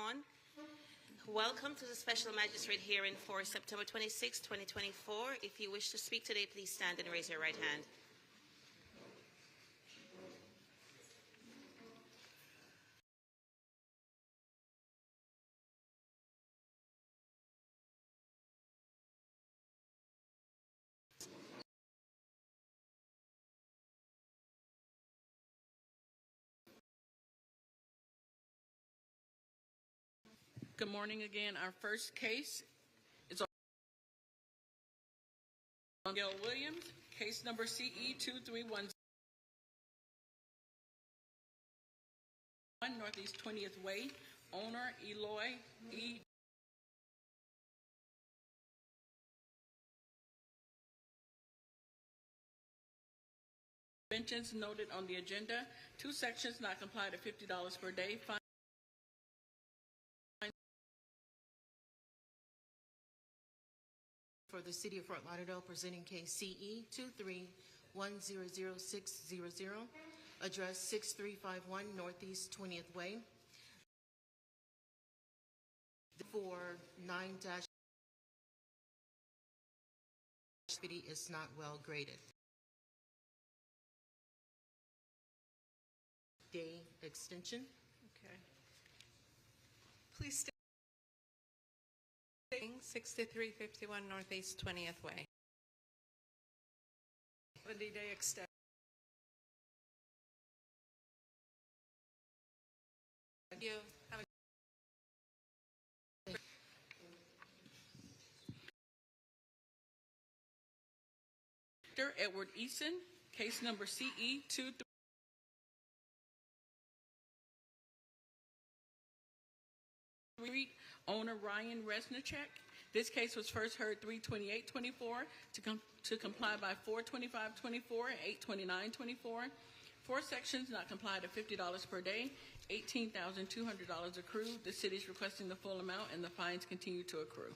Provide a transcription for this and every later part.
On. Welcome to the Special Magistrate hearing for September 26, 2024. If you wish to speak today, please stand and raise your right hand. Good morning again. Our first case is on Gail Williams, case number CE 2310 Northeast 20th Way. Owner Eloy E. Mentions noted on the agenda. 2 sections not complied at $50 per day. Fine. For the City of Fort Lauderdale, presenting case CE 231000600, address 6351 Northeast 20th Way. For 9- is not well graded. Day extension. Okay. Please stay. 6351 Northeast 20th Way. 70-day extension. Thank you. Have a Edward Eason, case number CE 23. Owner Ryan Resnicek. This case was first heard 3/28/24 to comply by 4/25/24 and 8/29/24. 4 sections not complied at $50 per day. $18,200 accrued. The city is requesting the full amount, and the fines continue to accrue.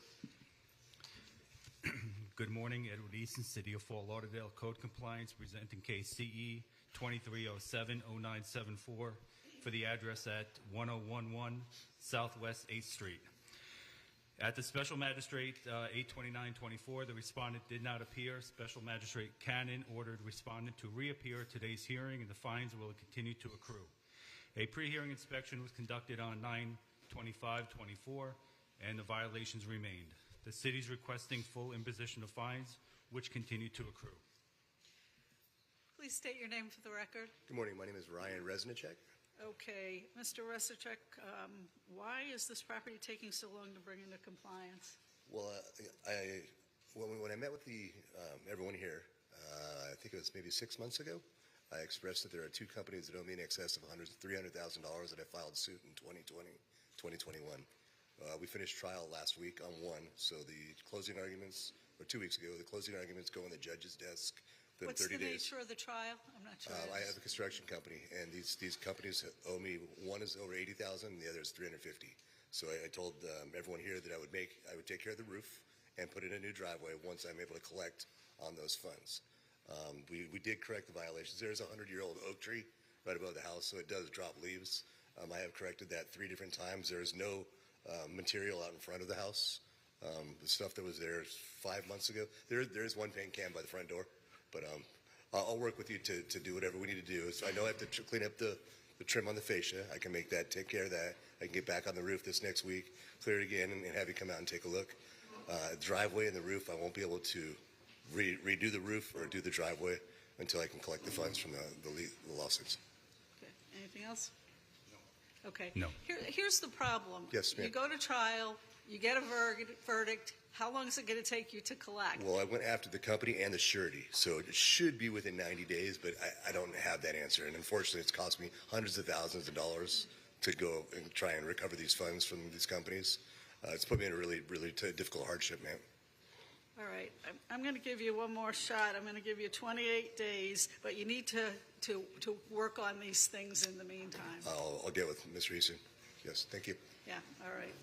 Good morning, Edward Eason, City of Fort Lauderdale, Code Compliance, presenting case CE 23070974 for the address at 1011 Southwest 8th Street. At the Special Magistrate 8/29/24, the respondent did not appear. Special Magistrate Cannon ordered respondent to reappear at today's hearing, and the fines will continue to accrue. A pre-hearing inspection was conducted on 9/25/24, and the violations remained. The city is requesting full imposition of fines, which continue to accrue. Please state your name for the record. Good morning. My name is Ryan Resnicek. Okay, Mr. Resnicek, why is this property taking so long to bring into compliance? Well, when I met with everyone here, I think it was maybe 6 months ago, I expressed that there are 2 companies that owe me in excess of $300,000 that I filed suit in 2021. We finished trial last week on one, so the closing arguments, or 2 weeks ago, the closing arguments go on the judge's desk. What's 30 the days. nature of the trial? I'm not sure. I have a construction company, and these companies owe me. One is over $80,000, and the other is $350,000. So I told everyone here that I would take care of the roof and put in a new driveway once I'm able to collect on those funds. We did correct the violations. There's a 100-year-old oak tree right above the house, so it does drop leaves. I have corrected that 3 different times. There is no material out in front of the house. The stuff that was there 5 months ago. There is one paint can by the front door. But I'll work with you to do whatever we need to do. So I know I have to clean up the trim on the fascia. I can make that, take care of that. I can get back on the roof this next week, clear it again, and have you come out and take a look. Driveway and the roof, I won't be able to redo the roof or do the driveway until I can collect the funds from the lawsuits. Okay. Anything else? No. Okay. No. Here's the problem. Yes, ma'am. You go to trial, you get a verdict. How long is it going to take you to collect? Well, I went after the company and the surety, so it should be within 90 days, but I don't have that answer. And unfortunately, it's cost me hundreds of thousands of dollars to go and try and recover these funds from these companies. It's put me in a really, really difficult hardship, man. All right. I'm going to give you one more shot. I'm going to give you 28 days, but you need to work on these things in the meantime. I'll get with Mr. Eason. Yes, thank you. Yeah, all right.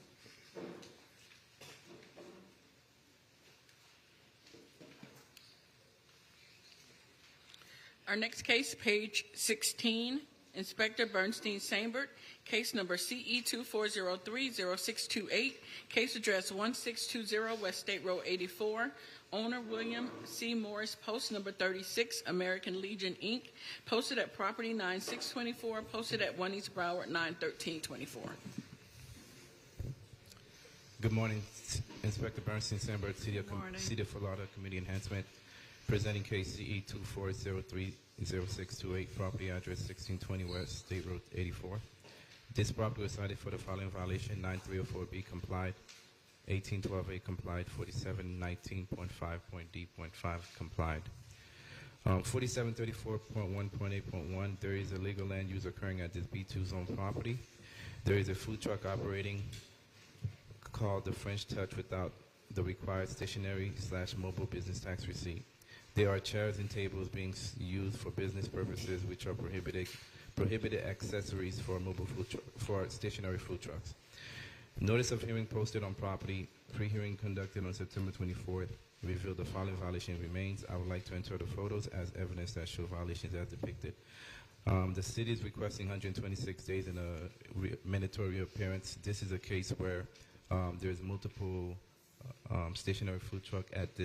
Our next case, page 16, Inspector Bernstein Sambert, case number CE 24030628, case address 1620 West State Road 84, owner William C. Morris, post number 36, American Legion, Inc., posted at property 9624, posted at 1 East Broward 91324. Good morning, Inspector Bernstein Sambert, City of Florida Community Enhancement, presenting case CE 24030628, property address 1620 West State Road 84. This property was cited for the following violation: 9304B complied, 1812A complied, 4719.5.D.5 complied. 4734.1.8.1, there is a legal land use occurring at this B2 zone property. There is a food truck operating called the French Touch without the required stationary/mobile business tax receipt. There are chairs and tables being used for business purposes, which are prohibited accessories for for stationary food trucks. Notice of hearing posted on property, pre-hearing conducted on September 24th, revealed the following violation remains. I would like to enter the photos as evidence that show violations as depicted. The city is requesting 126 days in a mandatory appearance. This is a case where there's multiple stationary food truck at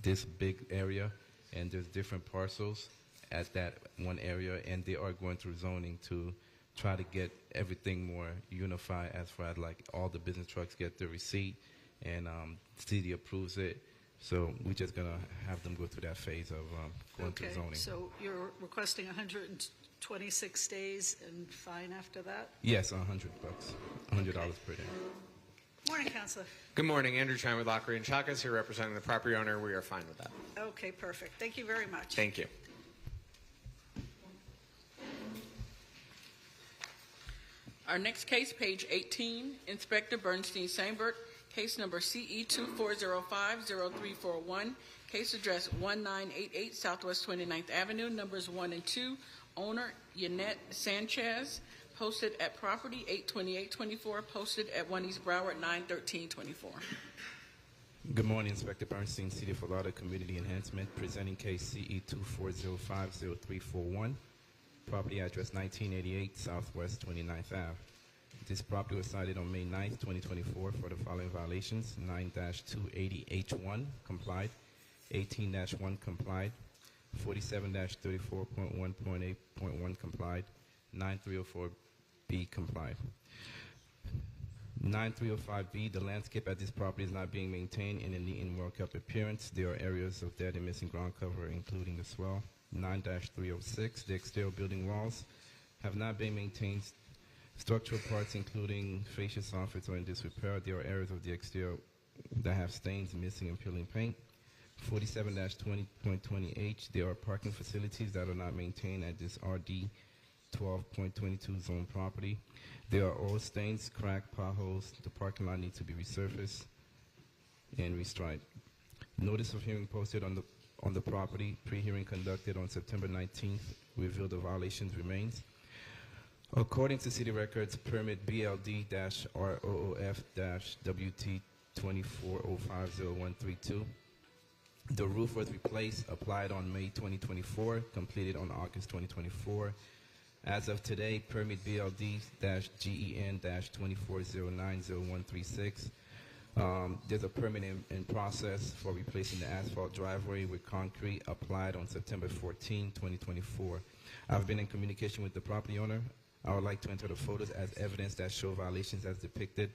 this big area, and there's different parcels at that one area, and they are going through zoning to try to get everything more unified as far as like all the business trucks get the receipt and city approves it. So we're just gonna have them go through that phase of going through zoning. So you're requesting 126 days and fine after that? Yes, $100, $100 per day. Morning, Councilor. Good morning. Andrew Chan with Lockery and Chakas here representing the property owner. We are fine with that. Okay, perfect. Thank you very much. Thank you. Our next case, page 18, Inspector Bernstein Sambert, case number CE 24050341, case address 1988 Southwest 29th Avenue, numbers 1 and 2, owner Yanette Sanchez, posted at property 82824, posted at 1 East Broward 91324. Good morning, Inspector Bernstein, City of Florida Community Enhancement, presenting case CE 24050341, property address 1988 Southwest 29th Ave. This property was cited on May 9th, 2024 for the following violations: 9-280H1 complied, 18-1 complied, 47-34.1.8.1 complied, 9304B complied. 9305B, the landscape at this property is not being maintained in a neat and well-kept appearance. There are areas of dead and missing ground cover, including the swell. 9-306, the exterior building walls have not been maintained. Structural parts, including fascia soffits, are in disrepair. There are areas of the exterior that have stains, missing, and peeling paint. 47-20.20H, there are parking facilities that are not maintained at this RD 12.22 zone property. There are oil stains, cracked potholes. The parking lot needs to be resurfaced and restriped. Notice of hearing posted on the property, pre-hearing conducted on September 19th, revealed the violations remains. According to city records, permit BLD-ROOF-WT 24050132, the roof was replaced, applied on May 2024, completed on August 2024. As of today, permit BLD-GEN-24090136. There's a permit in process for replacing the asphalt driveway with concrete, applied on September 14, 2024. I've been in communication with the property owner. I would like to enter the photos as evidence that show violations as depicted.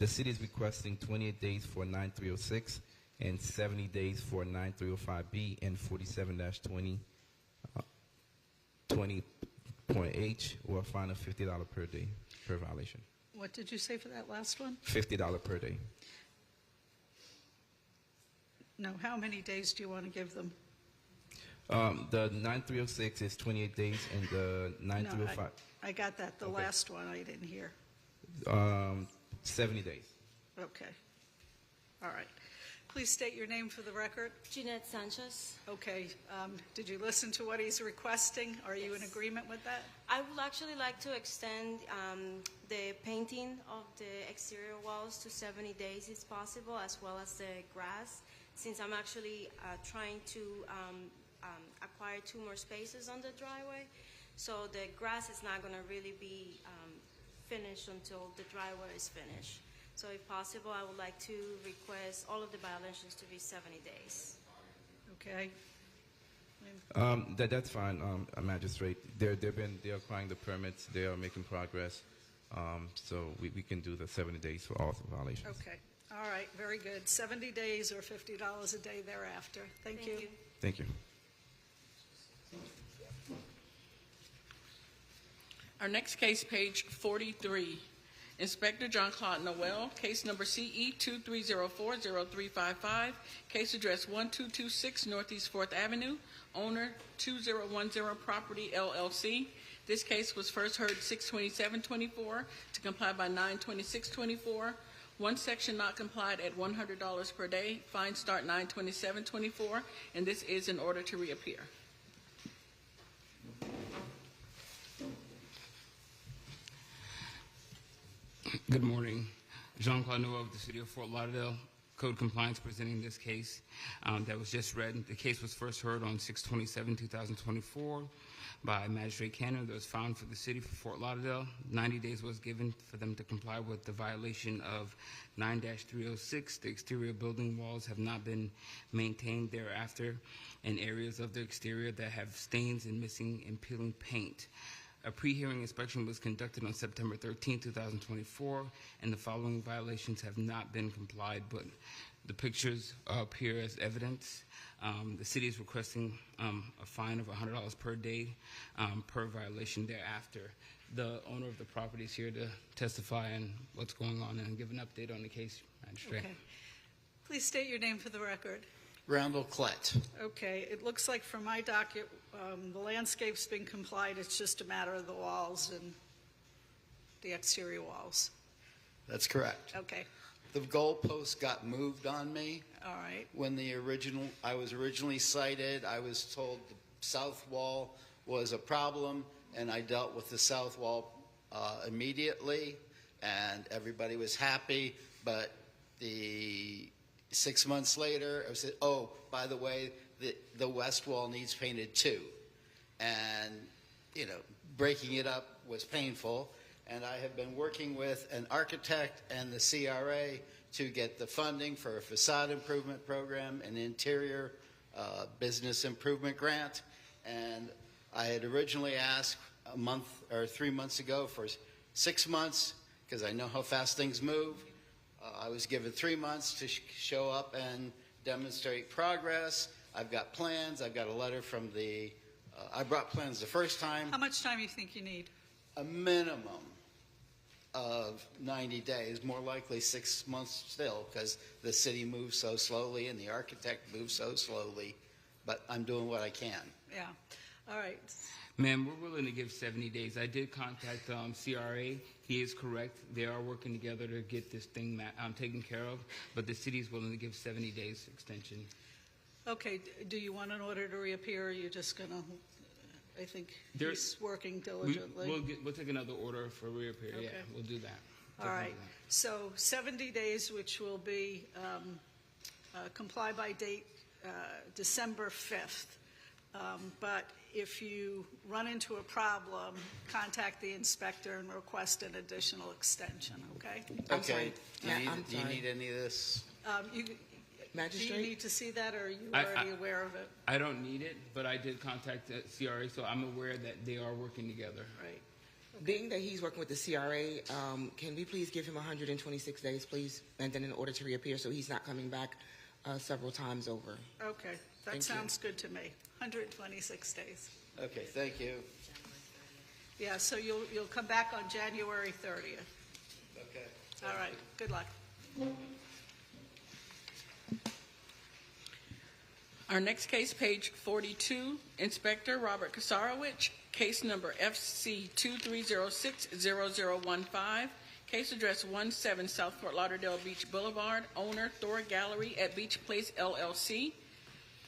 The city is requesting 28 days for 9306 and 70 days for 9305B and 47-20.H, or a fine of $50 per day per violation. What did you say for that last one? $50 per day. No, how many days do you want to give them? The 9306 is 28 days, and the 9305... No, I got that. The last one I didn't hear. 70 days. Okay. All right. Please state your name for the record. Jeanette Sanchez. Okay. Did you listen to what he's requesting? Are you in agreement with that? I would actually like to extend the painting of the exterior walls to 70 days if possible, as well as the grass, since I'm actually trying to acquire 2 more spaces on the driveway. So the grass is not going to really be finished until the driveway is finished. So if possible, I would like to request all of the violations to be 70 days. Okay. That's fine, Magistrate. They're acquiring the permits. They are making progress. So we can do the 70 days for all the violations. Okay. All right. Very good. 70 days or $50 a day thereafter. Thank you. Thank you. Our next case, page 43. Inspector John Claude Noel, case number CE 23040355, case address 1226 Northeast 4th Avenue, owner 2010 Property LLC. This case was first heard 6/27/24 to comply by 9/26/24. One section not complied at $100 per day. Fine start 9/27/24, and this is in order to reappear. Good morning. Jean-Claude Noel of the City of Fort Lauderdale, Code Compliance, presenting this case that was just read. The case was first heard on 6/27/2024 by Magistrate Cannon that was found for the city for Fort Lauderdale. 90 days was given for them to comply with the violation of 9-306. The exterior building walls have not been maintained thereafter, and areas of the exterior that have stains and missing and peeling paint. A pre-hearing inspection was conducted on September 13, 2024, and the following violations have not been complied, but the pictures appear as evidence. The city is requesting a fine of $100 per day per violation thereafter. The owner of the property is here to testify on what's going on and give an update on the case, Magistrate. Okay. Please state your name for the record. Randall Klett. Okay. It looks like from my docket, the landscape's been complied. It's just a matter of the walls and the exterior walls. That's correct. Okay. The goalpost got moved on me. All right. When I was originally cited, I was told the south wall was a problem, and I dealt with the south wall immediately, and everybody was happy. But 6 months later, I said, "Oh, by the way, the west wall needs painted too," and breaking it up was painful. And I have been working with an architect and the CRA to get the funding for a facade improvement program, an interior business improvement grant. And I had originally asked 3 months ago for 6 months because I know how fast things move. I was given 3 months to show up and demonstrate progress. I've got plans. I've got a letter from I brought plans the first time. How much time do you think you need? A minimum of 90 days, more likely 6 months still, because the city moves so slowly and the architect moves so slowly, but I'm doing what I can. Yeah. All right. Ma'am, we're willing to give 70 days. I did contact CRA. He is correct. They are working together to get this thing taken care of, but the city is willing to give 70 days extension. Okay. Do you want an order to reappear, or are you just going to... I think he's working diligently. We'll take another order for reappear. Okay. Yeah, we'll do that. All right. So 70 days, which will be comply by date December 5th. But if you run into a problem, contact the inspector and request an additional extension, okay? Okay. Do you need any of this? Magistrate? Do you need to see that, or are you already aware of it? I don't need it, but I did contact the CRA, so I'm aware that they are working together. Right. Okay. Being that he's working with the CRA, can we please give him 126 days, please, and then in order to reappear so he's not coming back several times over? Okay. That sounds good to me. 126 days. Okay, thank you. Yeah, so you'll come back on January 30th. Okay. All right. Good luck. Our next case, page 42, Inspector Robert Kasarowicz, case number FC 23060015, case address 17 South Fort Lauderdale Beach Boulevard, owner Thor Gallery at Beach Place LLC.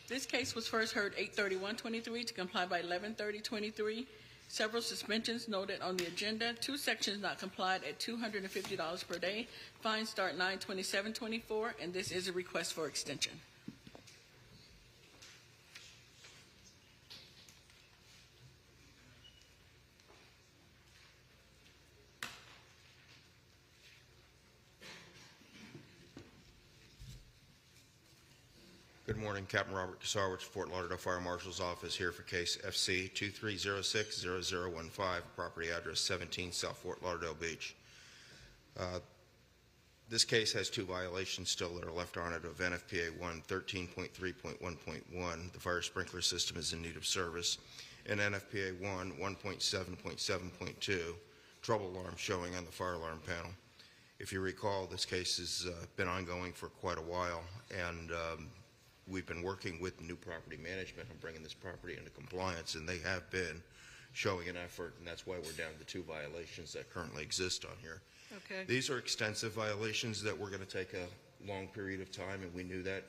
This case was first heard 8/31/23 to comply by 11/30/23. Several suspensions noted on the agenda. 2 sections not complied at $250 per day. Fine start 9/27/24, and this is a request for extension. Good morning, Captain Robert Kasarwich, Fort Lauderdale Fire Marshal's Office, here for case FC 2306-0015, property address 17 South Fort Lauderdale Beach. This case has two violations still that are left on it of NFPA 113.3.1.1. The fire sprinkler system is in need of service. And NFPA 1.7.7.2, trouble alarm showing on the fire alarm panel. If you recall, this case has been ongoing for quite a while, and we've been working with new property management on bringing this property into compliance, and they have been showing an effort, and that's why we're down to two violations that currently exist on here. Okay. These are extensive violations that we're going to take a long period of time, and we knew that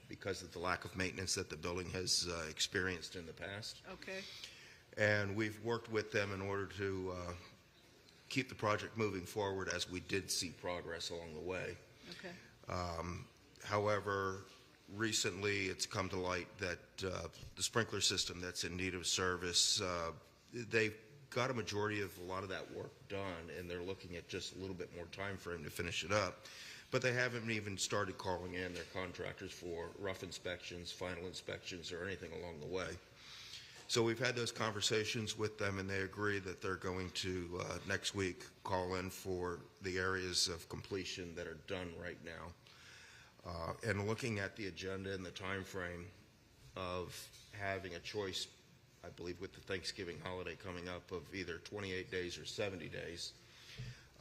because of the lack of maintenance that the building has experienced in the past. Okay. And we've worked with them in order to keep the project moving forward, as we did see progress along the way. Okay. However, recently it's come to light that the sprinkler system that's in need of service, they've got a majority of a lot of that work done, and they're looking at just a little bit more time frame to finish it up. But they haven't even started calling in their contractors for rough inspections, final inspections, or anything along the way. So we've had those conversations with them, and they agree that they're going to next week call in for the areas of completion that are done right now. And looking at the agenda and the time frame of having a choice, I believe with the Thanksgiving holiday coming up, of either 28 days or 70 days,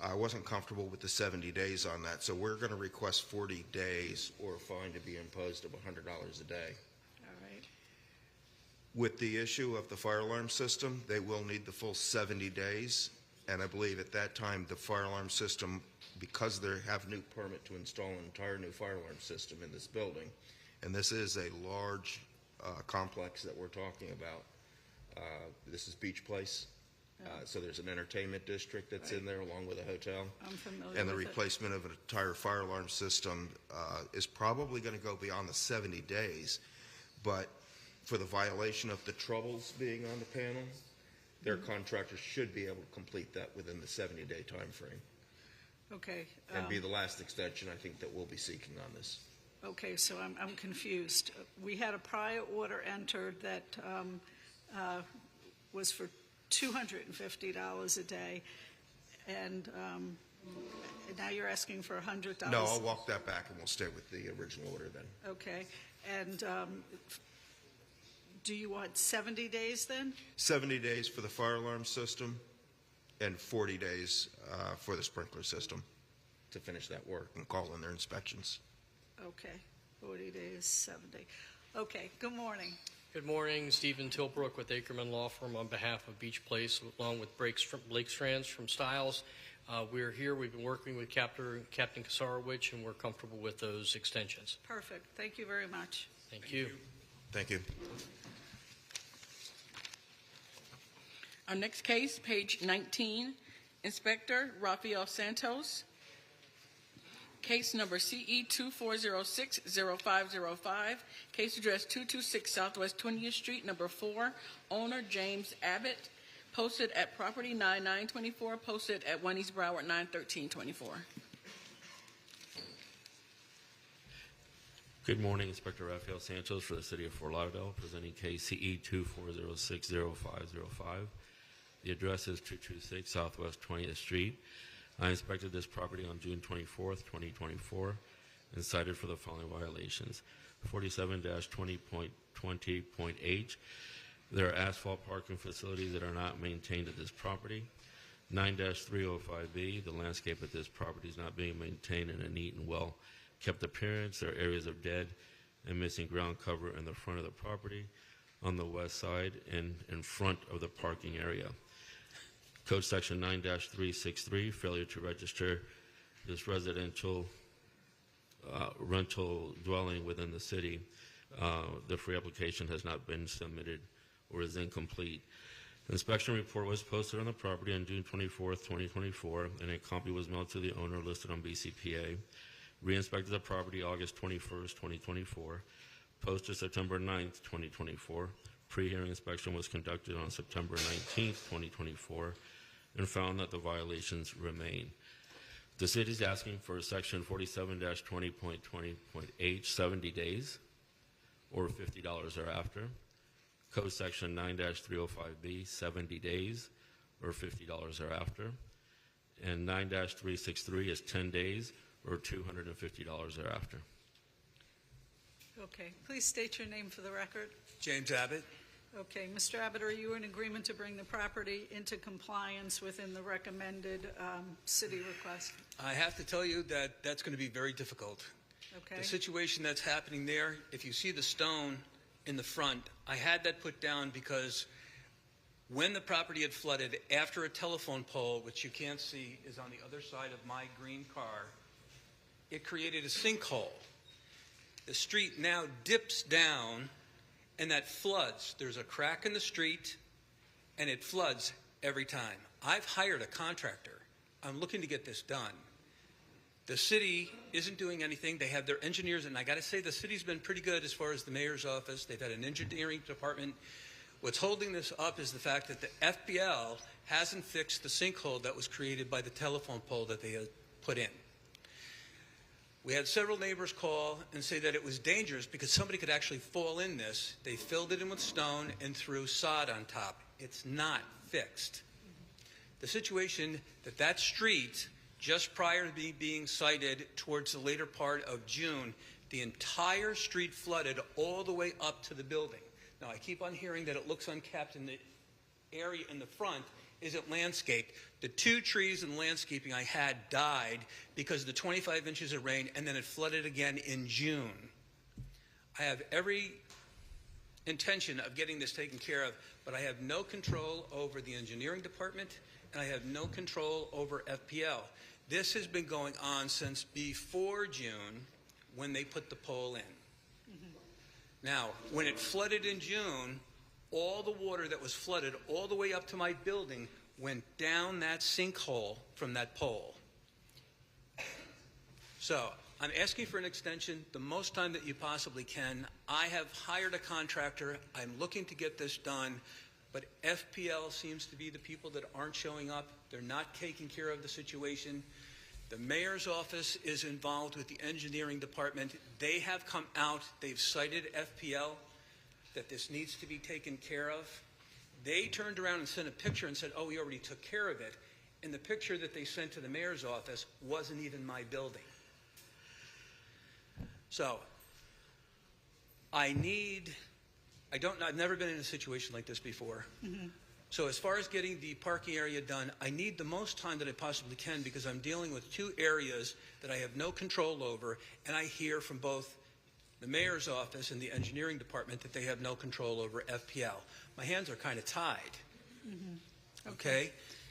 I wasn't comfortable with the 70 days on that. So we're going to request 40 days or a fine to be imposed of $100 a day. All right. With the issue of the fire alarm system, they will need the full 70 days. And I believe at that time, the fire alarm system, because they have new permit to install an entire new fire alarm system in this building, and this is a large complex that we're talking about. This is Beach Place. So there's an entertainment district that's in there along with a hotel. I'm familiar And the with it. replacement of an entire fire alarm system is probably going to go beyond the 70 days. But for the violation of the troubles being on the panel, their contractor should be able to complete that within the 70-day time frame. Okay. And be the last extension, I think, that we'll be seeking on this. Okay, so I'm confused. We had a prior order entered that was for $250 a day, and now you're asking for $100. No, I'll walk that back, and we'll stay with the original order then. Okay, and do you want 70 days then? 70 days for the fire alarm system and 40 days for the sprinkler system to finish that work and call in their inspections. Okay, 40 days, 70. Okay, good morning. Good morning, Stephen Tilbrook with Ackerman Law Firm on behalf of Beach Place, along with Blake Strands from Stiles. We're here. We've been working with Captain Kasarowicz, and we're comfortable with those extensions. Perfect. Thank you very much. Thank you. Thank you. Our next case, page 19, Inspector Rafael Santos. Case number CE 2406-0505. Case address 226 Southwest 20th Street, number 4. Owner James Abbott. Posted at property 9924. Posted at 1 East Broward 91324. Good morning, Inspector Rafael Santos for the City of Fort Lauderdale, presenting case CE 2406-0505. The address is 226 Southwest 20th Street. I inspected this property on June 24th, 2024, and cited for the following violations. 47-20.20.H. There are asphalt parking facilities that are not maintained at this property. 9-305B. The landscape at this property is not being maintained in a neat and well-kept appearance. There are areas of dead and missing ground cover in the front of the property, on the west side, and in front of the parking area. Code section 9-363, failure to register this residential rental dwelling within the city. The free application has not been submitted or is incomplete. The inspection report was posted on the property on June 24th, 2024, and a copy was mailed to the owner listed on BCPA. Re-inspected the property August 21st, 2024. Posted September 9th, 2024. Pre-hearing inspection was conducted on September 19th, 2024, and found that the violations remain. The city is asking for section 47-20.20.H 70 days or $50 thereafter. Code Section 9-305B, 70 days, or $50 thereafter. And 9-363 is 10 days, or $250 thereafter. Okay, please state your name for the record. James Abbott. Okay, Mr. Abbott, are you in agreement to bring the property into compliance within the recommended city request? I have to tell you that that's going to be very difficult. Okay. The situation that's happening there, if you see the stone in the front, I had that put down because when the property had flooded, after a telephone pole, which you can't see is on the other side of my green car, it created a sinkhole. The street now dips down, and that floods. There's a crack in the street, and it floods every time. I've hired a contractor. I'm looking to get this done. The city isn't doing anything. They have their engineers, and I got to say the city's been pretty good as far as the mayor's office. They've had an engineering department. What's holding this up is the fact that the FPL hasn't fixed the sinkhole that was created by the telephone pole that they had put in. We had several neighbors call and say that it was dangerous because somebody could actually fall in this. They filled it in with stone and threw sod on top. It's not fixed. The situation that street, just prior to me being cited towards the later part of June, the entire street flooded all the way up to the building. Now, I keep on hearing that it looks unkept in the area in the front isn't landscaped. The 2 trees in landscaping I had died because of the 25 inches of rain, and then it flooded again in June. I have every intention of getting this taken care of, but I have no control over the engineering department, and I have no control over FPL. This has been going on since before June when they put the pole in. Now, when it flooded in June, all the water that was flooded all the way up to my building went down that sinkhole from that pole. So I'm asking for an extension the most time that you possibly can. I have hired a contractor. I'm looking to get this done, but FPL seems to be the people that aren't showing up. They're not taking care of the situation. The mayor's office is involved with the engineering department. They have come out. They've cited FPL that this needs to be taken care of. They turned around and sent a picture and said, oh, we already took care of it. And the picture that they sent to the mayor's office wasn't even my building. So I've never been in a situation like this before. So as far as getting the parking area done, I need the most time that I possibly can because I'm dealing with 2 areas that I have no control over, and I hear from both the mayor's office and the engineering department that they have no control over FPL. My hands are kind of tied. Okay?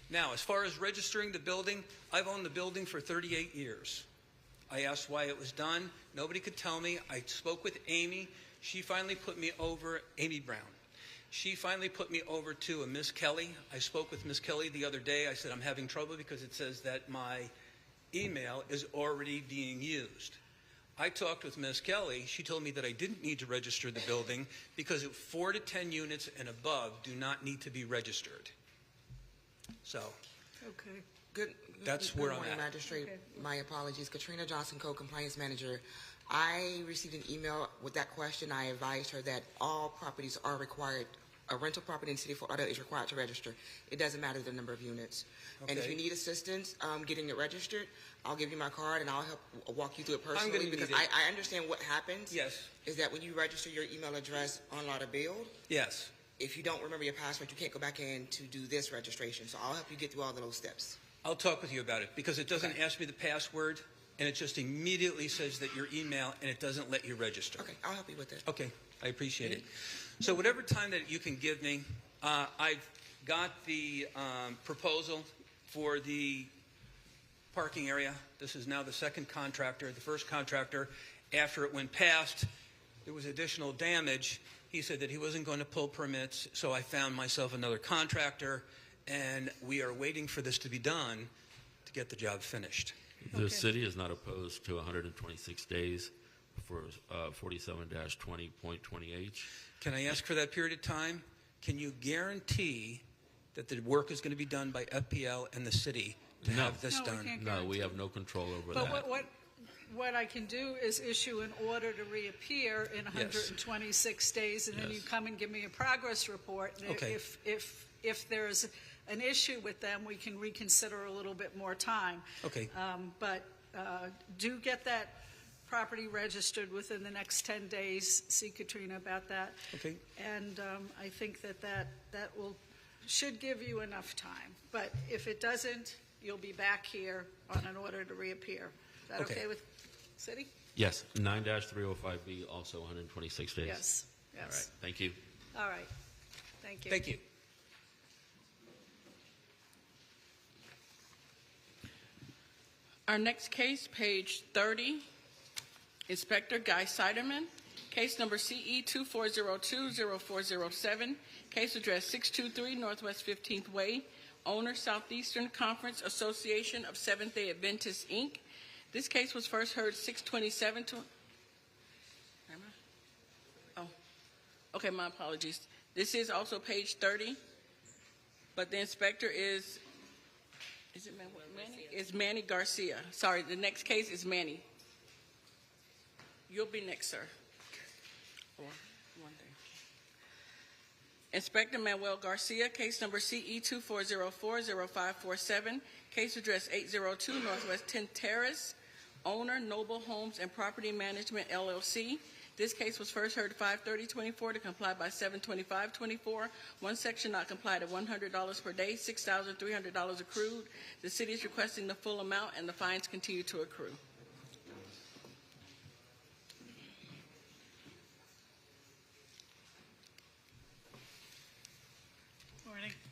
Now, as far as registering the building, I've owned the building for 38 years. I asked why it was done. Nobody could tell me. I spoke with Amy. She finally put me over, Amy Brown. She finally put me over to a Miss Kelly. I spoke with Miss Kelly the other day. I said, I'm having trouble because it says that my email is already being used. I talked with Ms. Kelly. She told me that I didn't need to register the building because 4 to 10 units and above do not need to be registered. So, okay. That's where I'm at. Magistrate, my apologies. Katrina Johnson, Co-Compliance Manager. I received an email with that question. I advised her that all properties are required. A rental property in the city of Fort Lauderdale is required to register. It doesn't matter the number of units. Okay. And if you need assistance getting it registered, I'll give you my card and I'll help walk you through it personally because I understand what happens. Yes. Is that when you register your email address on Lauderbuild, yes. If you don't remember your password, you can't go back in to do this registration. So I'll help you get through all of those steps. I'll talk with you about it because it doesn't ask me the password and it just immediately says that your email and it doesn't let you register. Okay, I'll help you with it. Okay, I appreciate it. So whatever time that you can give me, I've got the proposal for the parking area. This is now the second contractor. The first contractor, after it went past, there was additional damage. He said that he wasn't going to pull permits, so I found myself another contractor, and we are waiting for this to be done to get the job finished. The city is not opposed to 126 days for 47-20.20H. Can I ask for that period of time? Can you guarantee that the work is going to be done by FPL and the city to have this done? No, we have no control over but that. what I can do is issue an order to reappear in 126 days, and then you come and give me a progress report. And Okay. if there's an issue with them, we can reconsider a little bit more time. Okay. But do get that property registered within the next 10 days. See Katrina about that. Okay. And I think that should give you enough time. But if it doesn't, you'll be back here on an order to reappear. Is that okay with City? Yes, 9-305B, also 126 days. Yes. All right, thank you. All right. Thank you. Thank you. Our next case, page 30, Inspector Guy Siderman, case number CE 2402-0407, case address 623 Northwest 15th Way, owner Southeastern Conference Association of Seventh-day Adventists, Inc. This case was first heard 6/27. Oh, okay, my apologies. This is also page 30, but the inspector is it Manny? It's Manny Garcia. Sorry, the next case is Manny. You'll be next, sir. One thing. Inspector Manuel Garcia, case number CE 2404-0547, case address 802 Northwest 10th Terrace, owner Noble Homes and Property Management, LLC. This case was first heard 5/30/24 to comply by 7/25/24. One section not complied at $100 per day, $6,300 accrued. The city is requesting the full amount, and the fines continue to accrue.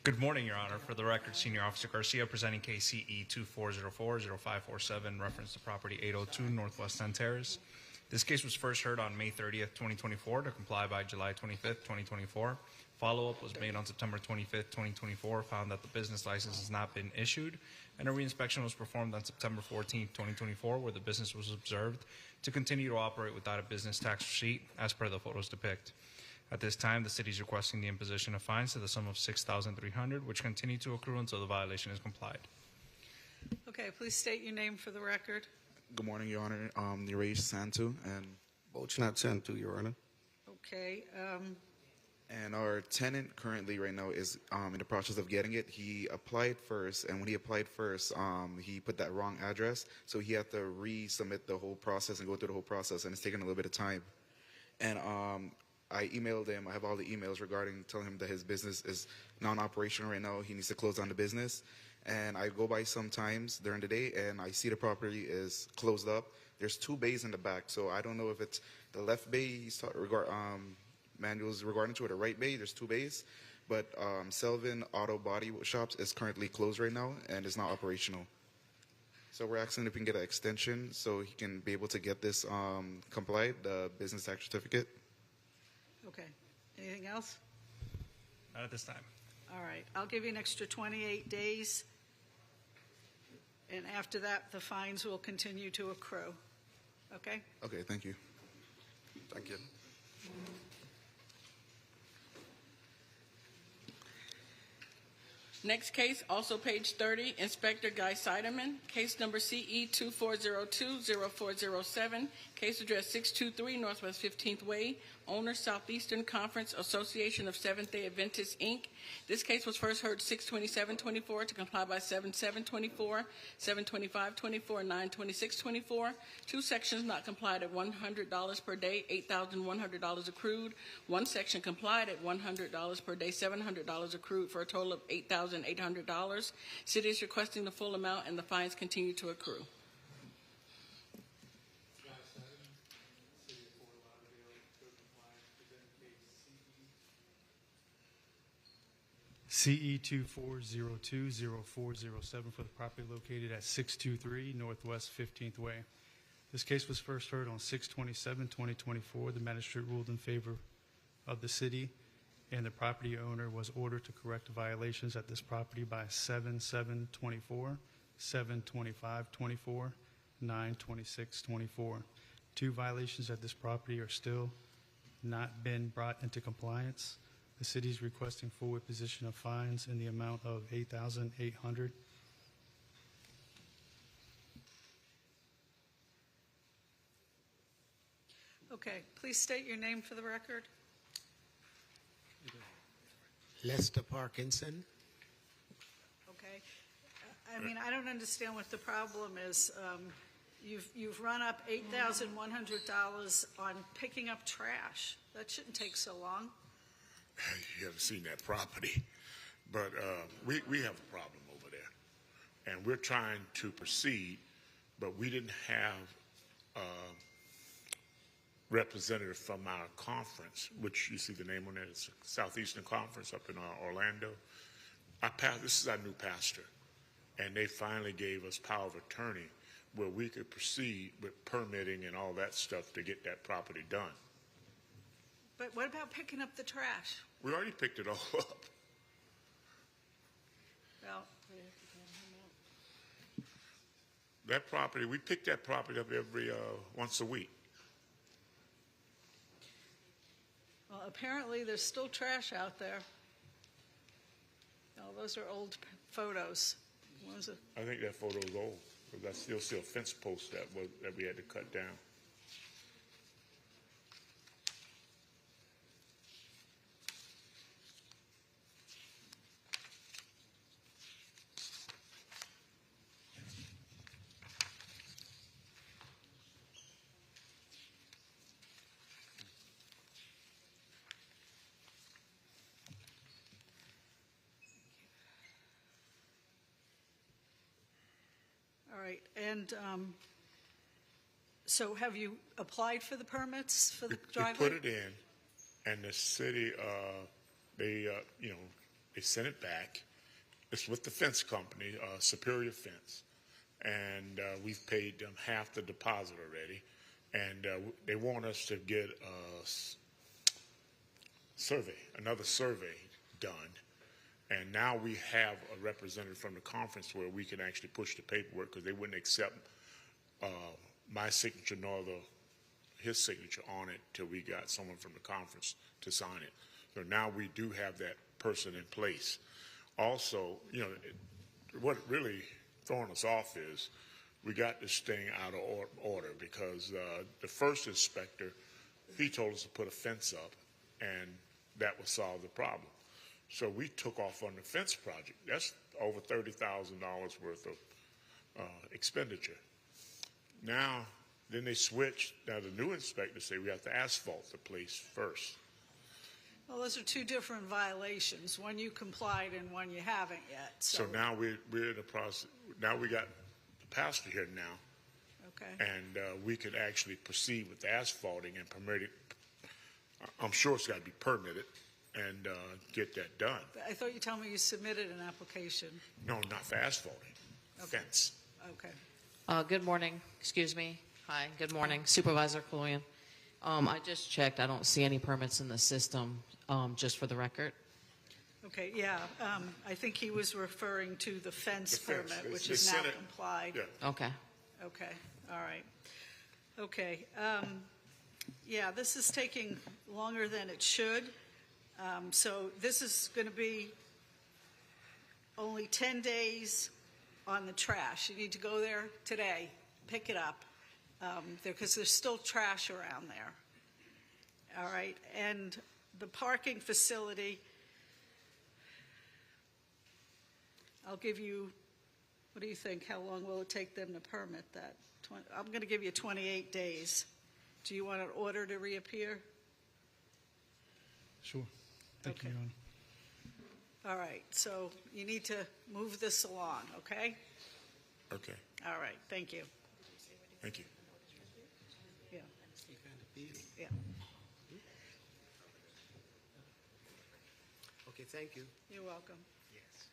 Good morning, Your Honor. For the record, Senior Officer Garcia presenting case CE 2404-0547, reference to property 802 Northwest 10 Terrace. This case was first heard on May 30th, 2024 to comply by July 25th, 2024. Follow-up was made on September 25th, 2024, found that the business license has not been issued, and a reinspection was performed on September 14th, 2024, where the business was observed to continue to operate without a business tax receipt, as per the photos depict. At this time, the city is requesting the imposition of fines to the sum of $6,300, which continue to accrue until the violation is complied. Okay, please state your name for the record. Good morning, Your Honor. Niraj Santu and Bochnat Santu, Your Honor. Okay. And our tenant currently right now is in the process of getting it. He applied first, and when he applied first, he put that wrong address, so he had to resubmit the whole process and go through the whole process, and it's taking a little bit of time. And I emailed him. I have all the emails regarding telling him that his business is non-operational right now. He needs to close down the business. And I go by sometimes during the day, and I see the property is closed up. There's 2 bays in the back, so I don't know if it's the left bay manuals regarding to, or the right bay. There's 2 bays, but Selvin Auto Body Shops is currently closed right now and is not operational. So we're asking if we can get an extension so he can be able to get this complied, the business tax certificate. Okay. Anything else? Not at this time. All right. I'll give you an extra 28 days. And after that, the fines will continue to accrue. Okay? Okay, thank you. Thank you. Next case, also page 30, Inspector Guy Siderman, case number CE 2402-0407, case address 623 Northwest 15th Way, owner Southeastern Conference Association of Seventh-day Adventists, Inc. This case was first heard 6/27/24 to comply by 7/7/24, 7/25/24, and 9/26/24. 2 sections not complied at $100 per day, $8,100 accrued. 1 section complied at $100 per day, $700 accrued, for a total of $8,800. City is requesting the full amount, and the fines continue to accrue. CE 2402-0407 for the property located at 623 Northwest 15th Way. This case was first heard on 6/27/2024. The magistrate ruled in favor of the city, and the property owner was ordered to correct violations at this property by 7/7/24, 7/25/24, 9/26/24. 2 violations at this property are still not been brought into compliance. The city is requesting full imposition of fines in the amount of $8,800. Okay, please state your name for the record. Lester Parkinson. Okay. I mean, I don't understand what the problem is. You've run up $8,100 on picking up trash. That shouldn't take so long. You haven't seen that property, but we have a problem over there, and we're trying to proceed, but we didn't have representative from our conference, which you see the name on it, it's Southeastern Conference up in Orlando. This is our new pastor, and they finally gave us power of attorney where we could proceed with permitting and all that stuff to get that property done. But what about picking up the trash? We already picked it all up. Well, That property, we pick that property up every once a week. well, apparently there's still trash out there. Oh, those are old photos. What was it? I think that photo's old, because I still see a fence post that we had to cut down. All right, and so have you applied for the permits for the driveway? We put it in, and the city, they sent it back. It's with the fence company, Superior Fence, and we've paid them half the deposit already, and they want us to get another survey done. And now we have a representative from the conference where we can actually push the paperwork, because they wouldn't accept my signature nor his signature on it till we got someone from the conference to sign it. So now we do have that person in place. Also, what really throwing us off is we got this thing out of order, because the first inspector, he told us to put a fence up, and that would solve the problem. So we took off on the fence project. That's over $30,000 worth of expenditure. Now, then they switched. Now the new inspectors say we have to asphalt the place first. Well, those are two different violations. One you complied and one you haven't yet. So now we're in the process. Now we got the pastor here now. Okay. And we could actually proceed with the asphalting and permit it. I'm sure it's got to be permitted and get that done. I thought you told me you submitted an application. No, not for asphalting. Okay. Fence. Okay. Good morning. Excuse me. Hi. Good morning. Supervisor Kaloyan. I just checked. I don't see any permits in the system, just for the record. Okay, yeah. I think he was referring to the fence permit, which They is now sent it. complied. Yeah. Okay. Okay, all right. Okay. Yeah, this is taking longer than it should. So this is going to be only 10 days on the trash. You need to go there today, pick it up, because there's still trash around there. All right, and the parking facility, I'll give you, what do you think? How long will it take them to permit that? I'm going to give you 28 days. Do you want an order to reappear? Sure. Thank you, Your Honor. All right, so you need to move this along, okay? Okay. All right, thank you. Thank you. Yeah. Yeah. Okay, thank you. You're welcome. Yes.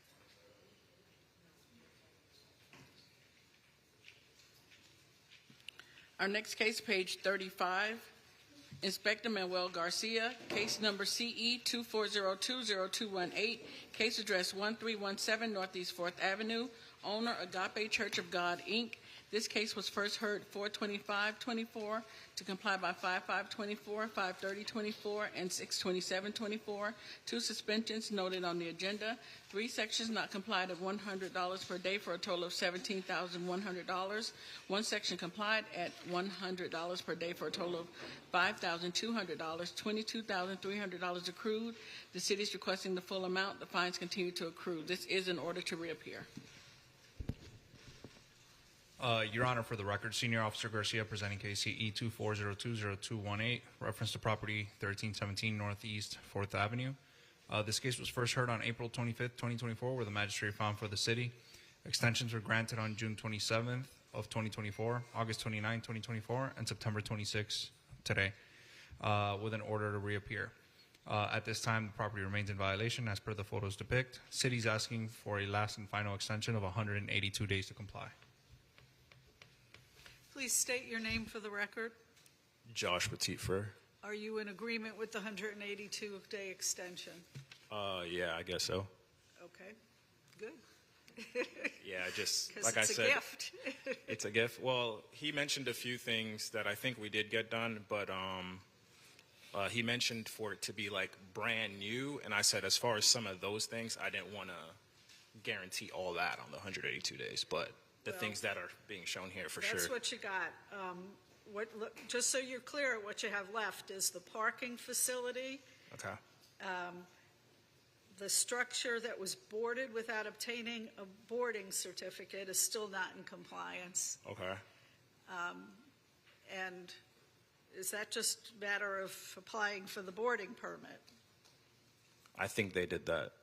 Our next case, page 35, Inspector Manuel Garcia, case number CE 24020218, case address 1317 Northeast 4th Avenue, owner Agape Church of God, Inc. This case was first heard 4/25/24 to comply by 5/5/24, 5/30/24, and 6/27/24. 2 suspensions noted on the agenda. 3 sections not complied at $100 per day for a total of $17,100. 1 section complied at $100 per day for a total of $5,200. $22,300 accrued. The city is requesting the full amount. The fines continue to accrue. This is in order to reappear. Your Honor, for the record, Senior Officer Garcia presenting case E24020218, reference to property 1317 Northeast 4th Avenue. This case was first heard on April 25th, 2024, where the magistrate found for the city. Extensions were granted on June 27th of 2024, August 29, 2024, and September 26 today, with an order to reappear. At this time, the property remains in violation as per the photos depict. City's asking for a last and final extension of 182 days to comply. Please state your name for the record. Josh Petitfer. Are you in agreement with the 182-day extension? Yeah, I guess so. Okay, good. Yeah, just 'Cause like I it's a said, gift. it's a gift. Well, he mentioned a few things that I think we did get done, but he mentioned for it to be like brand new, and I said as far as some of those things, I didn't want to guarantee all that on the 182 days, but the Well, things that are being shown here for That's sure. what you got. Just so you're clear, what you have left is the parking facility, Okay. the structure that was boarded without obtaining a boarding certificate is still not in compliance. Okay. And is that just a matter of applying for the boarding permit? I think they did that.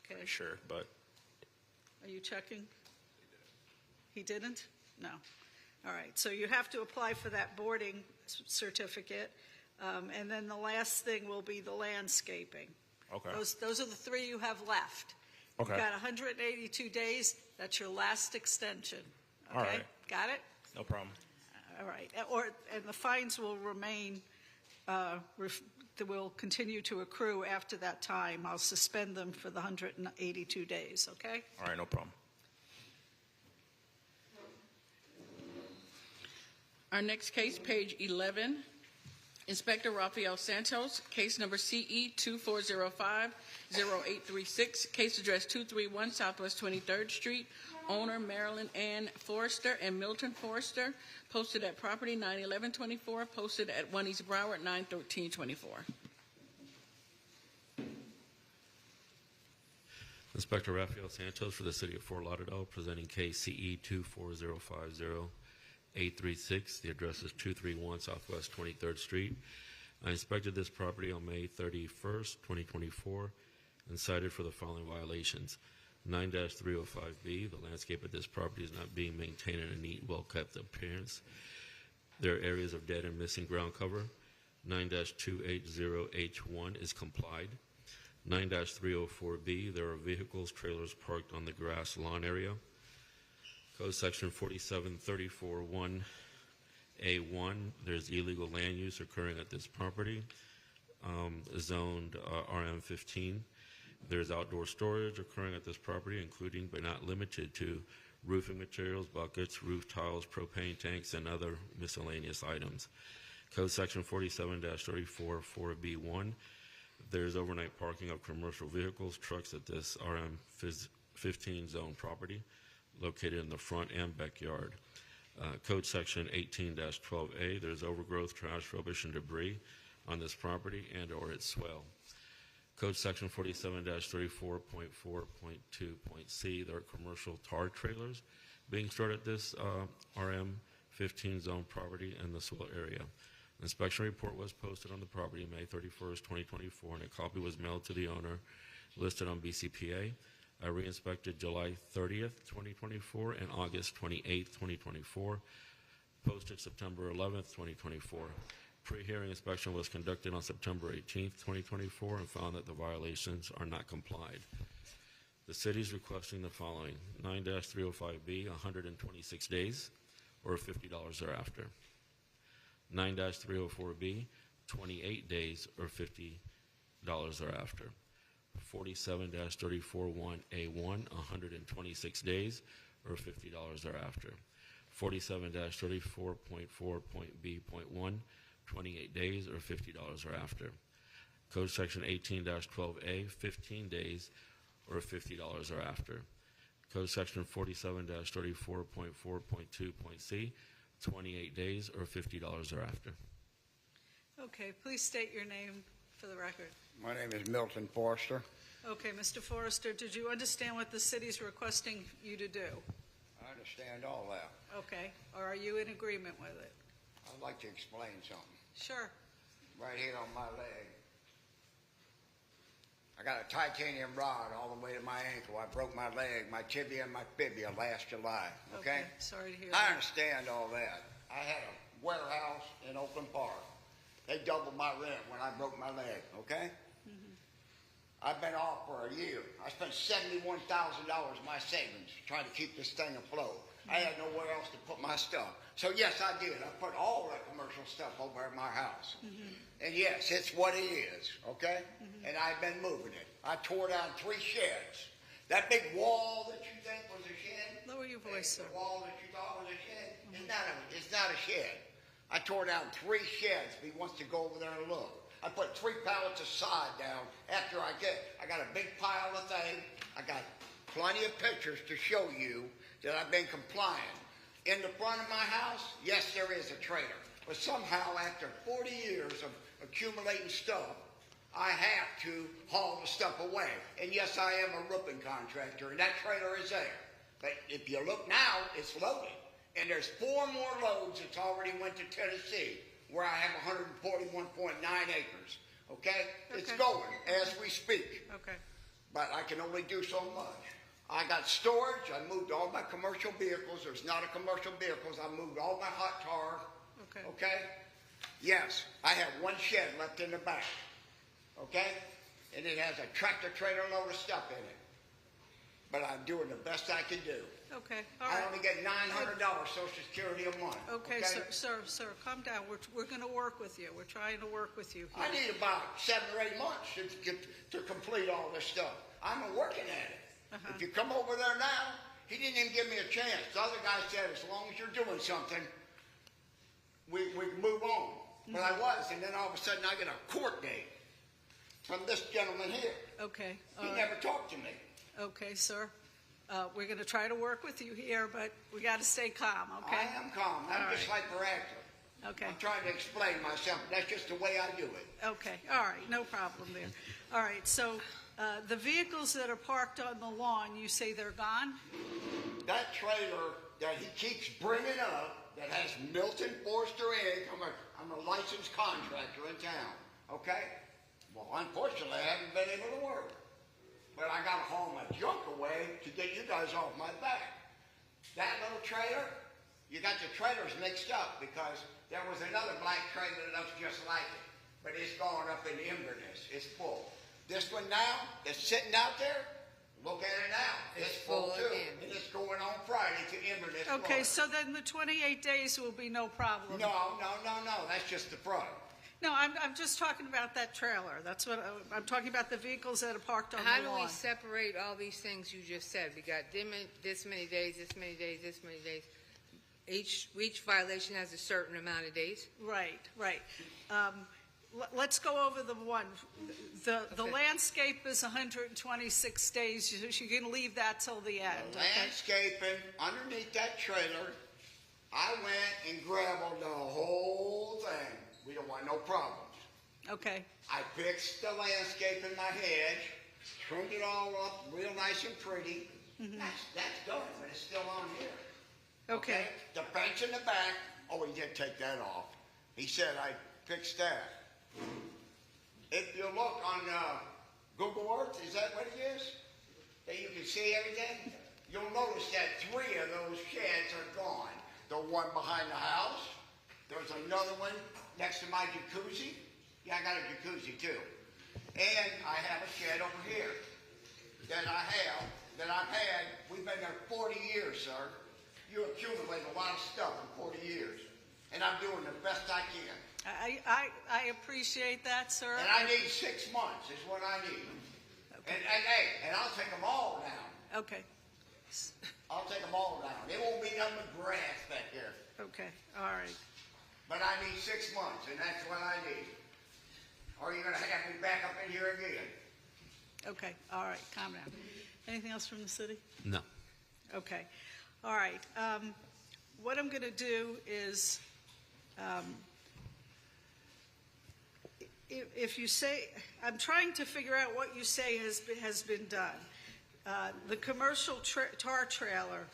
Okay. Sure, but Are you checking? He didn't? No. All right, so you have to apply for that boarding certificate, and then the last thing will be the landscaping. Okay. Those are the 3 you have left. Okay. You've got 182 days. That's your last extension. Okay? All right. Got it? no problem. All right. And the fines will remain, they will continue to accrue after that time. I'll suspend them for the 182 days, okay? All right, no problem. Our next case, page 11, Inspector Rafael Santos, case number CE 2405-0836, case address 231 Southwest 23rd Street, owner Marilyn Ann Forrester and Milton Forrester, posted at property 91124, posted at 1 East Broward 91324. Inspector Rafael Santos for the City of Fort Lauderdale, presenting case CE 24050836. The address is 231 Southwest 23rd Street. I inspected this property on May 31st, 2024, and cited for the following violations. 9-305B, the landscape of this property is not being maintained in a neat, well-kept appearance. There are areas of dead and missing ground cover. 9-280H1 is complied. 9-304B, there are vehicles, trailers parked on the grass lawn area. Code section 47341A1, there's illegal land use occurring at this property, zoned RM15. There's outdoor storage occurring at this property, including but not limited to roofing materials, buckets, roof tiles, propane tanks, and other miscellaneous items. Code section 47-344B1, there's overnight parking of commercial vehicles, trucks at this RM15 zone property, located in the front and backyard. Code section 18-12A, there's overgrowth, trash, rubbish, and debris on this property and or its swell. Code section 47-34.4.2.c, there are commercial tar trailers being stored at this RM15 zone property and the swell area. An inspection report was posted on the property May 31st, 2024, and a copy was mailed to the owner listed on BCPA. I re-inspected July 30th, 2024, and August 28th, 2024, posted September 11th, 2024. Pre-hearing inspection was conducted on September 18th, 2024, and found that the violations are not complied. The city is requesting the following: 9-305B, 126 days, or $50 thereafter. 9-304B, 28 days, or $50 thereafter. 47-341A1, 126 days, or $50 thereafter. 47-34.4.B.1, 28 days or $50 thereafter. Code Section 18-12A, 15 days or $50 thereafter. Code Section 47-34.4.2.C, 28 days or $50 thereafter. Okay, please state your name for the record. My name is Milton Forster. Okay, Mr. Forrester, did you understand what the city's requesting you to do? I understand all that. Okay, or are you in agreement with it? I'd like to explain something. Sure. Right here on my leg, I got a titanium rod all the way to my ankle. I broke my leg, my tibia and my fibia last July. Okay? Sorry to hear I that. understand all that. I had a warehouse in Oakland Park. They doubled my rent when I broke my leg. Okay? I've been off for a year. I spent $71,000 of my savings trying to keep this thing afloat. I had nowhere else to put my stuff. So yes, I did. I put all that commercial stuff over at my house. And yes, it's what it is, okay? And I've been moving it. I tore down 3 sheds. That big wall that you think was a shed. Lower your voice, sir. The wall that you thought was a shed. It's not a shed. I tore down 3 sheds. If he wants to go over there and look. I put 3 pallets of sod down after I got a big pile of things. I got plenty of pictures to show you that I've been compliant. In the front of my house, yes, there is a trailer. But somehow, after 40 years of accumulating stuff, I have to haul the stuff away. And yes, I am a roofing contractor, and that trailer is there. But if you look now, it's loaded. And there's 4 more loads that's already went to Tennessee, where I have 141.9 acres. Okay? It's going as we speak. Okay. But I can only do so much. I got storage. I moved all my commercial vehicles. There's not a commercial vehicles. I moved all my hot tar. Okay. Okay? Yes, I have 1 shed left in the back. Okay? And it has a tractor trailer load of stuff in it. But I'm doing the best I can do. Okay, all I right. only get $900 Social Security a month. Okay, sir, calm down. We're going to work with you. We're trying to work with you here. I need about 7 or 8 months to complete all this stuff. I'm working at it. If you come over there now, he didn't even give me a chance. The other guy said, as long as you're doing something, we can move on. But I was, and then all of a sudden I get a court date from this gentleman here. Okay. He never talked to me. Okay, sir. We're going to try to work with you here, but we got to stay calm, okay? I am calm. I'm just hyperactive. Okay. I'm trying to explain myself. That's just the way I do it. Okay, all right, no problem there. All right, so the vehicles that are parked on the lawn, you say they're gone? That trailer that he keeps bringing up that has Milton Forster Inc. I'm a licensed contractor in town, okay? Well, unfortunately, I haven't been able to work. But I got to haul my junk away to get you guys off my back. That little trailer, you got the trailers mixed up because there was another black trailer that looks just like it. But it's gone up in Inverness. It's full. This one now, it's sitting out there. Look at it now. It's full too. And it's going on Friday to Inverness. Okay, Florida. so then the 28 days will be no problem. No. That's just the front. No, I'm just talking about that trailer. That's what I'm talking about, the vehicles that are parked on How the do lawn. we separate all these things you just said? We got this many days, this many days, this many days. Each violation has a certain amount of days. Right. Let's go over the one. The landscape is 126 days. You're going to leave that till the end. The landscaping underneath that trailer, I went and gravelled the whole thing. We don't want no problems. Okay. I fixed the landscape in my hedge, trimmed it all up real nice and pretty. That's done, but it's still on here. Okay. The fence in the back, oh, he did take that off. He said I fixed that. If you look on Google Earth, is that what it is? That you can see everything? You'll notice that 3 of those sheds are gone. The one behind the house. There's another one next to my jacuzzi. Yeah, I got a jacuzzi too. And I have a shed over here that I've had. We've been there 40 years, sir. You accumulate a lot of stuff in 40 years. And I'm doing the best I can. I appreciate that, sir. And I need 6 months is what I need. Okay. And I'll take them all down. Okay. I'll take them all down. It won't be nothing but grass back there. Okay, all right. But I need 6 months, and that's what I need. Or you're gonna have me back up in here again. Okay, all right, calm down. Anything else from the city? No. Okay, all right. What I'm going to do is, if you say, I'm trying to figure out what you say has been done. The commercial tar trailer,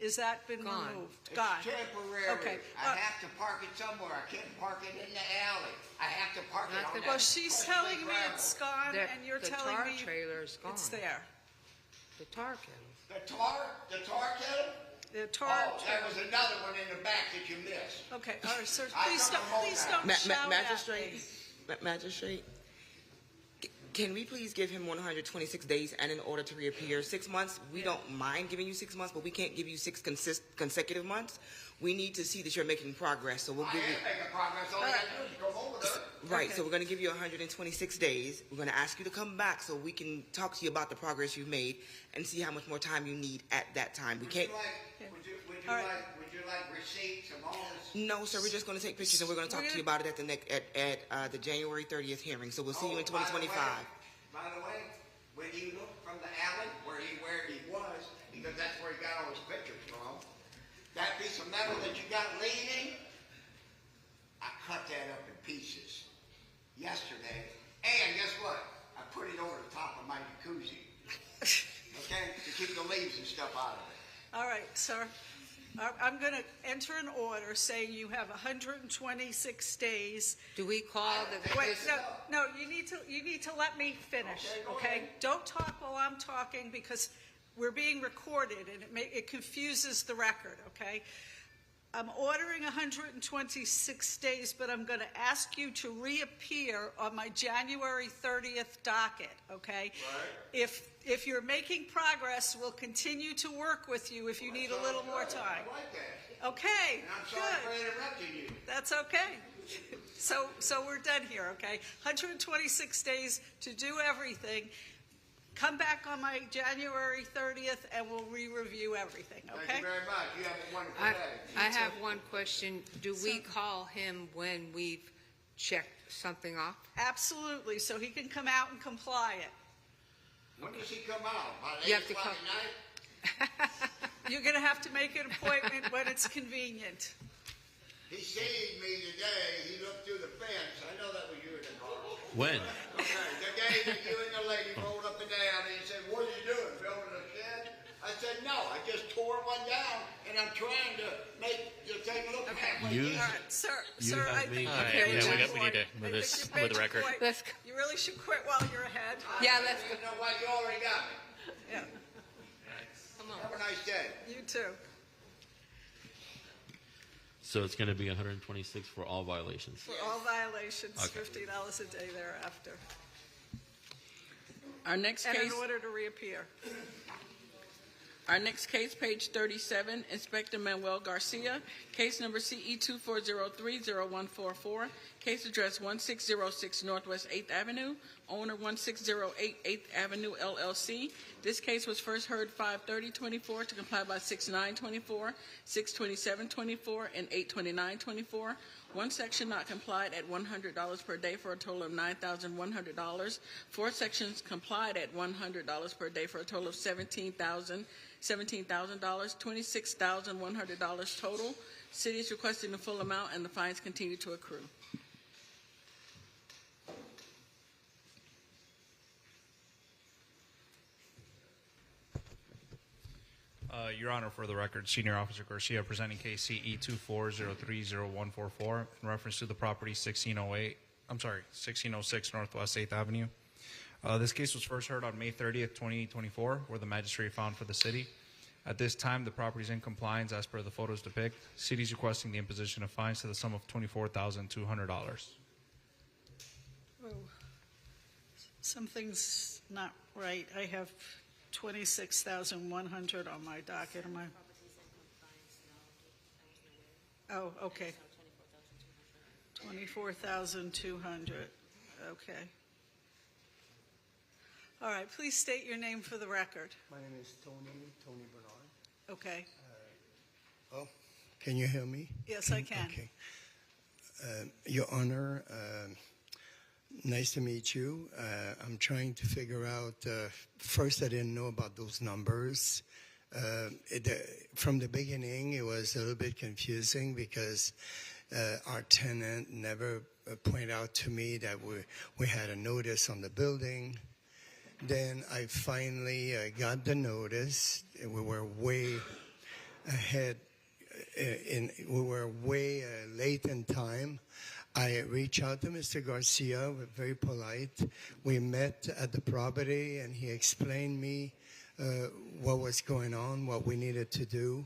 is that been removed? It's temporary. Okay. I have to park it somewhere. I can't park it in the alley. I have to park it on that. Well, she's telling me it's gone, The- and you're the telling tar me trailer's gone. it's there. The tar kettle. The tar kettle? The tar. Oh, there was another one in the back that you missed. Okay, all right, sir. I Please took don't, them all please down. don't shout Magistrate, at me. Magistrate, can we please give him 126 days and in order to reappear 6 months? We don't mind giving you 6 months, but we can't give you 6 consecutive months. We need to see that you're making progress, so we'll give you. I am making progress. All I got to do is come over there. Right, so we're going to give you 126 days. We're going to ask you to come back so we can talk to you about the progress you've made and see how much more time you need at that time. We can't. Would you like receipts of all this? No, sir. We're just going to take pictures and we're going to talk to you about it at the January 30th hearing. So we'll see you in 2025. By the way, when you look from the alley where he was, because that's where he got all his pictures from, that piece of metal that you got leaning, I cut that up in pieces yesterday. And guess what? I put it over the top of my jacuzzi. Okay? To keep the leaves and stuff out of it. All right, sir. I'm going to enter an order saying you have 126 days. Do we call the? Wait, no. You need to let me finish. Okay? Don't talk while I'm talking because we're being recorded and it confuses the record. Okay? I'm ordering 126 days, but I'm going to ask you to reappear on my January 30th docket, okay? Right. If you're making progress, we'll continue to work with you if you need a little more time. I like that. Okay, And I'm sorry for interrupting you. That's okay. So we're done here, okay? 126 days to do everything. Come back on my January 30th and we'll re-review everything, okay? Thank you very much. You have a wonderful day. I have one question. Do we call him when we've checked something off? Absolutely, so he can come out and comply it. When does he come out? About You 8 have to o'clock at night? You're going to have to make an appointment when it's convenient. He seen me today. He looked through the fence. I know that was you in the car. When? Okay, the day that you and the lady rolled up and down and he said, "What are you doing, building a shed?" I said, "No, I just tore one down and I'm trying to make the thing look halfway You- All right, sir, I think me- you Alright, made yeah, your we point. need to move I this think you for made the your record. point. You really should quit while you're ahead. Yeah, let's go. You know what? You already got me. Yeah, Come on. Have a nice day. you too. So it's going to be 126 for all violations. For all violations, Okay. $50 a day thereafter. Our next And case. in order to reappear. Our next case, page 37, Inspector Manuel Garcia, case number CE 24030144, case address 1606 Northwest 8th Avenue, owner 1608 8th Avenue LLC. This case was first heard 5/30/24 to comply by 6/9/24, 6/27/24, and 8/29/24. One section not complied at $100 per day for a total of $9,100. 4 sections complied at $100 per day for a total of $17,000, $26,100 total. City is requesting the full amount and the fines continue to accrue. Your Honor, for the record, Senior Officer Garcia presenting case CE 24030144 in reference to the property 1606 Northwest 8th Avenue. This case was first heard on May 30th, 2024, where the magistrate found for the city. At this time, the property is in compliance as per the photos depict. City is requesting the imposition of fines to the sum of $24,200. Oh, something's not right. I have 26,100 on my docket. Am I? Oh, okay. 24,200. Okay. All right, please state your name for the record. My name is Tony Bernard. Okay. Can you hear me? Yes, I can. Okay. Your Honor, nice to meet you. I'm trying to figure out, first I didn't know about those numbers. From the beginning, it was a little bit confusing because our tenant never pointed out to me that we had a notice on the building. Then I finally got the notice. We were way ahead. We were way late in time. I reached out to Mr. Garcia, very polite. We met at the property, and he explained me what was going on, what we needed to do.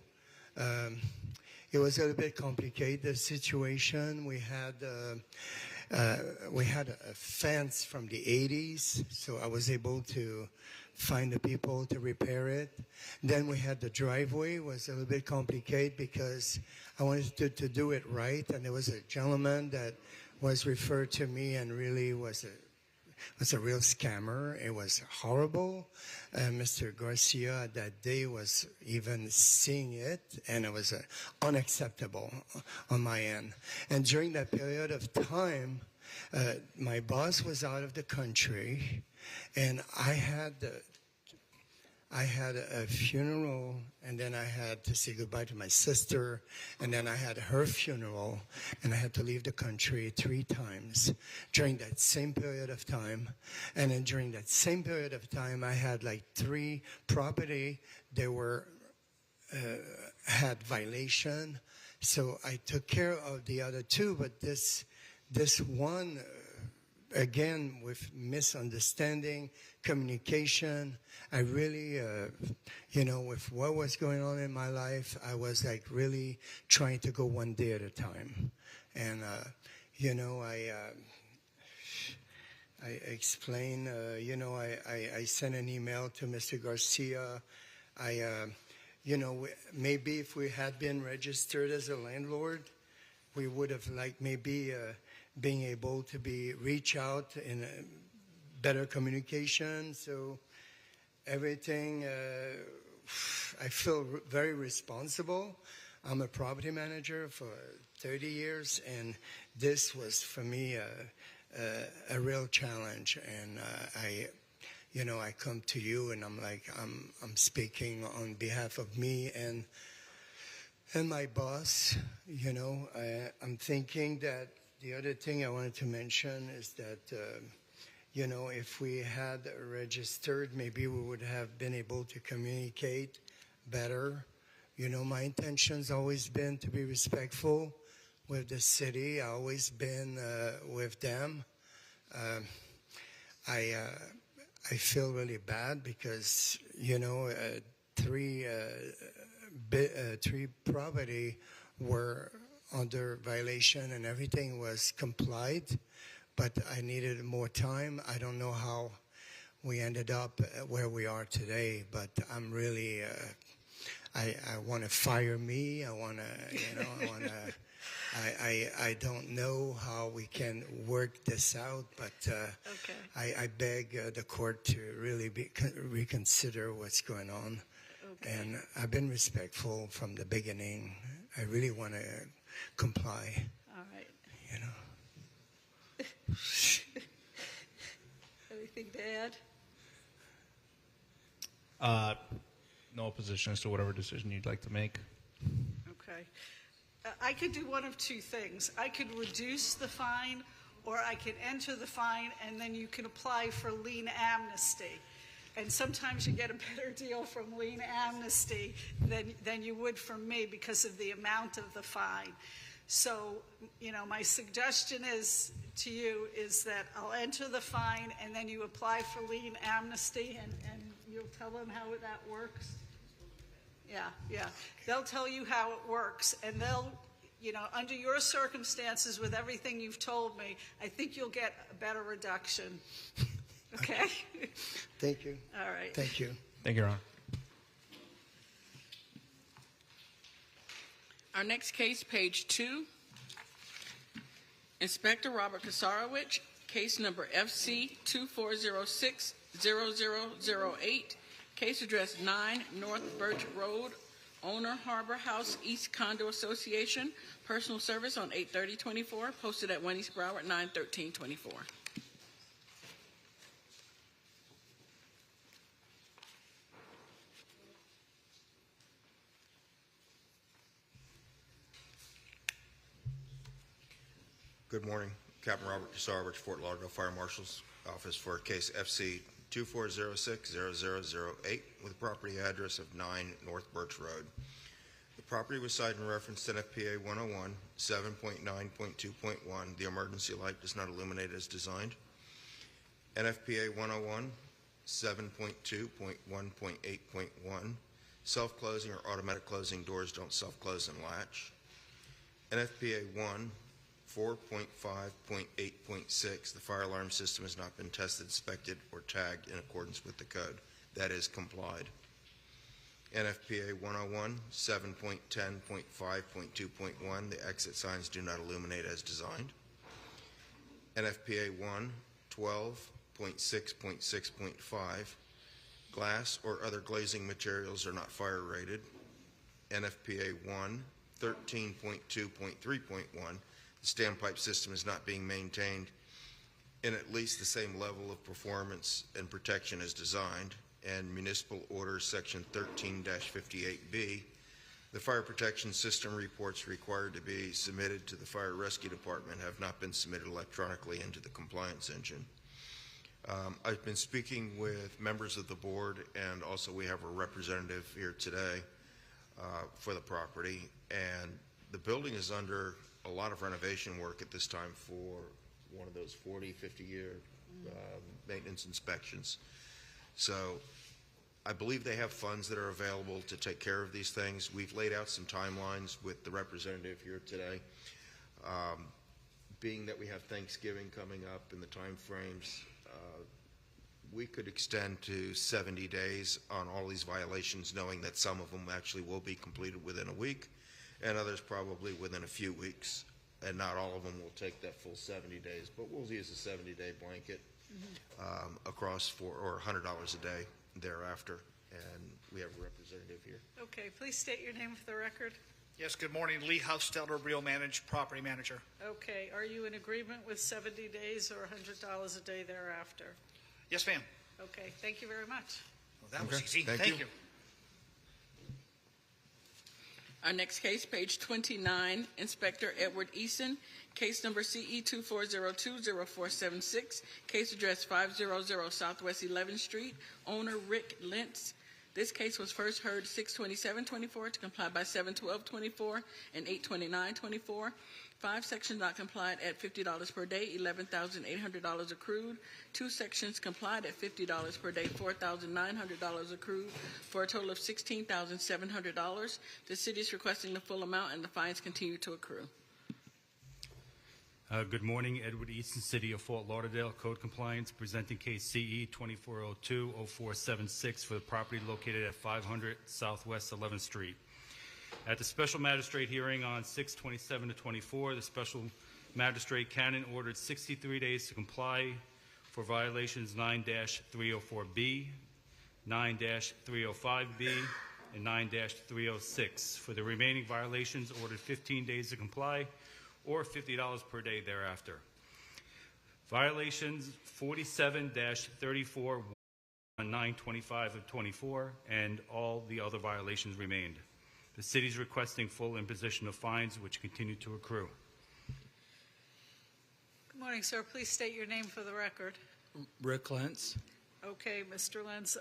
It was a little bit complicated, the situation. We had a fence from the 80s, so I was able to find the people to repair it. Then we had the driveway. It was a little bit complicated because I wanted to do it right, and there was a gentleman that was referred to me and really was a real scammer. It was horrible. Mr. Garcia that day was even seeing it, and it was unacceptable on my end. And during that period of time, my boss was out of the country, and I had a funeral, and then I had to say goodbye to my sister, and then I had her funeral, and I had to leave the country 3 times during that same period of time. And then during that same period of time, I had like 3 property that were had violation. So I took care of the other 2, but this one, again, with misunderstanding, communication, I really, with what was going on in my life, I was like really trying to go one day at a time. And, I explained, I sent an email to Mr. Garcia. Maybe if we had been registered as a landlord, we would have maybe being able to reach out in better communication. So everything, I feel very responsible. I'm a property manager for 30 years, and this was for me a real challenge. And I come to you, and I'm speaking on behalf of me and my boss. I'm thinking that the other thing I wanted to mention is that, if we had registered, maybe we would have been able to communicate better. My intention's always been to be respectful with the city. I've always been with them. I feel really bad because, 3 property were under violation and everything was complied, but I needed more time. I don't know how we ended up where we are today, but I'm really, I want to fire me. I want to, I don't know how we can work this out, but Okay. I beg the court to really reconsider what's going on. Okay. And I've been respectful from the beginning. I really want to comply. All right. Anything to add? No opposition as to whatever decision you'd like to make. Okay. I could do one of 2 things. I could reduce the fine, or I could enter the fine, and then you can apply for lien amnesty. And sometimes you get a better deal from lien amnesty than you would from me because of the amount of the fine. So, my suggestion to you is that I'll enter the fine, and then you apply for lien amnesty, and you'll tell them how that works. Yeah. They'll tell you how it works, and they'll, under your circumstances with everything you've told me, I think you'll get a better reduction. Okay? Thank you. All right. Thank you. Thank you, Your Honor. Our next case, page 2. Inspector Robert Kasarowicz, case number FC 0008, case address 9 North Birch Road, owner Harbor House East Condo Association, personal service on 8/30/24, posted at 1 East Broward 9/13/24. Good morning. Captain Robert Kasarowicz, Fort Lauderdale Fire Marshal's Office for case FC 2406-0008 with a property address of 9 North Birch Road. The property was cited in reference to NFPA 101, 7.9.2.1. The emergency light does not illuminate as designed. NFPA 101, 7.2.1.8.1. Self-closing or automatic closing doors don't self-close and latch. NFPA 1, 4.5.8.6, the fire alarm system has not been tested, inspected, or tagged in accordance with the code. That is complied. NFPA 101, 7.10.5.2.1, the exit signs do not illuminate as designed. NFPA 1, 12.6.6.5, glass or other glazing materials are not fire rated. NFPA 1, 13.2.3.1, the standpipe system is not being maintained in at least the same level of performance and protection as designed. And Municipal Order Section 13-58B, the fire protection system reports required to be submitted to the Fire Rescue Department have not been submitted electronically into the compliance engine. I've been speaking with members of the board, and also we have a representative here today for the property, and the building is under a lot of renovation work at this time for one of those 40, 50-year maintenance inspections. So I believe they have funds that are available to take care of these things. We've laid out some timelines with the representative here today. Being that we have Thanksgiving coming up in the time frames, we could extend to 70 days on all these violations, knowing that some of them actually will be completed within a week and others probably within a few weeks, and not all of them will take that full 70 days, but we'll use a 70-day blanket across or $100 a day thereafter, and we have a representative here. Okay, please state your name for the record. Yes, good morning. Lee Houstelder, Real Managed Property Manager. Okay, are you in agreement with 70 days or $100 a day thereafter? Yes, ma'am. Okay, thank you very much. Well, that was easy. Thank you. Our next case, page 29, Inspector Edward Eason, case number CE 2402-0476, case address 500 Southwest 11th Street, owner Rick Lentz. This case was first heard 6/27/24 to comply by 7/12/24 and 8/29/24. 5 sections not complied at $50 per day, $11,800 accrued. 2 sections complied at $50 per day, $4,900 accrued, for a total of $16,700. The city is requesting the full amount, and the fines continue to accrue. Good morning, Edward Easton, City of Fort Lauderdale, Code Compliance, presenting case CE 2402-0476 for the property located at 500 Southwest 11th Street. At the special magistrate hearing on 6/27/24, the special magistrate Cannon ordered 63 days to comply for violations 9-304B, 9-305B, and 9-306. For the remaining violations, ordered 15 days to comply, or $50 per day thereafter. Violations 47-34 on 9/25/24, and all the other violations remained. The city is requesting full imposition of fines, which continue to accrue. Good morning, sir. Please state your name for the record. Rick Lentz. Okay, Mr. Lentz,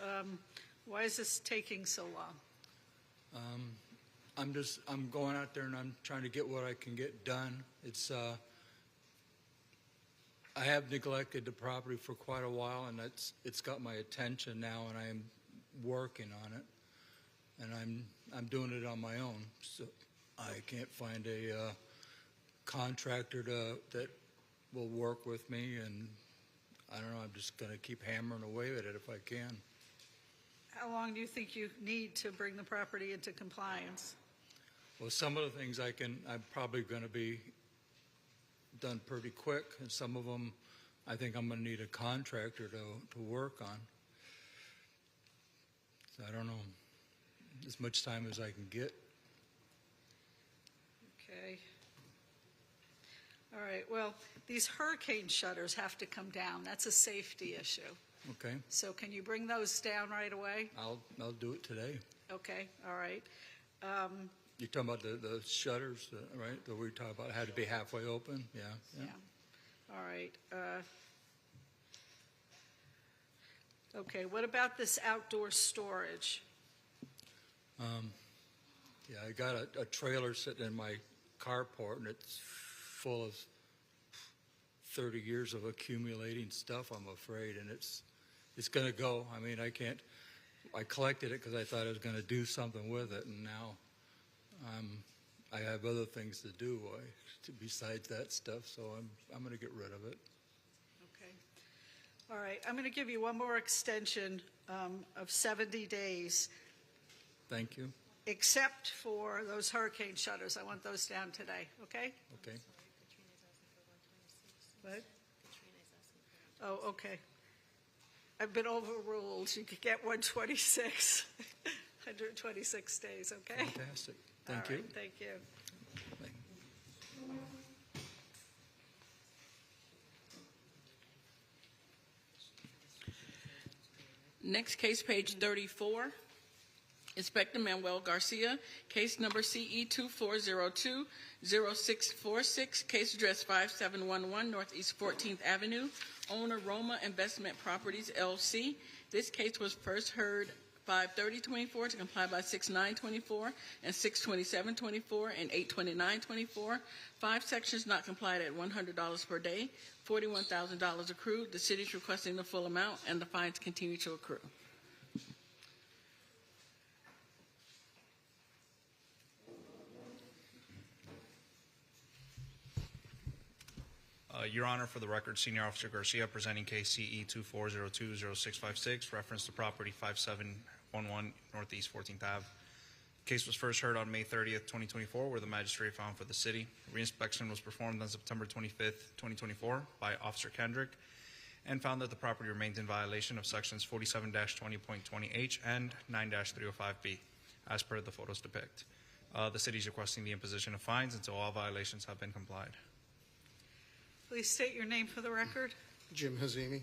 why is this taking so long? I'm going out there and I'm trying to get what I can get done. I have neglected the property for quite a while, and it's got my attention now, and I am working on it, and I'm doing it on my own. So I can't find a contractor that will work with me, and I don't know. I'm just going to keep hammering away at it if I can. How long do you think you need to bring the property into compliance? Well, some of the things I'm probably going to be done pretty quick, and some of them I think I'm going to need a contractor to work on. So I don't know, as much time as I can get. Okay. All right, well, these hurricane shutters have to come down. That's a safety issue. Okay, So can you bring those down right away? I'll do it today. Okay, all right. You're talking about the shutters, right? That we talked about had to be halfway open. Yeah. Yeah. All right. Okay, what about this outdoor storage? Yeah, I got a trailer sitting in my carport, and it's full of 30 years of accumulating stuff, I'm afraid, and it's going to go. I mean, I collected it because I thought I was going to do something with it, and now I have other things to do besides that stuff, so I'm going to get rid of it. Okay. All right, I'm going to give you one more extension of 70 days, Thank you. except for those hurricane shutters. I want those down today, okay? Okay. What? Oh, okay. I've been overruled. You could get 126, 126 days, okay? Fantastic. All Thank you. right, thank you. Next case, page 34. Inspector Manuel Garcia, case number CE 2402-0646, case address 5711 Northeast 14th Avenue, owner Roma Investment Properties, LC. This case was first heard 5/30/24 to comply by 6/9/24 and 6/27/24 and 8/29/24. 5 sections not complied at $100 per day, $41,000 accrued. The city is requesting the full amount, and the fines continue to accrue. Your Honor, for the record, Senior Officer Garcia presenting case CE 2402-0656, reference to property 5711 Northeast 14th Ave. Case was first heard on May 30th, 2024, where the magistrate found for the city. Reinspection was performed on September 25th, 2024 by Officer Kendrick and found that the property remained in violation of sections 47-20.20H and 9-305B, as per the photos depict. The city is requesting the imposition of fines until all violations have been complied. Please state your name for the record. Jim Hazimi.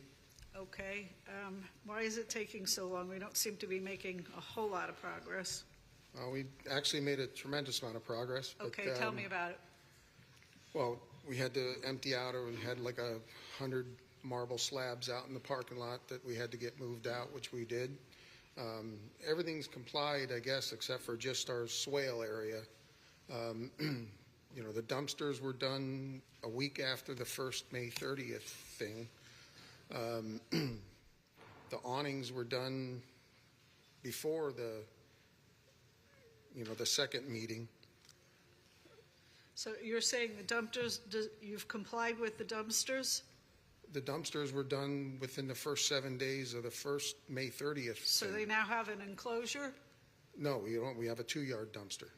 Okay. Why is it taking so long? We don't seem to be making a whole lot of progress. We actually made a tremendous amount of progress. But, Okay, tell me about it. Well, we had to empty out, or we had like 100 marble slabs out in the parking lot that we had to get moved out, which we did. Everything's complied, I guess, except for just our swale area. You know, the dumpsters were done a week after the first May 30th thing. The awnings were done before the second meeting. So you're saying the dumpsters, you've complied with the dumpsters? The dumpsters were done within the first 7 days of the first May 30th. So thing. they now have an enclosure? No, we don't. We have a 2-yard dumpster.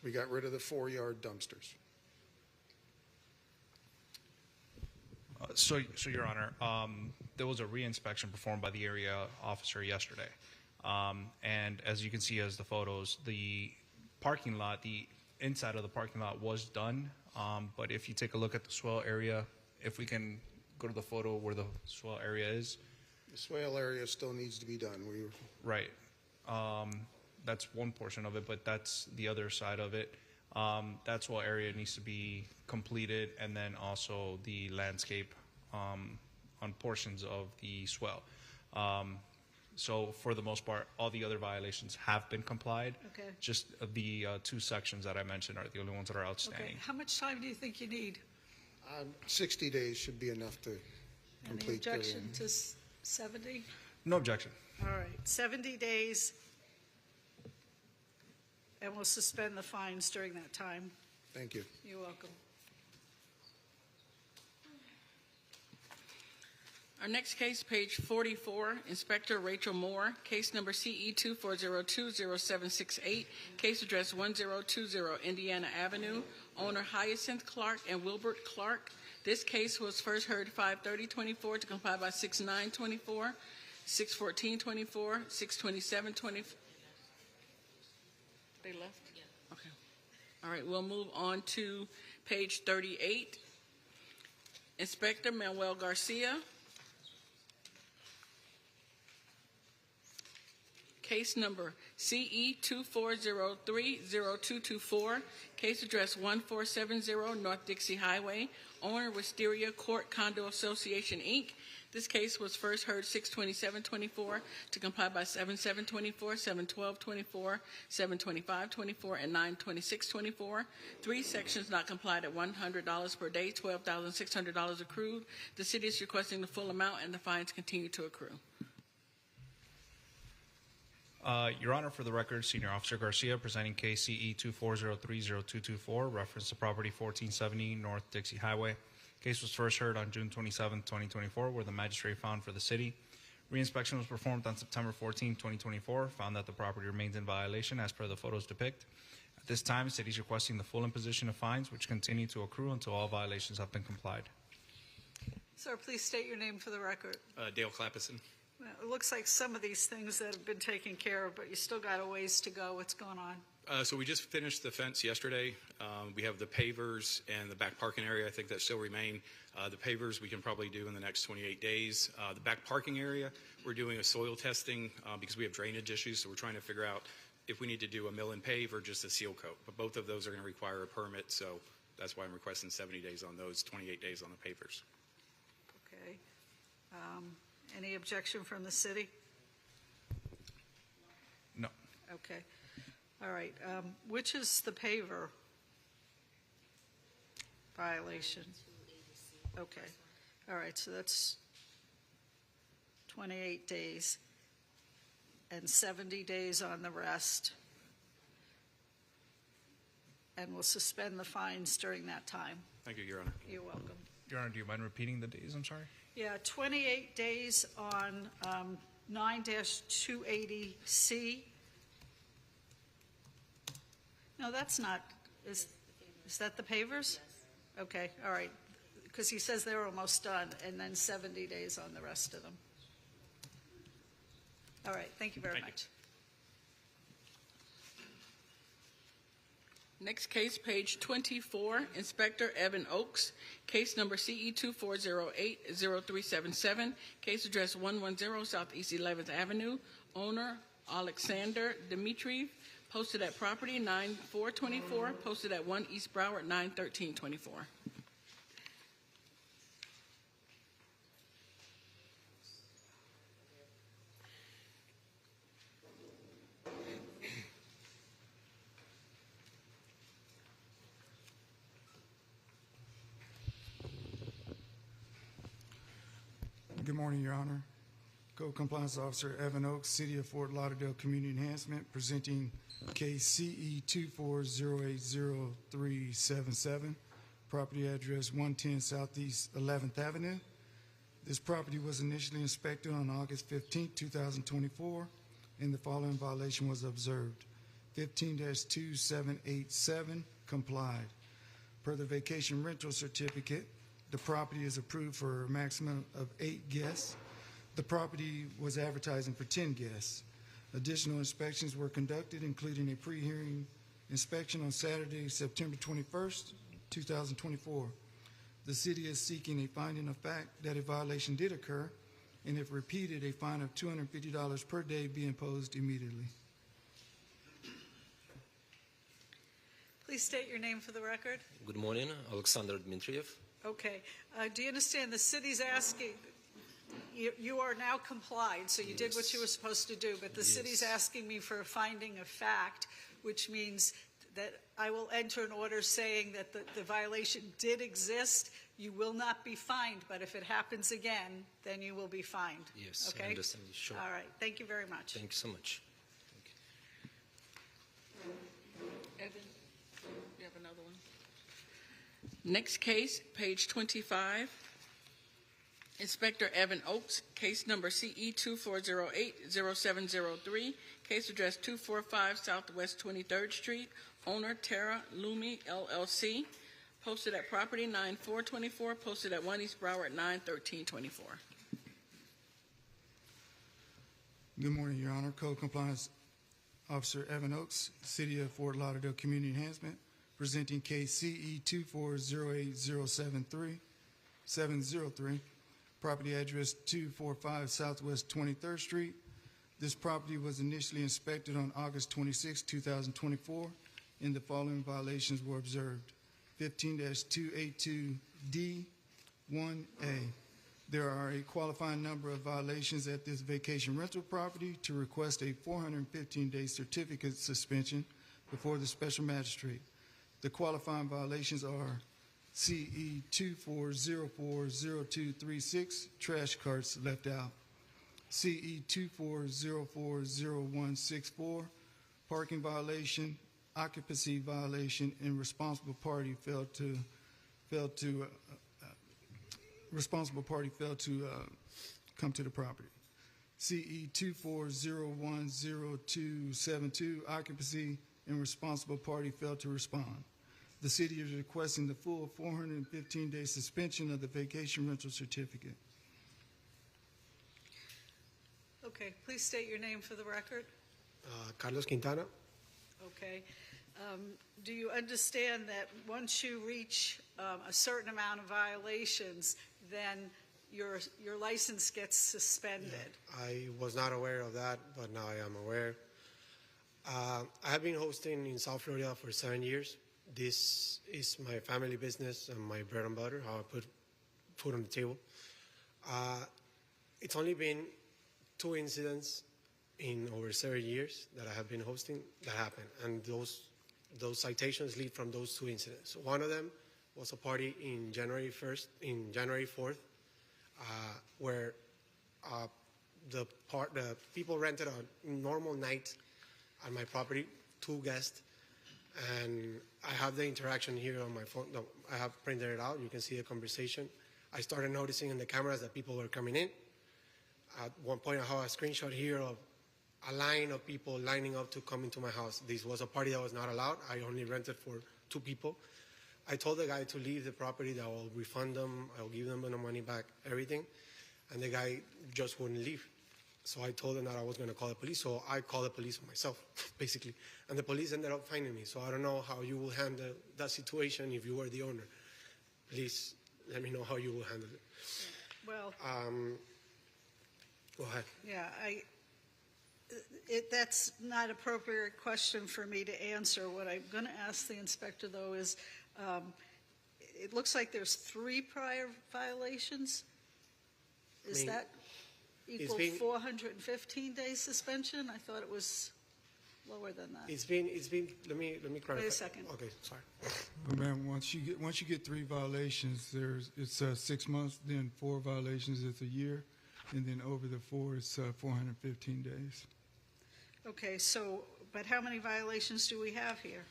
We got rid of the 4-yard dumpsters. So, Your Honor, there was a reinspection performed by the area officer yesterday. And as you can see as the photos, the parking lot, the inside of the parking lot was done. But if you take a look at the swale area, if we can go to the photo where the swale area is. The swale area still needs to be done. Right. That's one portion of it, but that's the other side of it. That swale area needs to be completed, and then also the landscape on portions of the swale. So for the most part, all the other violations have been complied. Okay. Just the 2 sections that I mentioned are the only ones that are outstanding. Okay. How much time do you think you need? 60 days should be enough to complete. Any objection to 70? No objection. All right, 70 days, and we'll suspend the fines during that time. Thank you. You're welcome. Our next case, page 44, Inspector Rachel Moore, case number CE 2402-0768, case address 1020 Indiana Avenue, owner Hyacinth Clark and Wilbert Clark. This case was first heard 5/30/24 to comply by 6/9/24. 6/14/24, 6/27/24. They left? Yeah. Okay. All right, we'll move on to page 38. Inspector Manuel Garcia. Case number CE 24030224, case address 1470 North Dixie Highway, owner Wisteria Court Condo Association, Inc. This case was first heard 6/27/24 to comply by 7/7/24, 7/12/24, 7/25/24, and 9/26/24. 3 sections not complied at $100 per day, $12,600 accrued. The city is requesting the full amount, and the fines continue to accrue. Your Honor, for the record, Senior Officer Garcia presenting case CE 24030224, reference to property 1470 North Dixie Highway. Case was first heard on June 27, 2024, where the magistrate found for the city. Reinspection was performed on September 14, 2024, found that the property remains in violation as per the photos depict. At this time, the city is requesting the full imposition of fines, which continue to accrue until all violations have been complied. Sir, please state your name for the record. Dale Clappison. Well, it looks like some of these things that have been taken care of, but you still got a ways to go. What's going on? So we just finished the fence yesterday. We have the pavers and the back parking area. I think that still remain. The pavers we can probably do in the next 28 days. The back parking area, we're doing a soil testing because we have drainage issues, so we're trying to figure out if we need to do a mill and pave or just a seal coat. But both of those are going to require a permit, so that's why I'm requesting 70 days on those, 28 days on the pavers. Okay. Any objection from the city? No. Okay. All right. Which is the paver violation? Okay. All right. So that's 28 days and 70 days on the rest. And we'll suspend the fines during that time. Thank you, Your Honor. You're welcome. Your Honor, do you mind repeating the days? I'm sorry. Yeah, 28 days on 9-280C. No, that's not. Is that the pavers? Okay, all right. Because he says they're almost done, and then 70 days on the rest of them. All right, thank you very much. Next case, page 24, Inspector Evan Oakes, case number CE 24080377, case address 110 Southeast 11th Avenue, owner Alexander Dmitriev, posted at property 9/4/24, posted at 1 East Broward 9/13/24. Good morning, Your Honor. Code Compliance Officer Evan Oakes, City of Fort Lauderdale Community Enhancement, presenting case CE 24080377, property address 110 Southeast 11th Avenue. This property was initially inspected on August 15, 2024, and the following violation was observed. 15-2787 complied. Per the vacation rental certificate, the property is approved for a maximum of 8 guests. The property was advertising for 10 guests. Additional inspections were conducted, including a pre-hearing inspection on Saturday, September 21st, 2024. The city is seeking a finding of fact that a violation did occur, and if repeated, a fine of $250 per day be imposed immediately. Please state your name for the record. Good morning, Alexander Dmitriev. Okay. Do you understand the city's asking, you are now complied, so you did what you were supposed to do, but the city's asking me for a finding of fact, which means that I will enter an order saying that the violation did exist. You will not be fined, but if it happens again, then you will be fined. Yes, okay? I understand. Sure. All right. Thank you very much. Thank you so much. Evan, you have another one? Next case, page 25. Inspector Evan Oakes, case number CE 24080703, case address 245 Southwest 23rd Street, owner Tara Lumi LLC, posted at property 9/4/24, posted at 1 East Broward 9/13/24. Good morning, Your Honor. Code Compliance Officer Evan Oakes, City of Fort Lauderdale Community Enhancement, presenting case CE 2408073, property address 245 Southwest 23rd Street. This property was initially inspected on August 26, 2024, and the following violations were observed. 15-282D1A. There are a qualifying number of violations at this vacation rental property to request a 415-day certificate suspension before the special magistrate. The qualifying violations are CE 24040236, trash carts left out. CE 24040164, parking violation, occupancy violation, and responsible party failed to come to the property. CE 24010272, occupancy and responsible party failed to respond. The city is requesting the full 415-day suspension of the vacation rental certificate. Okay, please state your name for the record. Carlos Quintana. Okay. Do you understand that once you reach a certain amount of violations, then your license gets suspended? Yeah, I was not aware of that, but now I am aware. I have been hosting in South Florida for 7 years. This is my family business and my bread and butter, how I put food on the table. It's only been 2 incidents in over 7 years that I have been hosting that happened, and those citations lead from those 2 incidents. One of them was a party in January 4th, where the people rented a normal night at my property, 2 guests, and I have the interaction here on my phone. No, I have printed it out. You can see the conversation. I started noticing in the cameras that people were coming in. At one point, I have a screenshot here of a line of people lining up to come into my house. This was a party that was not allowed. I only rented for 2 people. I told the guy to leave the property, that I will refund them, I will give them the money back, everything. And the guy just wouldn't leave. So I told him that I was going to call the police. So I called the police myself, basically. And the police ended up finding me. So I don't know how you will handle that situation if you were the owner. Please let me know how you will handle it. Well, go ahead. yeah, that's not an appropriate question for me to answer. What I'm going to ask the inspector, though, is it looks like there's 3 prior violations. Is that equal 415-day suspension? I thought it was lower than that. It's been. Let me clarify. Wait a second. Okay, sorry. Well, ma'am, once you get 3 violations, it's 6 months. Then 4 violations, it's a year, and then over the 4, it's 415 days. Okay, so, but how many violations do we have here?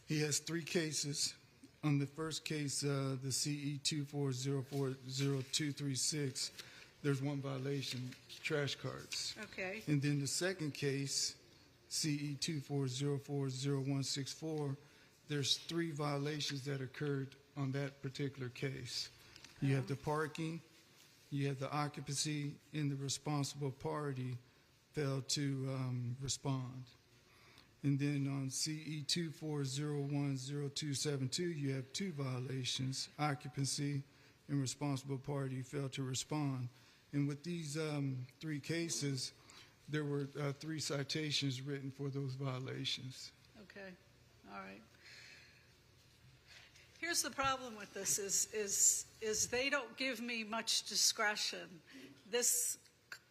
He has 3 cases. On the first case, the CE 24040236, there's 1 violation, trash carts. Okay. And then the second case, CE 24040164, there's 3 violations that occurred on that particular case. You have the parking, you have the occupancy, and the responsible party failed to respond. And then on CE 24010272, you have 2 violations, occupancy and responsible party failed to respond. And with these 3 cases, there were 3 citations written for those violations. Okay, all right. Here's the problem with this is they don't give me much discretion. This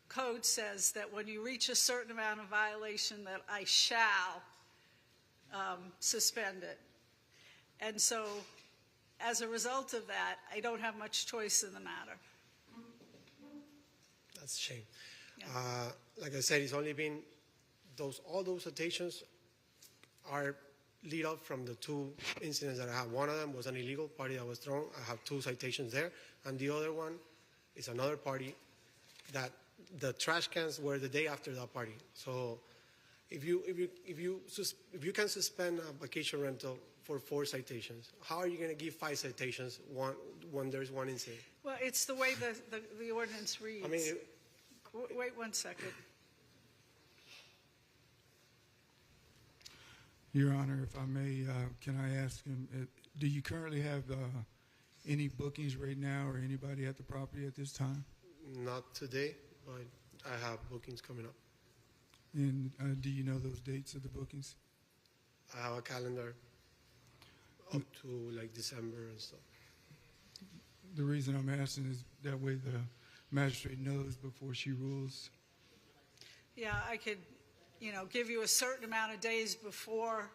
code says that when you reach a certain amount of violation that I shall suspend it. And so as a result of that, I don't have much choice in the matter. That's a shame. Yeah. Like I said, it's only been all those citations are lead up from the 2 incidents that I have. One of them was an illegal party that was thrown. I have 2 citations there, and the other one is another party that the trash cans were the day after that party. So if you can suspend a vacation rental for 4 citations, how are you going to give 5 citations when there's 1 incident? Well, it's the way the ordinance reads. I mean, Wait 1 second. Your Honor, if I may, can I ask him, do you currently have any bookings right now or anybody at the property at this time? Not today, but I have bookings coming up. And do you know those dates of the bookings? I have a calendar up to like December and stuff. The reason I'm asking is that way the magistrate knows before she rules. Yeah, I could, give you a certain amount of days before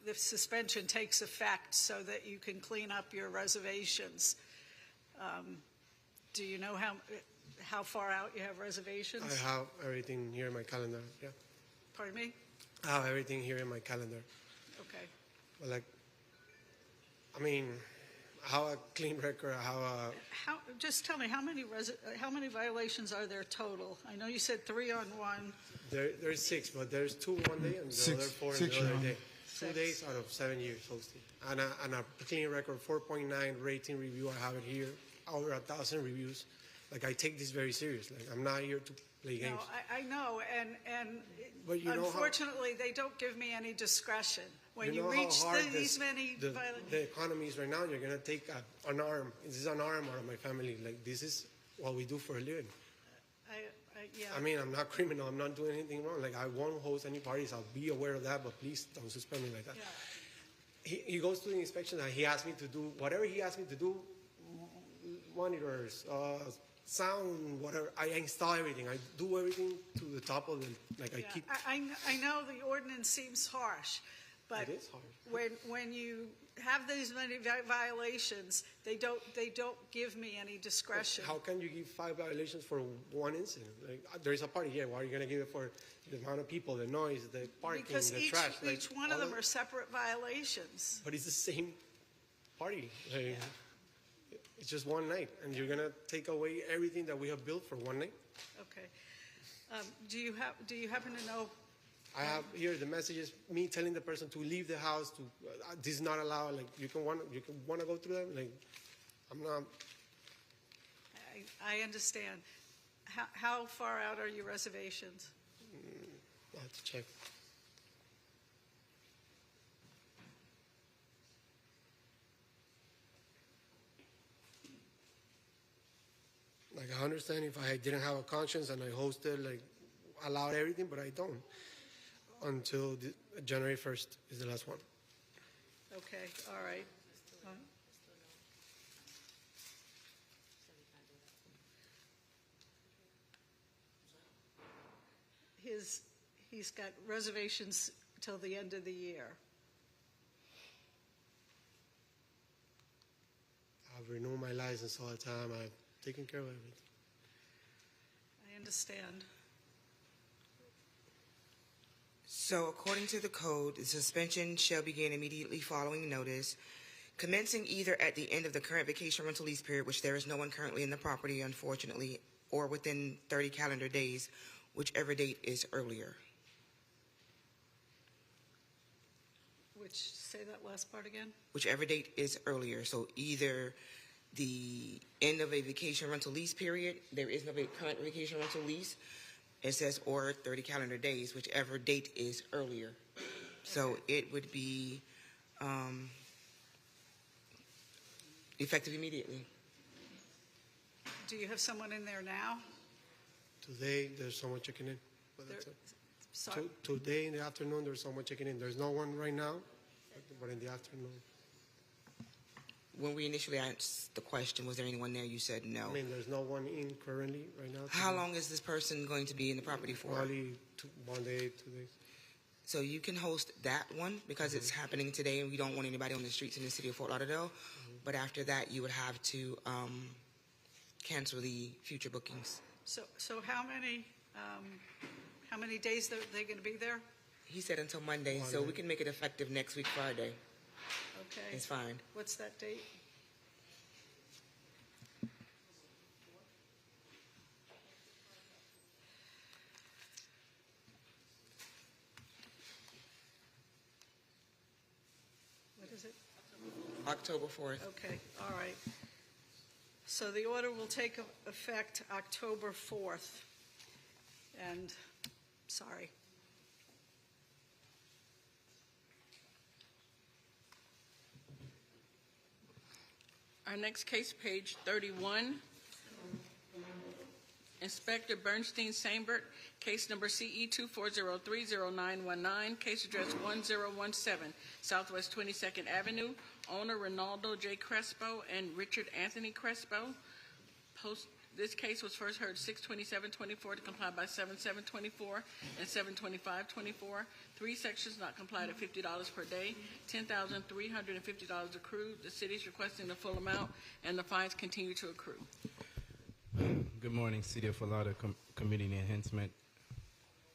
the suspension takes effect so that you can clean up your reservations. Do you know how far out you have reservations? I have everything here in my calendar, yeah. Pardon me? I have everything here in my calendar. Okay. But I have a clean record. I have Just tell me, how many violations are there total? I know you said 3 on one. There's 6, but there's 2 one day and the Six. other 4 Six, the other Your Honor. day. 2 days out of 7 years hosting. And a clean record, 4.9 rating review. I have it here, over 1,000 reviews. I take this very serious. I'm not here to play games. No, I know, and But you know unfortunately, they don't give me any discretion. When you know reach how hard these many the violations. economy is right now. You're gonna take an arm. This is an arm out of my family. This is what we do for a living. Yeah. I'm not criminal. I'm not doing anything wrong. I won't host any parties. I'll be aware of that, but please don't suspend me like that. Yeah. He goes to the inspection and he asks me to do whatever he asked me to do. Monitors, sound, whatever. I install everything. I do everything to the top of the. I know the ordinance seems harsh, but It is harsh. when you have these many violations, they don't give me any discretion. How can you give 5 violations for one incident? There is a party here. Why are you going to give it for the amount of people, the noise, the parking, Because the each trash? one of them are separate violations. But it's the same party. It's just one night, and you're going to take away everything that we have built for one night? Okay. Do you happen to know? I have here the messages, me telling the person to leave the house, this is not allowed, you can want to go through them, I'm not. I understand. How far out are your reservations? I'll have to check. I understand if I didn't have a conscience and I hosted, allowed everything, but I don't. Until January 1st is the last one. Okay, all right. He's got reservations till the end of the year. I've renewed my license all the time. I've taken care of everything. I understand. So according to the code, the suspension shall begin immediately following notice, commencing either at the end of the current vacation rental lease period, which there is no one currently in the property, unfortunately, or within 30 calendar days, whichever date is earlier. Say that last part again? Whichever date is earlier. So either the end of a vacation rental lease period, there is no current vacation rental lease, it says, or 30 calendar days, whichever date is earlier. So it would be effective immediately. Do you have someone in there now? Today, there's someone checking in. But that's it. Sorry. Today in the afternoon, there's someone checking in. There's no one right now, but in the afternoon. When we initially asked the question, was there anyone there? You said no. There's no one in currently right now. How long is this person going to be in the property for? Probably 1 day, 2 days. So you can host that one because it's happening today and we don't want anybody on the streets in the city of Fort Lauderdale. But after that, you would have to cancel the future bookings. So how many days are they going to be there? He said until Monday, so we can make it effective next week, Friday. Okay. It's fine. What's that date? What is it? October 4th. Okay, all right. So the order will take effect October 4th. And, sorry. Our next case, page 31. Inspector Bernstein Sambert, case number CE 24030919, case address 1017 Southwest 22nd Avenue. Owner Ronaldo J. Crespo and Richard Anthony Crespo. This case was first heard 6/27/24 to comply by 7/7/24 and 7/25/24. 3 sections not complied at $50 per day, $10,350 accrued. The city is requesting the full amount, and the fines continue to accrue. Good morning, City of Fort Lauderdale Community Enhancement.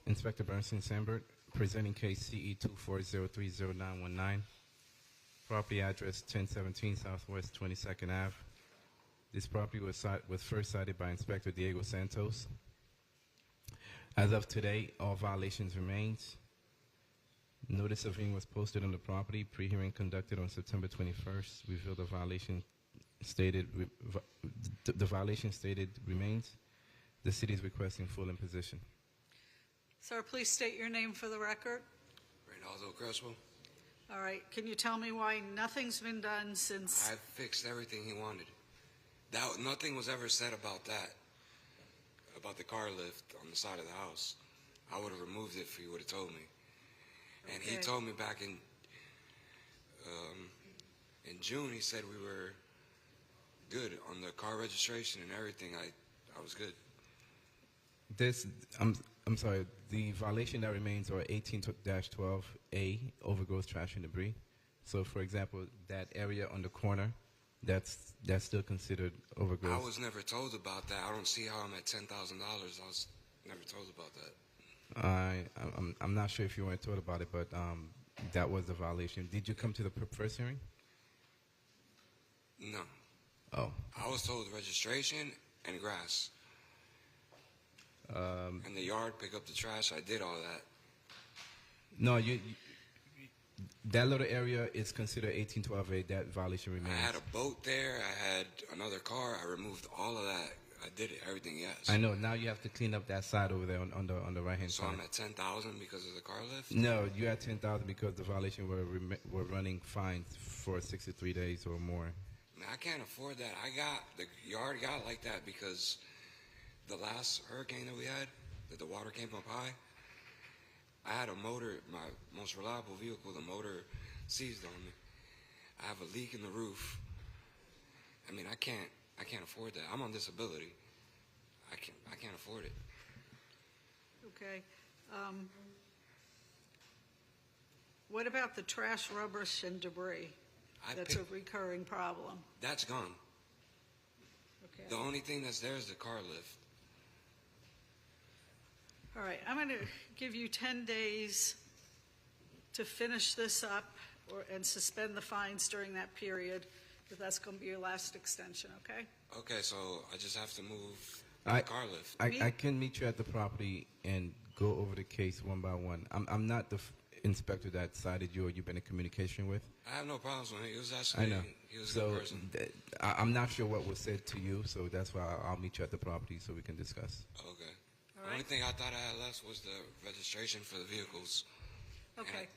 Inspector Bernstein Sambert, presenting case CE 24030919. Property address 1017 Southwest 22nd Ave. This property was first cited by Inspector Diego Santos. As of today, all violations remains. Notice of hearing was posted on the property. Pre-hearing conducted on September 21st. Revealed the violation stated remains. The city is requesting full imposition. Sir, please state your name for the record. Ronaldo Crespo. All right. Can you tell me why nothing's been done since? I fixed everything he wanted. Nothing was ever said about that, about the car lift on the side of the house. I would have removed it if he would have told me. And he told me back in June, he said we were good on the car registration and everything. I was good. I'm sorry, the violation that remains are 18-12A, overgrowth, trash, and debris. So, for example, that area on the corner, that's still considered overgrowth. I was never told about that. I don't see how I'm at $10,000. I was never told about that. I'm not sure if you weren't told about it, but that was the violation. Did you come to the first hearing? No. Oh. I was told registration and grass. And the yard, pick up the trash. I did all that. No, that little area is considered 18-12A. That violation remains. I had a boat there. I had another car. I removed all of that. I did it, everything, yes. I know. Now you have to clean up that side over there on the right-hand side. So I'm at 10,000 because of the car lift? No, you had 10,000 because the violation were running fines for 63 days or more. Man, I can't afford that. The yard got like that because the last hurricane that we had, that the water came up high, I had a motor, my most reliable vehicle, the motor seized on me. I have a leak in the roof. I mean, I can't afford that. I'm on disability. I can't afford it. Okay. What about the trash, rubbish, and debris? That's a recurring problem. That's gone. Okay. The only thing that's there is the car lift. All right. I'm going to give you 10 days to finish this up and suspend the fines during that period, because that's going to be your last extension, okay? Okay, so I just have to move the car lift. I can meet you at the property and go over the case one by one. I'm not the inspector that cited you or you've been in communication with. I have no problems with him. He was actually, I know. he was a good person. I'm not sure what was said to you, so that's why I'll meet you at the property so we can discuss. Okay. The only thing I thought I had left was the registration for the vehicles. Okay.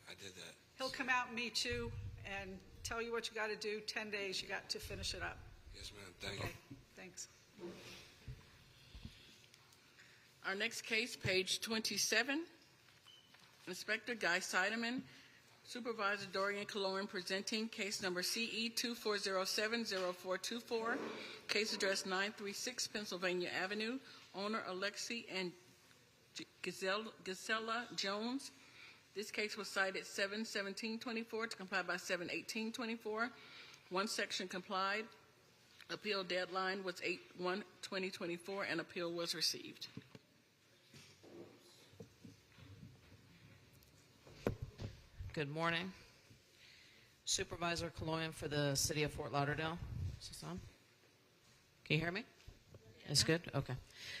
I did that. He'll come out and meet you and tell you what you got to do. 10 days you got to finish it up. Yes, ma'am. Thank you. Thanks. Our next case, page 27. Inspector Guy Seidemann, Supervisor Dorian Cologne, presenting case number CE 24070424, case address 936 Pennsylvania Avenue, owner Alexi and Gisela Jones. This case was cited 7/17/24 to comply by 7/18/24. 1 section complied. Appeal deadline was 8/1/2024, and appeal was received. Good morning. Supervisor Cologne for the City of Fort Lauderdale. Is this on? Can you hear me? It's good? Okay.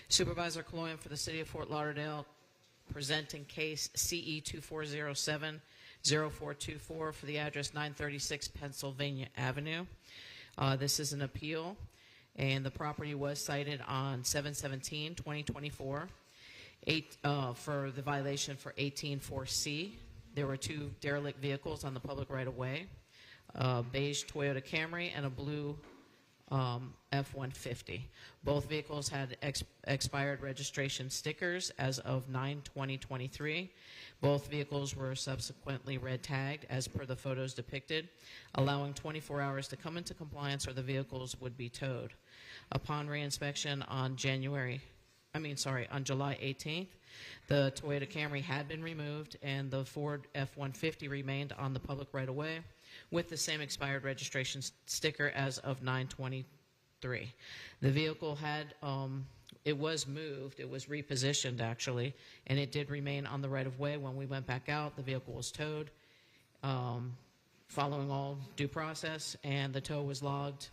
Supervisor Cologne for the City of Fort Lauderdale, presenting case CE 24070424 for the address 936 Pennsylvania Avenue. This is an appeal, and the property was cited on 7/17/2024 for the violation for 18-4C. There were 2 derelict vehicles on the public right-of-way. beige Toyota Camry, and a blue F-150. Both vehicles had expired registration stickers as of 9/20/23. Both vehicles were subsequently red tagged as per the photos depicted, allowing 24 hours to come into compliance or the vehicles would be towed. Upon reinspection on July 18th, the Toyota Camry had been removed and the Ford F-150 remained on the public right-of-way with the same expired registration sticker as of 9/23. The vehicle had, it was moved, it was repositioned actually, and it did remain on the right-of-way. When we went back out, the vehicle was towed, following all due process, and the tow was logged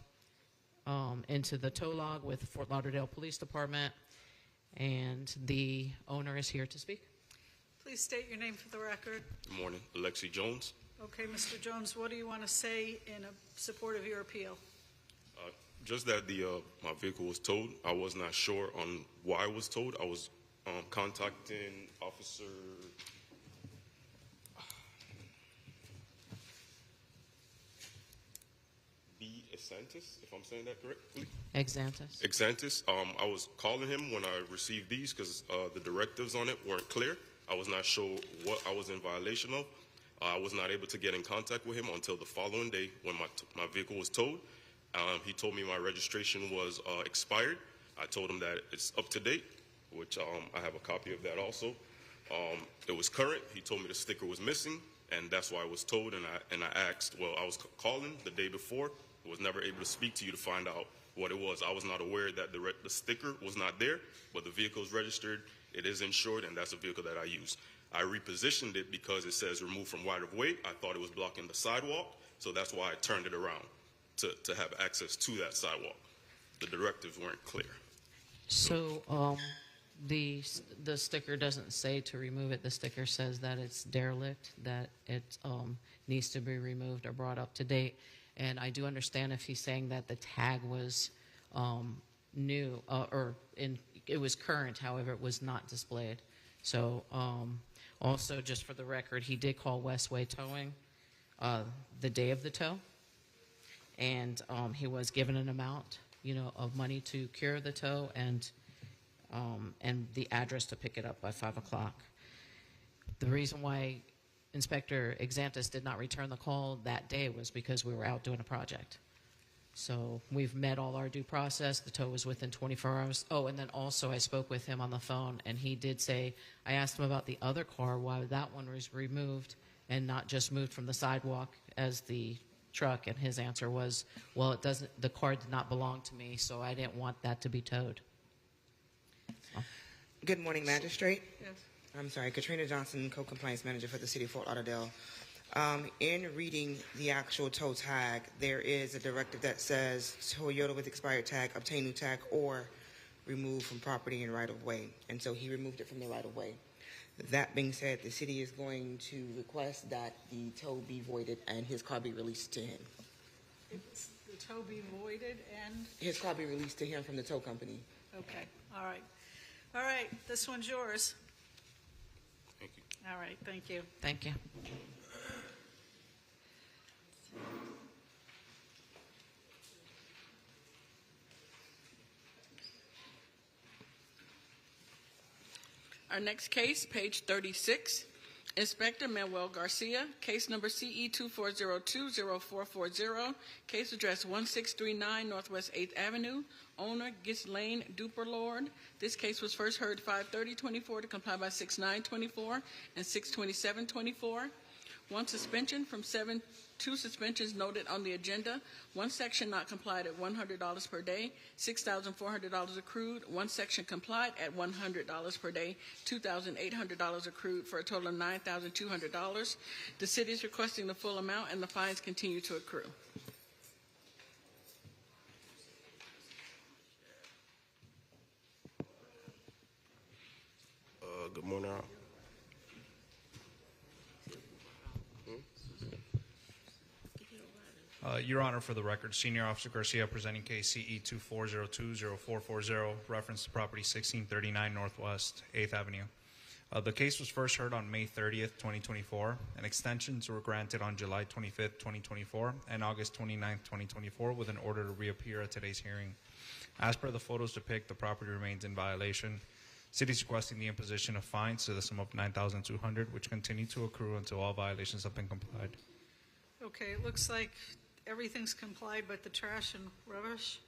into the tow log with the Fort Lauderdale Police Department, and the owner is here to speak. Please state your name for the record. Good morning, Alexi Jones. Okay, Mr. Jones, what do you want to say in support of your appeal? Just that my vehicle was towed. I was not sure on why it was towed. I was contacting Officer B. Exantis, if I'm saying that correctly. Exantis. I was calling him when I received these because the directives on it weren't clear. I was not sure what I was in violation of. I was not able to get in contact with him until the following day when my vehicle was towed. He told me my registration was expired. I told him that it's up to date, which I have a copy of that also. It was current. He told me the sticker was missing, and that's why I was towed. And I asked, well, I was calling the day before. I was never able to speak to you to find out what it was. I was not aware that the sticker was not there, but the vehicle is registered. It is insured, and that's a vehicle that I use. I repositioned it because it says removed from right of way. I thought it was blocking the sidewalk, so that's why I turned it around to have access to that sidewalk. The directives weren't clear. So the sticker doesn't say to remove it. The sticker says that it's derelict, that it needs to be removed or brought up to date. And I do understand if he's saying that the tag was new it was current, however, it was not displayed. So also, just for the record, he did call Westway Towing the day of the tow, and he was given an amount, of money to cure the tow and the address to pick it up by 5 o'clock. The reason why Inspector Exantis did not return the call that day was because we were out doing a project. So we've met all our due process. The tow was within 24 hours. Oh, and then also I spoke with him on the phone, and he did say, I asked him about the other car, why that one was removed and not just moved from the sidewalk as the truck, and his answer was, well, the car did not belong to me, so I didn't want that to be towed. Good morning, Magistrate. Yes. I'm sorry, Katrina Johnson, Co-Compliance Manager for the City of Fort Lauderdale. In reading the actual tow tag, there is a directive that says Toyota with expired tag, obtain new tag, or remove from property and right-of-way. And so he removed it from the right-of-way. That being said, the city is going to request that the tow be voided and his car be released to him. The tow be voided and? His car be released to him from the tow company. Okay, all right. All right, this one's yours. Thank you. All right, thank you. Thank you. Our next case, page 36, Inspector Manuel Garcia, case number CE 24020440, case address 1639 Northwest 8th Avenue, owner Ghislaine Duperlord. This case was first heard 5/30/24 to comply by 6/9/24 and 6/27/24. One suspension from 2 suspensions noted on the agenda. One section not complied at $100 per day, $6,400 accrued. One section complied at $100 per day, $2,800 accrued, for a total of $9,200. The city is requesting the full amount, and the fines continue to accrue. Good morning. Your Honor, for the record, Senior Officer Garcia presenting case CE 24020440, reference to property 1639 Northwest 8th Avenue. The case was first heard on May 30th, 2024, and extensions were granted on July 25th, 2024, and August 29th, 2024, with an order to reappear at today's hearing. As per the photos depict, the property remains in violation. City is requesting the imposition of fines to the sum of $9,200, which continue to accrue until all violations have been complied. Okay, it looks like everything's complied but the trash and rubbish.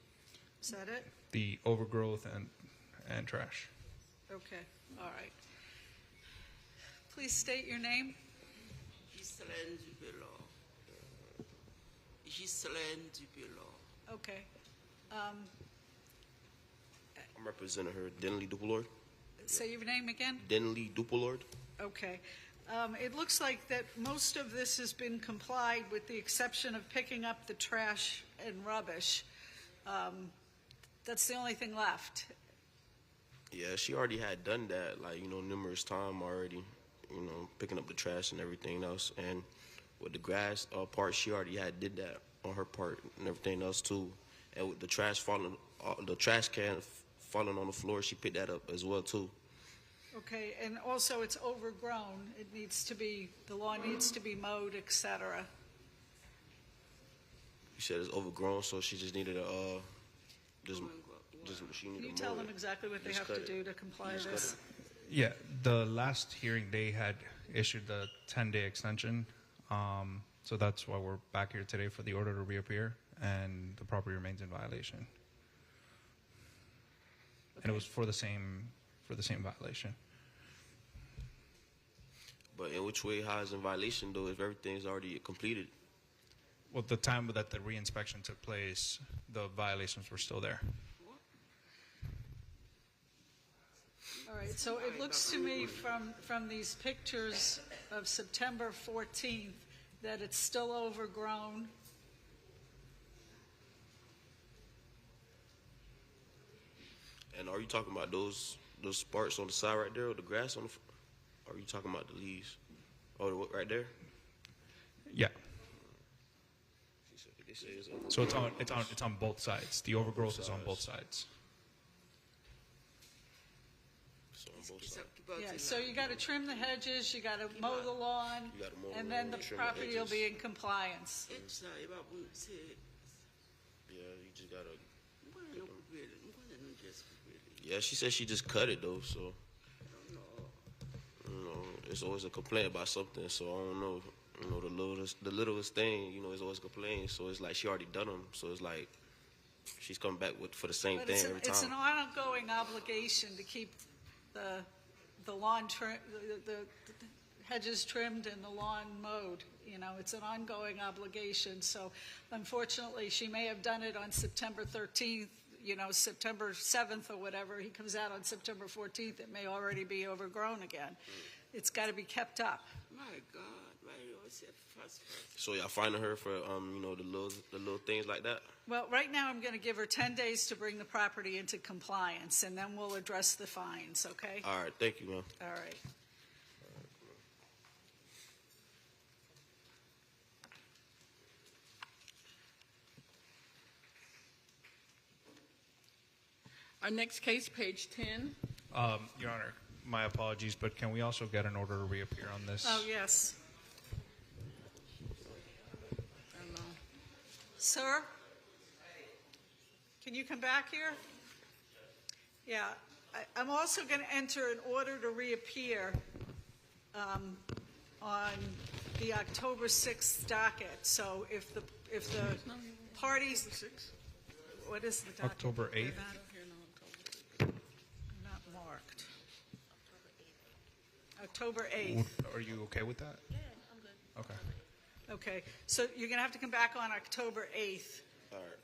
Is that it? The overgrowth and trash. Okay, all right. Please state your name. Ghislaine Dupelon. Ghislaine Dupelon. Okay. I'm representing her, Denley Dupelord. Say your name again. Denley Dupelord. Okay. It looks like that most of this has been complied with the exception of picking up the trash and rubbish. That's the only thing left. Yeah, she already had done that, like, numerous times already, picking up the trash and everything else. And with the grass part, she already had did that on her part and everything else too. And with the trash the trash can falling on the floor, she picked that up as well too. Okay, and also it's overgrown. It needs to be, the lawn needs to be mowed, etc. You said it's overgrown, so she just needed she needed Can you to tell mow them it. exactly what they Just have cut to it. do to comply Just with cut this? it. Yeah, the last hearing they had issued the 10-day extension, so that's why we're back here today for the order to reappear, and the property remains in violation. And it was for the same violation. But in which way, how is in violation though if everything's already completed? Well, the time that the reinspection took place, the violations were still there. All right, so it looks to me from these pictures of September 14th that it's still overgrown. And are you talking about those sparks on the side right there, or the grass on the? Or are you talking about the leaves? Oh, the what right there? Yeah. They say it's So it's on both sides. The overgrowth is on both sides. So on both sides. Yeah, so you got to trim the hedges, you got to mow the lawn, You gotta mow and the then lawn, the trim the property will hedges. be in compliance. Yeah, you just gotta. Yeah, she said she just cut it though, so. It's always a complaint about something, so I don't know. The littlest thing, is always a complaint. So it's like she already done them. So it's like she's coming back for the same But thing it's every time. it's an ongoing obligation to keep the lawn the hedges trimmed and the lawn mowed. It's an ongoing obligation. So unfortunately, she may have done it on September 13th, September 7th or whatever. He comes out on September 14th. It may already be overgrown again. It's got to be kept up. My God, why you always say fast? So y'all finding her for the little things like that. Well, right now I'm going to give her 10 days to bring the property into compliance, and then we'll address the fines, okay? All right, thank you, man. All right. Our next case, page 10. Your Honor, my apologies, but can we also get an order to reappear on this? Oh, yes. Sir? Can you come back here? Yeah. I'm also going to enter an order to reappear on the October 6th docket. So if the parties... What is the docket? October 8th? Not marked. October 8th. Are you okay with that? Yeah, I'm good. Okay. Okay, so you're going to have to come back on October 8th. All right.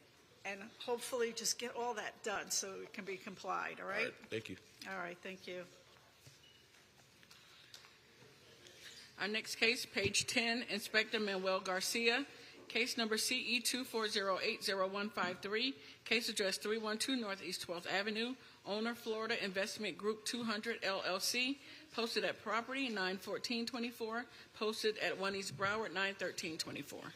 And hopefully just get all that done so it can be complied, all right? All right, thank you. All right, thank you. Our next case, page 10, Inspector Manuel Garcia. Case number CE 240800153. Case address 312 Northeast 12th Avenue. Owner, Florida Investment Group 200 LLC. Posted at property 9/14/24. Posted at 1 East Broward 9/13/24.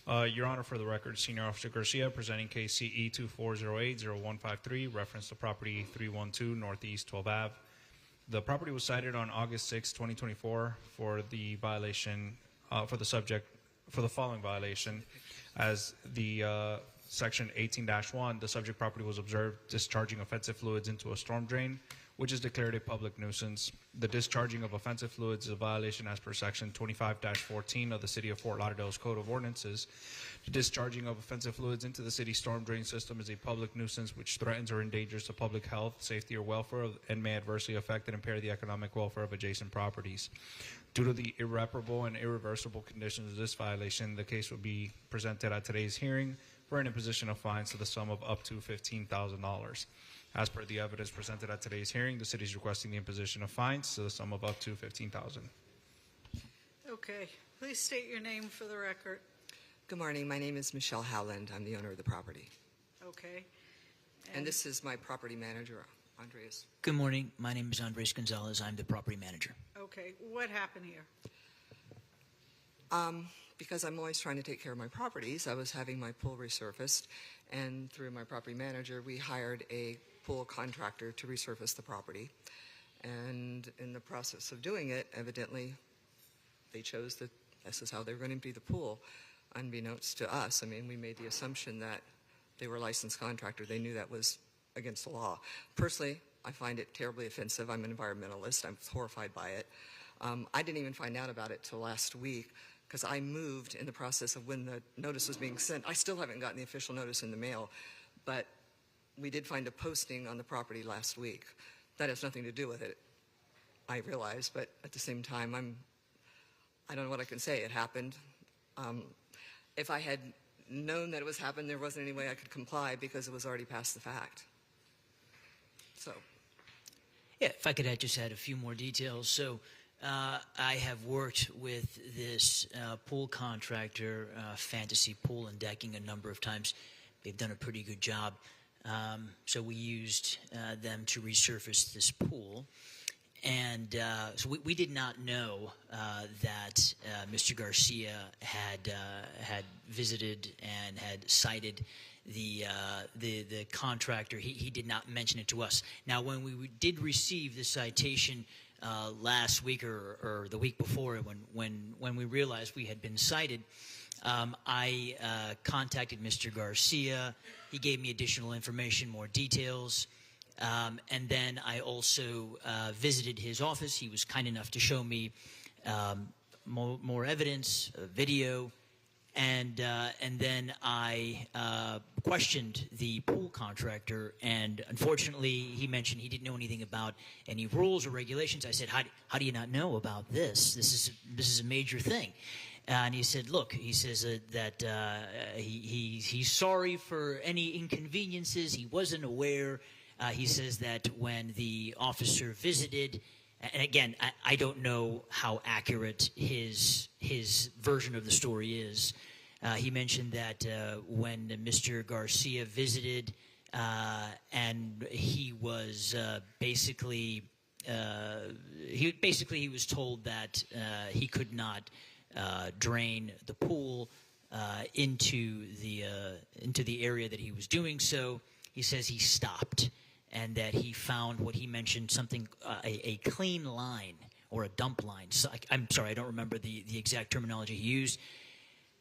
Your Honor, for the record, Senior Officer Garcia presenting case CE 2408-0153, reference to property 312 Northeast 12th Ave. The property was cited on August 6, 2024 for the violation, for the following violation. As the section 18-1, the subject property was observed discharging offensive fluids into a storm drain, which is declared a public nuisance. The discharging of offensive fluids is a violation as per section 25-14 of the City of Fort Lauderdale's Code of Ordinances. The discharging of offensive fluids into the city storm drain system is a public nuisance which threatens or endangers the public health, safety, or welfare and may adversely affect and impair the economic welfare of adjacent properties. Due to the irreparable and irreversible conditions of this violation, the case will be presented at today's hearing for an imposition of fines to the sum of up to $15,000. As per the evidence presented at today's hearing, the city is requesting the imposition of fines to the sum of up to $15,000. Okay. Please state your name for the record. Good morning. My name is Michelle Howland. I'm the owner of the property. Okay. And this is my property manager, Andreas. Good morning. My name is Andres Gonzalez. I'm the property manager. Okay. What happened here? Because I'm always trying to take care of my properties, I was having my pool resurfaced, and through my property manager, we hired a pool contractor to resurface the property. And in the process of doing it, evidently, they chose that this is how they were going to empty the pool, unbeknownst to us. I mean, we made the assumption that they were a licensed contractor. They knew that was against the law. Personally, I find it terribly offensive. I'm an environmentalist. I'm horrified by it. I didn't even find out about it till last week, because I moved in the process of when the notice was being sent. I still haven't gotten the official notice in the mail, but we did find a posting on the property last week. That has nothing to do with it, I realize, but at the same time, I don't know what I can say. It happened. If I had known that it was happened, there wasn't any way I could comply because it was already past the fact. So. Yeah, if I could just add a few more details. So I have worked with this pool contractor, Fantasy Pool and Decking, a number of times. They've done a pretty good job. So we used them to resurface this pool. And so we did not know that Mr. Garcia had visited and had cited the contractor. He did not mention it to us. Now, when we did receive the citation last week or the week before, when we realized we had been cited, I contacted Mr. Garcia. He gave me additional information, more details. And then I also visited his office. He was kind enough to show me more evidence, video, and then I questioned the pool contractor. And unfortunately, he mentioned he didn't know anything about any rules or regulations. I said, "How do you not know about this? This is a major thing." And he said, "Look," he says that he's sorry for any inconveniences. He wasn't aware. He says that when the officer visited, and again, I don't know how accurate his version of the story is. He mentioned that when Mr. Garcia visited, and he was basically he was told that he could not drain the pool into the area that he was doing so. He says he stopped, and that he found what he mentioned, something, a clean line or a dump line. So I'm sorry, I don't remember the exact terminology he used,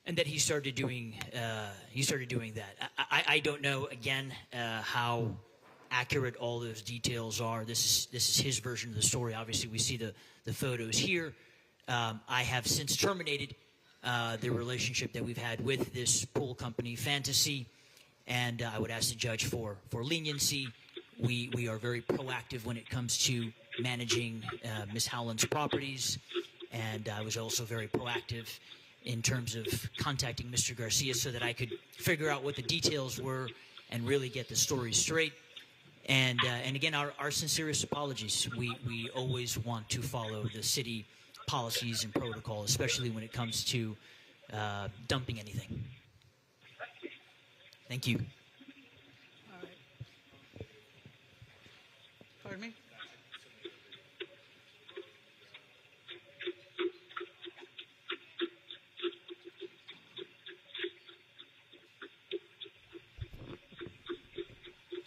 and that he started doing that. I don't know, again, how accurate all those details are. This is his version of the story. Obviously, we see the photos here. I have since terminated the relationship that we've had with this pool company, Fantasy, and I would ask the judge for leniency. We are very proactive when it comes to managing Ms. Howland's properties, and I was also very proactive in terms of contacting Mr. Garcia so that I could figure out what the details were and really get the story straight. And again, our sincerest apologies. We always want to follow the city policies and protocol, especially when it comes to dumping anything. Thank you. All right. Pardon me?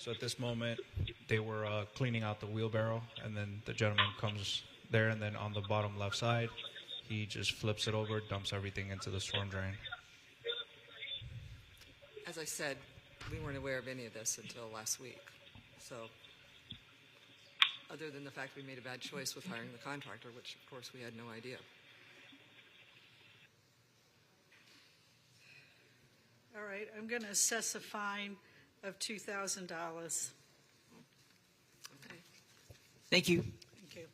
So at this moment, they were cleaning out the wheelbarrow, and then the gentleman comes there, and then on the bottom left side, he just flips it over, dumps everything into the storm drain. As I said, we weren't aware of any of this until last week. So, other than the fact we made a bad choice with hiring the contractor, which of course we had no idea. All right, I'm going to assess a fine of $2,000. Okay. Thank you. Thank you.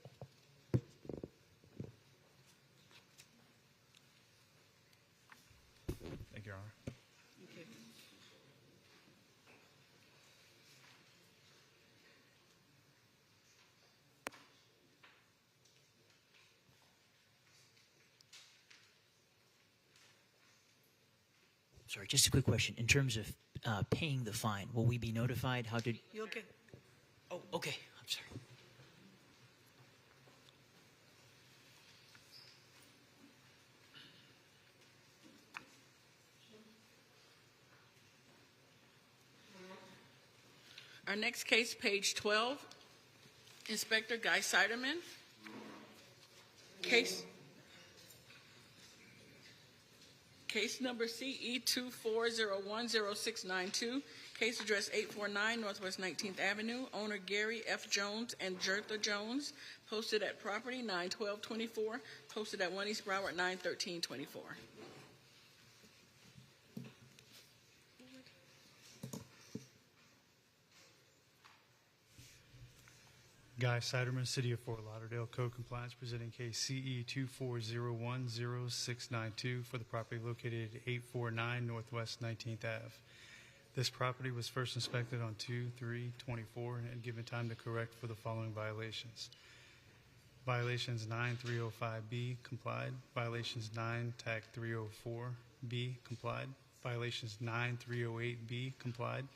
Thank you, Your Honor. Thank you. Sorry, just a quick question. In terms of paying the fine, will we be notified? How did? You'll get. Oh, okay. I'm sorry. Our next case, page 12, Inspector Guy Siderman. Case number CE 24010692. Case address 849 Northwest 19th Avenue. Owner Gary F. Jones and Jertha Jones. Posted at property 91224. Posted at 1 East Broward 91324. Guy Siderman, City of Fort Lauderdale, Code Compliance, presenting case CE 24010692 for the property located at 849 Northwest 19th Ave. This property was first inspected on 2/3/24 and given time to correct for the following violations. Violations 9305B complied. Violations 9-304B complied. Violations 9308B complied.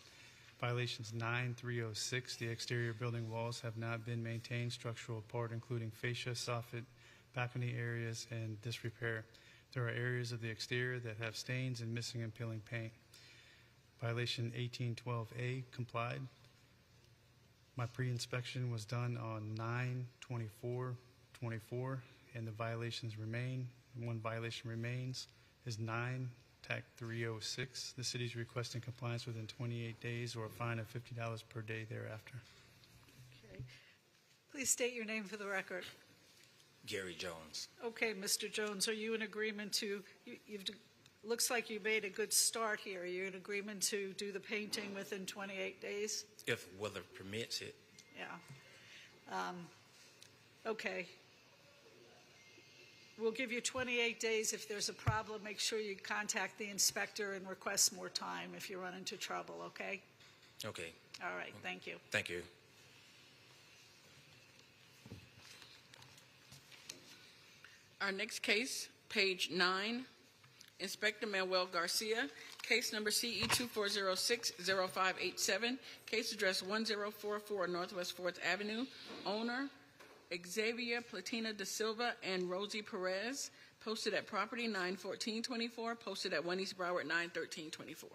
Violations 9306, the exterior building walls have not been maintained, structural part including fascia, soffit, balcony areas, and disrepair. There are areas of the exterior that have stains and missing and peeling paint. Violation 1812A complied. My pre-inspection was done on 9/24/24, and the violations remain. One violation remains is 9-306. The city is requesting compliance within 28 days or a fine of $50 per day thereafter. Okay. Please state your name for the record. Gary Jones. Okay, Mr. Jones, are you in agreement to, looks like you made a good start here. Are you in agreement to do the painting within 28 days? If weather permits it. Yeah. Okay. We'll give you 28 days. If there's a problem, make sure you contact the inspector and request more time if you run into trouble, okay? Okay. All right, thank you. Thank you. Our next case, page 9, Inspector Manuel Garcia, case number CE 24060587, case address 1044 Northwest 4th Avenue, owner Xavier Platina da Silva and Rosie Perez, posted at property 91424, posted at 1 East Broward 91324.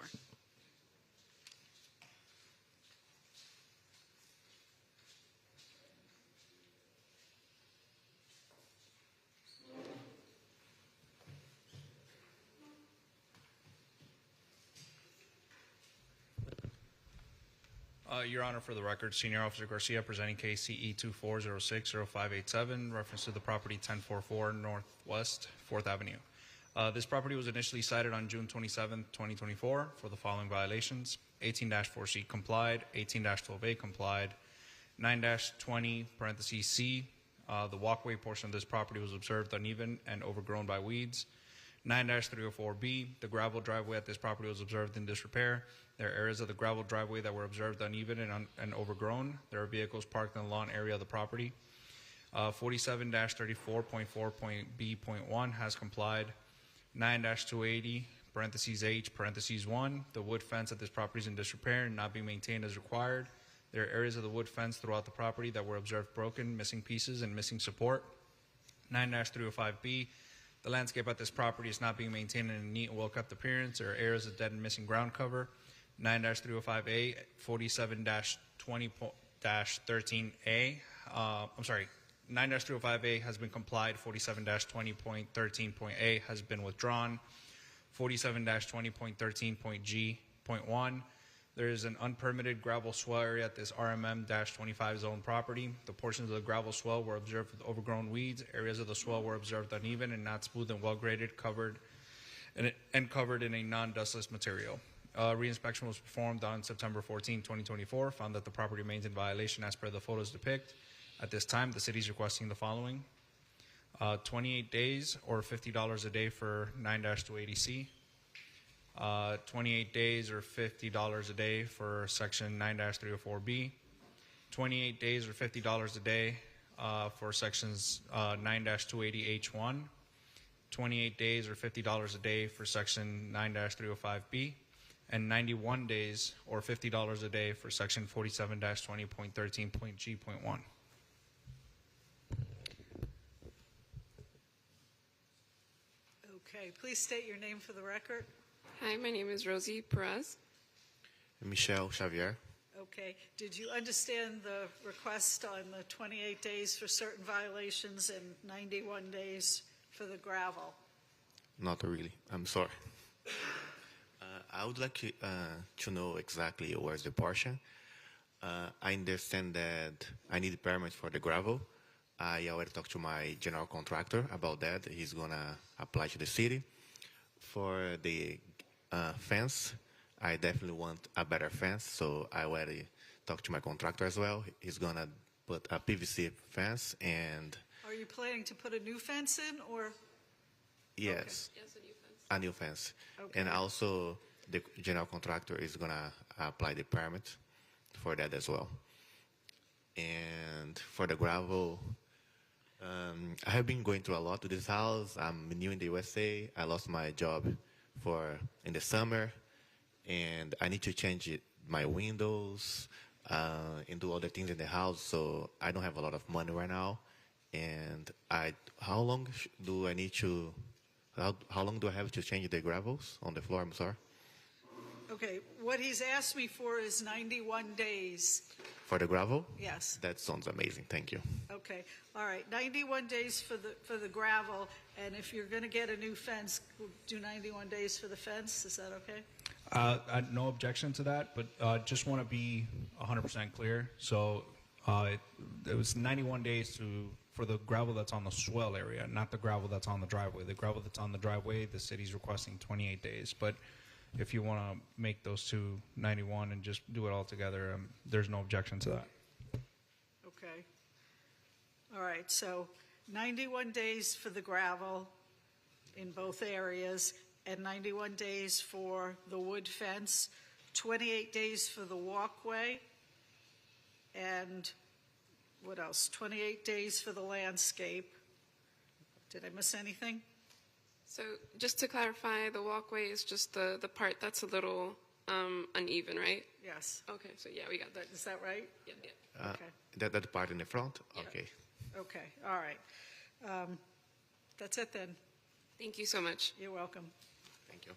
Your Honor, for the record, Senior Officer Garcia presenting case CE 24060587, reference to the property 1044 Northwest 4th Avenue. This property was initially cited on June 27, 2024 for the following violations: 18-4C complied, 18-12A complied, 9-20 parentheses C, the walkway portion of this property was observed uneven and overgrown by weeds. 9-304B, the gravel driveway at this property was observed in disrepair. There are areas of the gravel driveway that were observed uneven and overgrown. There are vehicles parked in the lawn area of the property. 47-34.4.B.1 has complied. 9-280 parentheses H parentheses 1, the wood fence at this property is in disrepair and not being maintained as required. There are areas of the wood fence throughout the property that were observed broken, missing pieces, and missing support. 9-305B, the landscape at this property is not being maintained in a neat and well-kept appearance. There are areas of dead and missing ground cover. 9-305A, 47-20-13A. 9-305A has been complied. 47-20.13.A has been withdrawn. 47-20.13.G.1. There is an unpermitted gravel swell area at this RMM-25 zone property. The portions of the gravel swell were observed with overgrown weeds. Areas of the swell were observed uneven and not smooth and well graded, covered in a non-dustless material. Reinspection was performed on September 14, 2024, found that the property remains in violation as per the photos depict. At this time, the city is requesting the following: 28 days or $50 a day for 9-280C. 28 days or $50 a day for section 9-304B, 28 days or $50 a day for sections 9-280H1, 28 days or $50 a day for section 9-305B, and 91 days or $50 a day for section 47-20.13.G.1. Okay, please state your name for the record. Hi, my name is Rosie Perez. Michelle Xavier. Okay, did you understand the request on the 28 days for certain violations and 91 days for the gravel? Not really. I'm sorry. I would like to know exactly where's the portion. I understand that I need a permit for the gravel. I already talked to my general contractor about that. He's going to apply to the city. For the fence, I definitely want a better fence, so I already talked to my contractor as well. He's going to put a PVC fence and... Are you planning to put a new fence in, or? Yes. Yes, a new fence. A new fence. Okay. And also, the general contractor is going to apply the permit for that as well. And for the gravel, I have been going through a lot to this house. I'm new in the USA. I lost my job in the summer, and I need to change my windows and do other things in the house. So I don't have a lot of money right now. And how long do I have to change the gravels on the floor? I'm sorry. Okay, what he's asked me for is 91 days. For the gravel? Yes. That sounds amazing. Thank you. Okay, all right, 91 days for the gravel, and if you're going to get a new fence, we'll do 91 days for the fence. Is that okay? No objection to that, but just want to be 100% clear. So it was 91 days for the gravel that's on the swell area, not the gravel that's on the driveway. The gravel that's on the driveway, the city's requesting 28 days. But if you want to make those two 91 and just do it all together, there's no objection to that. Okay. All right, so 91 days for the gravel in both areas, and 91 days for the wood fence, 28 days for the walkway, and what else? 28 days for the landscape. Did I miss anything? So just to clarify, the walkway is just the part that's a little uneven, right? Yes. Okay, so yeah, we got that. Is that right? Yeah. Okay. That part in the front? Yeah. Okay. Okay, all right. That's it then. Thank you so much. You're welcome. Thank you.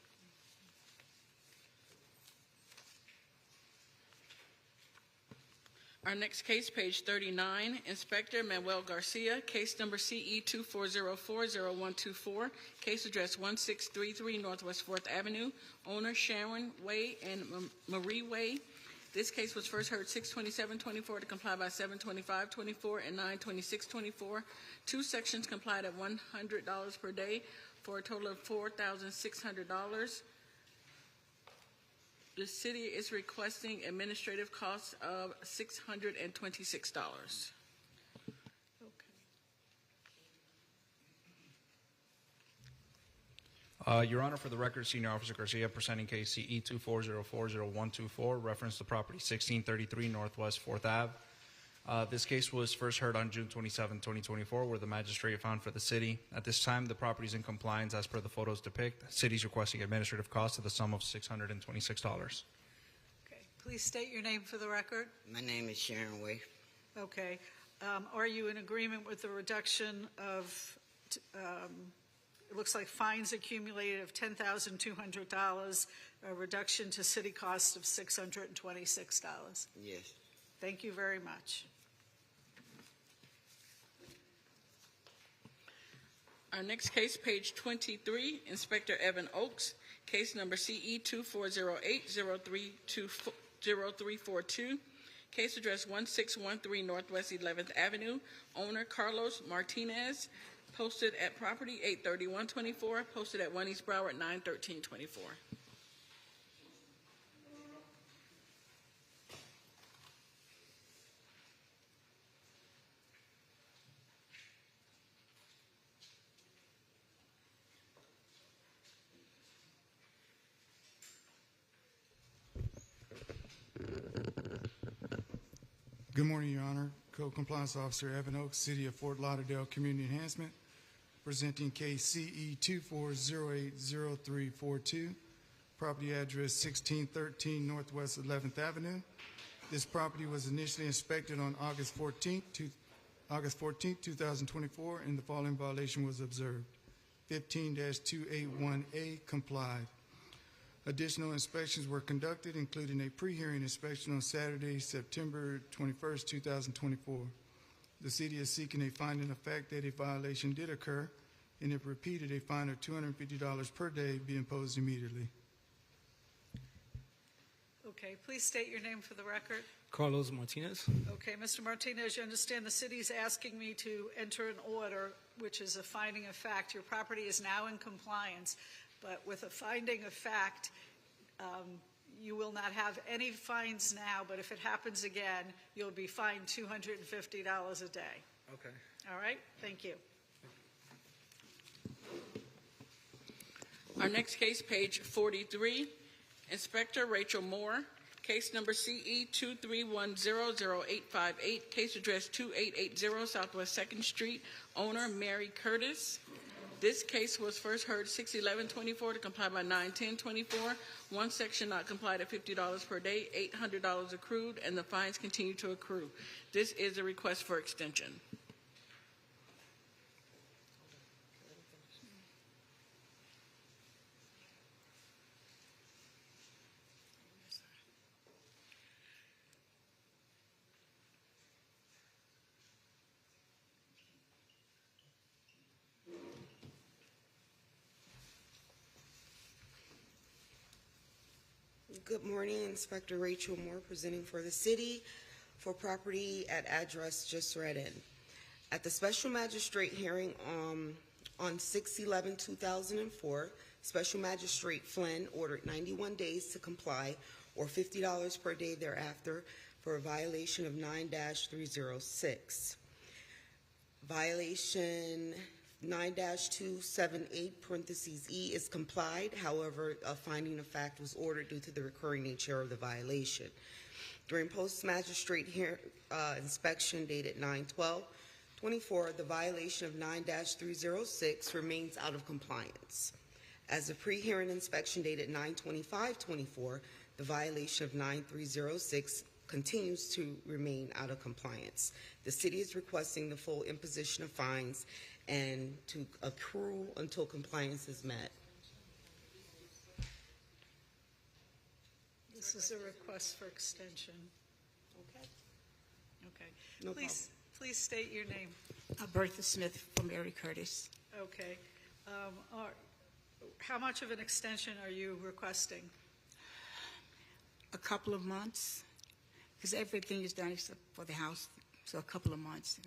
Our next case, page 39, Inspector Manuel Garcia, case number CE 24040124, case address 1633 Northwest 4th Avenue, owner Sharon Way and Marie Way. This case was first heard 6/27/24 to comply by 7/25/24 and 9/26/24. Two sections complied at $100 per day for a total of $4,600. The city is requesting administrative costs of $626. Your Honor, for the record, Senior Officer Garcia presenting case CE 24040124, reference to property 1633 Northwest 4th Ave. This case was first heard on June 27, 2024, where the magistrate found for the city. At this time, the property is in compliance as per the photos depict. The city is requesting administrative costs of the sum of $626. Okay, please state your name for the record. My name is Sharon Way. Okay, are you in agreement with the reduction of it looks like fines accumulated of $10,200, a reduction to city cost of $626. Yes. Thank you very much. Our next case, page 23, Inspector Evan Oakes, case number CE 2408-0342, case address 1613 Northwest 11th Avenue, owner Carlos Martinez, posted at property 83124, posted at 1 East Broward 91324. Good morning, Your Honor. Code Compliance Officer Evan Oakes, City of Fort Lauderdale Community Enhancement, presenting case CE 24080342, property address 1613 Northwest 11th Avenue. This property was initially inspected on August 14, 2024, and the following violation was observed. 15-281A complied. Additional inspections were conducted, including a pre-hearing inspection on Saturday, September 21st, 2024. The city is seeking a finding of fact that a violation did occur, and if repeated, a fine of $250 per day be imposed immediately. Okay, please state your name for the record. Carlos Martinez. Okay, Mr. Martinez, you understand the city's asking me to enter an order, which is a finding of fact. Your property is now in compliance, but with a finding of fact, you will not have any fines now, but if it happens again, you'll be fined $250 a day. Okay. All right? Thank you. Our next case, page 43, Inspector Rachel Moore, case number CE 23100858, case address 2880 Southwest 2nd Street, owner Mary Curtis. This case was first heard 6/11/24 to comply by 9/10/24. One section not complied at $50 per day, $800 accrued, and the fines continue to accrue. This is a request for extension. Good morning, Inspector Rachel Moore, presenting for the city for property at address just read in. At the special magistrate hearing on 6/11/2004, Special Magistrate Flynn ordered 91 days to comply or $50 per day thereafter for a violation of 9-306. Violation 9-278 parentheses E is complied. However, a finding of fact was ordered due to the recurring nature of the violation. During post-magistrate inspection dated 9/12/24, the violation of 9-306 remains out of compliance. As the pre-hearing inspection dated 9/25/24, the violation of 9-306 continues to remain out of compliance. The city is requesting the full imposition of fines and to accrue until compliance is met. This is a request for extension. Okay. Okay. No Please state your name. Bertha Smith from Mary Curtis. Okay. How much of an extension are you requesting? A couple of months, because everything is done except for the house, so a couple of months.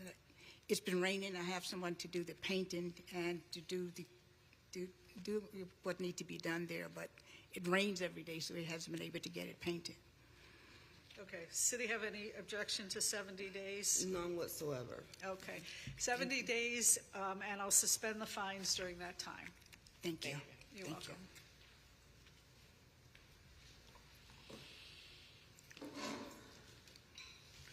It's been raining. I have someone to do the painting and to do what needs to be done there, but it rains every day, so it hasn't been able to get it painted. Okay. City have any objection to 70 days? None whatsoever. Okay. 70 days, and I'll suspend the fines during that time. Thank you. You're Thank welcome.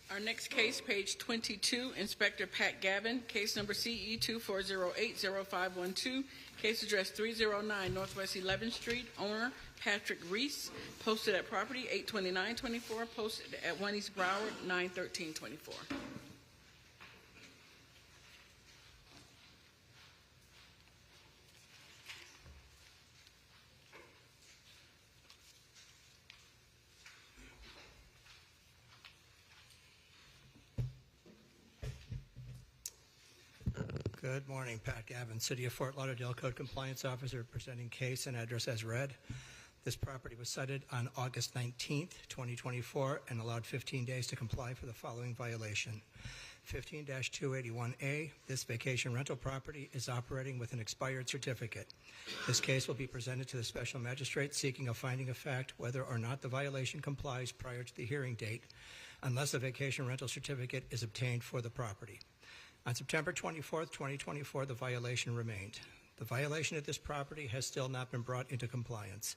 Our next case, page 22, Inspector Pat Gavin, case number CE 24080512, case address 309 Northwest 11th Street, owner Patrick Reese, posted at property 82924, posted at 1 East Broward 91324. Good morning, Pat Gavin, City of Fort Lauderdale Code Compliance Officer, presenting case and address as read. This property was cited on August 19th, 2024, and allowed 15 days to comply for the following violation. 15-281A, this vacation rental property is operating with an expired certificate. This case will be presented to the special magistrate seeking a finding of fact whether or not the violation complies prior to the hearing date, unless a vacation rental certificate is obtained for the property. On September 24th, 2024, the violation remained. The violation of this property has still not been brought into compliance.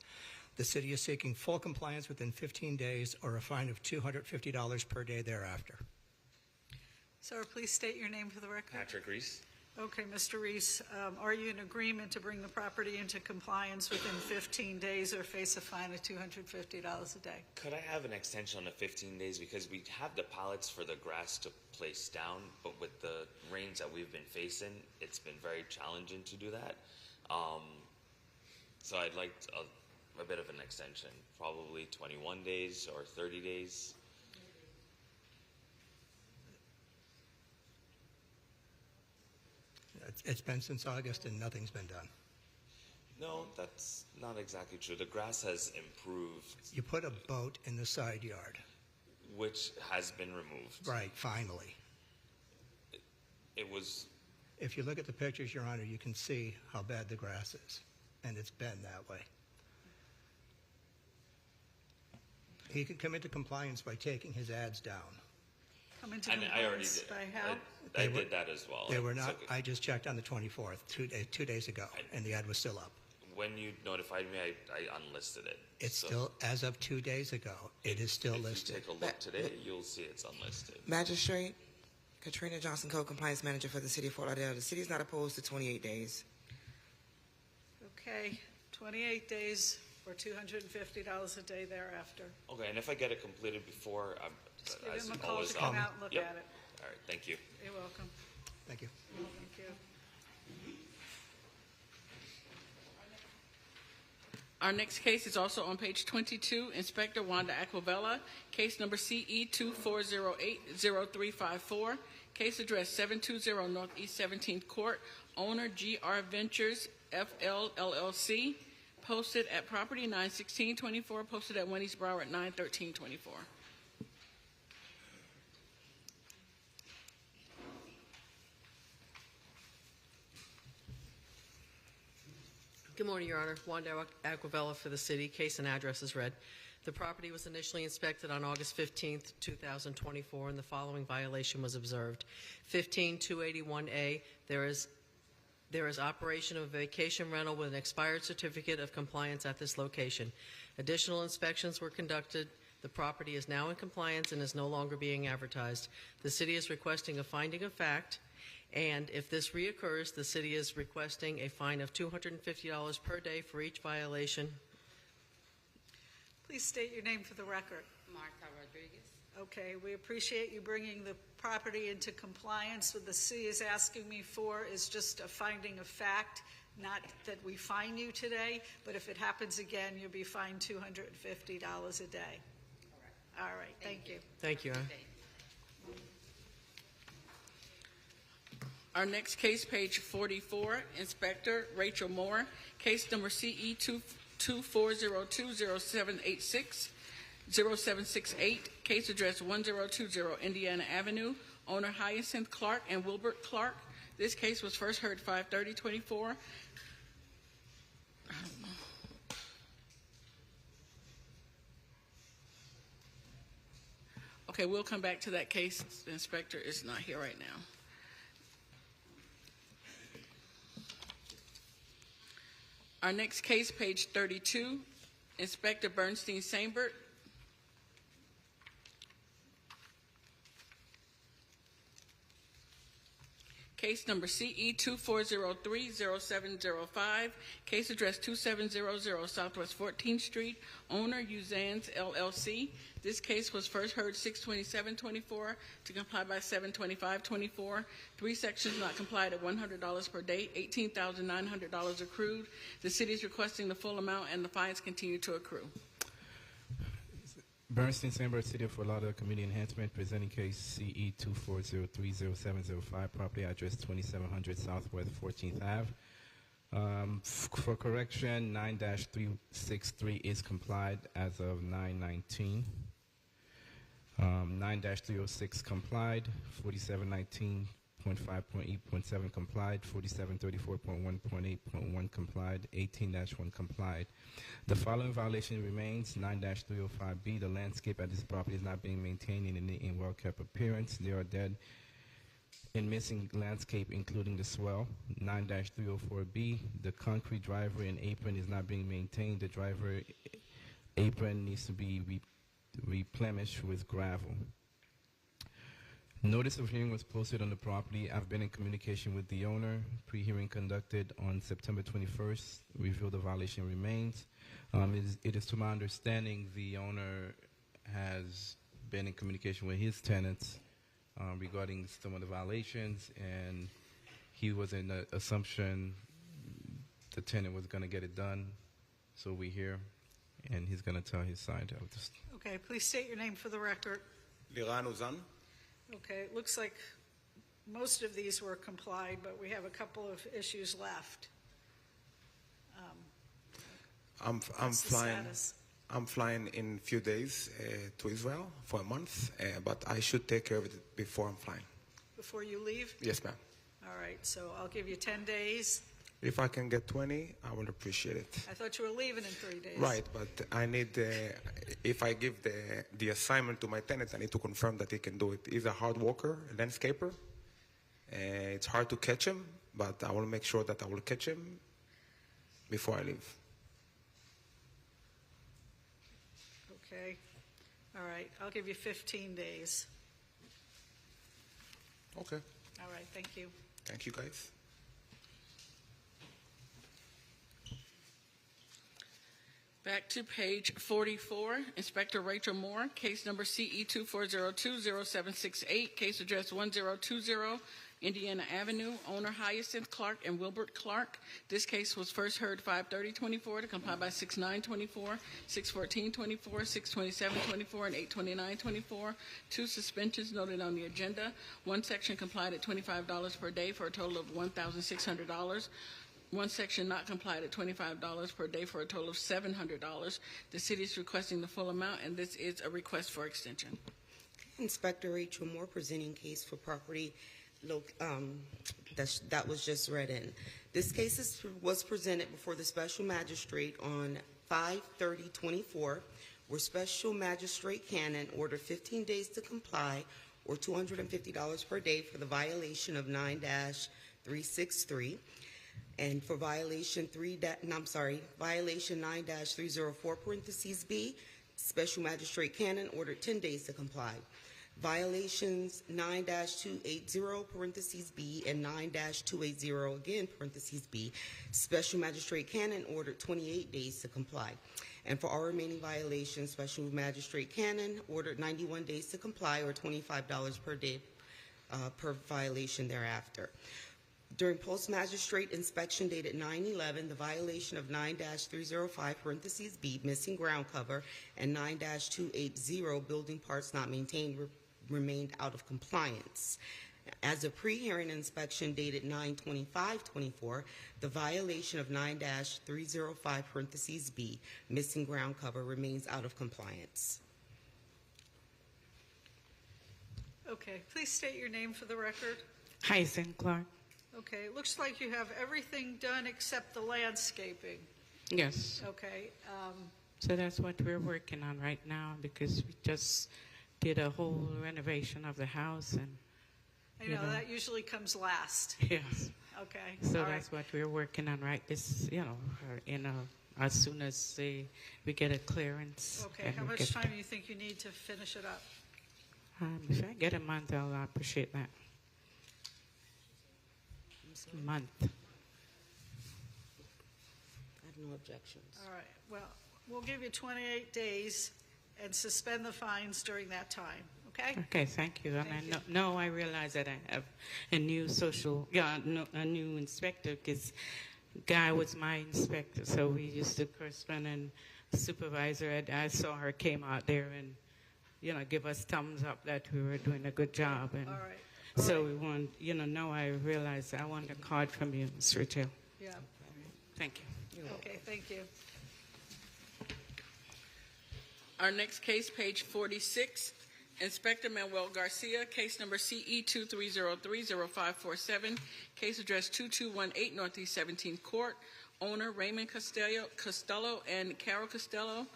The city is seeking full compliance within 15 days or a fine of $250 per day thereafter. Sir, please state your name for the record. Patrick Reese. Okay, Mr. Reese, are you in agreement to bring the property into compliance within 15 days or face a fine of $250 a day? Could I have an extension on the 15 days? Because we have the pallets for the grass to place down, but with the rains that we've been facing, it's been very challenging to do that. So I'd like a bit of an extension, probably 21 days or 30 days. It's been since August and nothing's been done. No, that's not exactly true. The grass has improved. You put a boat in the side yard. Which has been removed. Right, finally. It was... If you look at the pictures, Your Honor, you can see how bad the grass is, and it's been that way. He could come into compliance by taking his ads down. Come into And I already compliance did. by how? I did that as well. They were not. So I just checked on the 24th, 2 days ago, and the ad was still up. when you notified me, I unlisted it. It's So still, as of 2 days ago, it is still listed. If you take a look today, you'll see it's unlisted. Magistrate, Katrina Johnson, Code Compliance Manager for the City of Fort Lauderdale. The city is not opposed to 28 days. Okay, 28 days for $250 a day thereafter. Okay, and if I get it completed before, Just give as him a call always, to come out and look Yep. at it. All right, thank you. You're welcome. Thank you. Thank you. Our next case is also on page 22. Inspector Wanda Aquavella, case number CE 24080354. Case address 720 Northeast 17th Court. Owner GR Ventures FL LLC. Posted at property 91624. Posted at Winnie's Broward 91324. Good morning, Your Honor. Wanda Aquavella for the city. Case and address is read. The property was initially inspected on August 15th, 2024, and the following violation was observed. 15281A, there is operation of a vacation rental with an expired certificate of compliance at this location. Additional inspections were conducted. The property is now in compliance and is no longer being advertised. The city is requesting a finding of fact, and if this reoccurs, the city is requesting a fine of $250 per day for each violation. Please state your name for the record. Martha Rodriguez. Okay, we appreciate you bringing the property into compliance. What the city is asking me for is just a finding of fact, not that we fine you today, but if it happens again, you'll be fined $250 a day. All right, thank you. Thank you, Your Honor. Our next case, page 44, Inspector Rachel Moore, case number CE 24020786-0768, case address 1020 Indiana Avenue, owner Hyacinth Clark and Wilbert Clark. This case was first heard 5/30/24. Okay, we'll come back to that case. The inspector is not here right now. Our next case, page 32, Inspector Bernstein Sambert. Case number CE 24030705, case address 2700 Southwest 14th Street, owner Uzans LLC. This case was first heard 6/27/24 to comply by 7/25/24. 3 sections not complied at $100 per day, $18,900 accrued. The city is requesting the full amount and the fines continue to accrue. Bernstein Sandberg, City of Fort Lauderdale Community Enhancement, presenting case CE 24030705, property address 2700 Southwest 14th Ave. For correction, 9-363 is complied as of 9/19. 9-306 complied, 4719.5.8.7 complied, 4734.1.8.1 complied, 18-1 complied. The following violation remains: 9-305B, the landscape at this property is not being maintained in a neat and well-kept appearance. There are dead and missing landscape, including the swell. 9-304B, the concrete driveway and apron is not being maintained. The driveway apron needs to be replenished with gravel. Notice of hearing was posted on the property. I've been in communication with the owner. Pre-hearing conducted on September 21st revealed the violation remains. It is to my understanding the owner has been in communication with his tenants regarding some of the violations, and he was in the assumption the tenant was going to get it done. So we're here, and he's going to tell his side of this. Okay, please state your name for the record. Liran Uzan. Okay, it looks like most of these were complied, but we have a couple of issues left. I'm What's the flying. status? I'm flying in a few days to Israel for a month, but I should take care of it before I'm flying. Before you leave? Yes, ma'am. All right, so I'll give you 10 days. If I can get 20, I will appreciate it. I thought you were leaving in 3 days. Right, but I need, if I give the assignment to my tenant, I need to confirm that he can do it. He's a hard worker, a landscaper. It's hard to catch him, but I will make sure that I will catch him before I leave. Okay. All right, I'll give you 15 days. Okay. All right, thank you. Thank you, guys. Back to page 44, Inspector Rachel Moore, case number CE 24020768, case address 1020 Indiana Avenue, owner Hyacinth Clark and Wilbert Clark. This case was first heard 5/30/24 to comply by 6/9/24, 6/14/24, 6/27/24, and 8/29/24. 2 suspensions noted on the agenda. 1 section complied at $25 per day for a total of $1,600. 1 section not complied at $25 per day for a total of $700. The city is requesting the full amount, and this is a request for extension. Inspector Rachel Moore presenting case for property that was just read in. This case was presented before the special magistrate on 5/30/24, where special magistrate Cannon ordered 15 days to comply or $250 per day for the violation of 9-363. And for violation violation 9-304 parentheses B, Special Magistrate Cannon ordered 10 days to comply. Violations 9-280 parentheses B and 9-280 again parentheses B, Special Magistrate Cannon ordered 28 days to comply. And for all remaining violations, Special Magistrate Cannon ordered 91 days to comply or $25 per day per violation thereafter. During post-magistrate inspection dated 9/11, the violation of 9-305 parentheses B, missing ground cover, and 9-280, building parts not maintained, remained out of compliance. As a pre-hearing inspection dated 9/25/24, the violation of 9-305 parentheses B, missing ground cover, remains out of compliance. Okay, please state your name for the record. Hyacinth Clark. Okay, it looks like you have everything done except the landscaping. Yes. Okay. So that's what we're working on right now because we just did a whole renovation of the house and. I know that usually comes last. Yes. Okay. So all that's right. what we're working on right this, as soon as we get a clearance. Okay, and how we much get- time do you think you need to finish it up? If I get a month, I'll appreciate that. A month. I have no objections. All right, well, we'll give you 28 days and suspend the fines during that time, okay? Okay, thank you. And Thank I know I realize that I have a new a new inspector because guy was my inspector, so we used to correspond, and supervisor, I saw her came out there and, give us thumbs up that we were doing a good job. And All right. so we want, now I realize I want a card from you, Ms. Richel. Yeah. Thank you. Okay, thank you. Our next case, page 46, Inspector Manuel Garcia, case number CE 23030547, case address 2218 Northeast 17th Court, owner Raymond Costello and Carol Costello.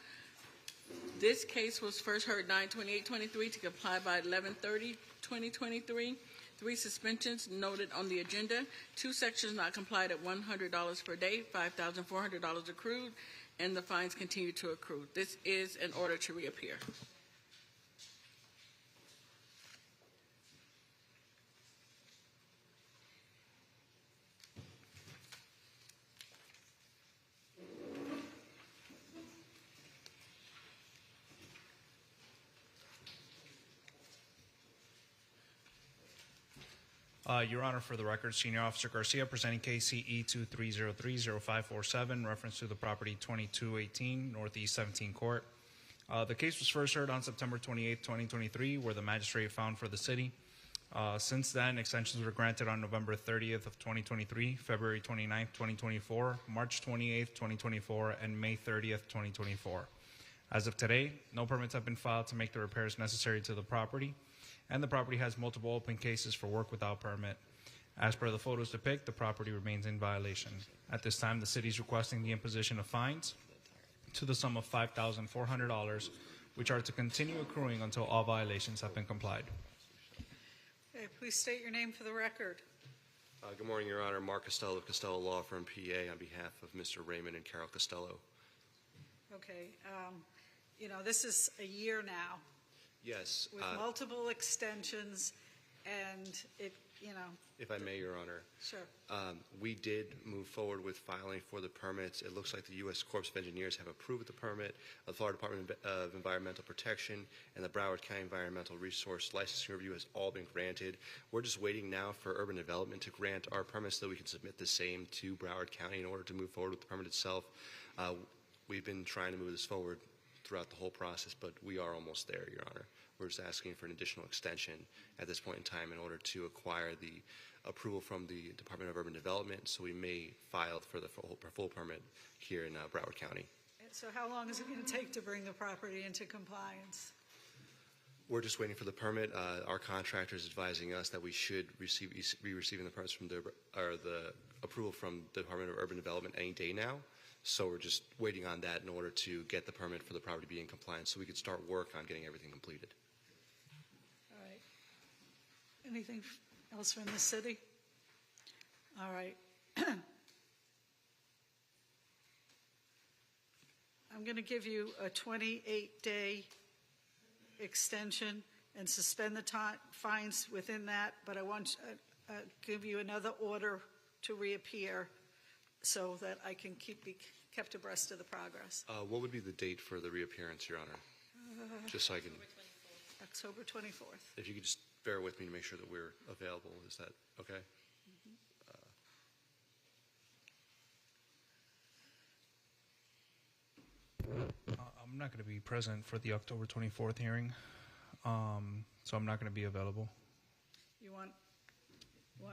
This case was first heard 9/28/23 to comply by 11/30/2023. 3 suspensions noted on the agenda. 2 sections not complied at $100 per day, $5,400 accrued, and the fines continue to accrue. This is an order to reappear. Your Honor, for the record, Senior Officer Garcia presenting case CE 23030547, reference to the property 2218 Northeast 17 Court. The case was first heard on September 28, 2023, where the magistrate found for the city. Since then, extensions were granted on November 30th of 2023, February 29th, 2024, March 28th, 2024, and May 30th, 2024. As of today, no permits have been filed to make the repairs necessary to the property, and the property has multiple open cases for work without permit. As per the photos depict, the property remains in violation. At this time, the city is requesting the imposition of fines to the sum of $5,400, which are to continue accruing until all violations have been complied. Okay, please state your name for the record. Good morning, Your Honor. Mark Costello of Costello Law Firm, PA, on behalf of Mr. Raymond and Carol Costello. Okay, this is a year now. Yes. With multiple extensions, and If I may, Your Honor. Sure. We did move forward with filing for the permits. It looks like the U.S. Corps of Engineers have approved the permit. The Florida Department of Environmental Protection and the Broward County Environmental Resource Licensing Review has all been granted. We're just waiting now for Urban Development to grant our permits so we can submit the same to Broward County in order to move forward with the permit itself. We've been trying to move this forward throughout the whole process, but we are almost there, Your Honor. We're just asking for an additional extension at this point in time in order to acquire the approval from the Department of Urban Development, so we may file for the full permit here in Broward County. So how long is it going to take to bring the property into compliance? We're just waiting for the permit. Our contractor is advising us that we should be receiving the permits from the approval from the Department of Urban Development any day now. So we're just waiting on that in order to get the permit for the property to be in compliance so we could start work on getting everything completed. All right. Anything else from the city? All right. I'm going to give you a 28-day extension and suspend the fines within that, but I want to give you another order to reappear so that I can be kept abreast of the progress. What would be the date for the reappearance, Your Honor? Just so I can... October 24th. If you could just bear with me to make sure that we're available. Is that okay? I'm not going to be present for the October 24th hearing, so I'm not going to be available. You want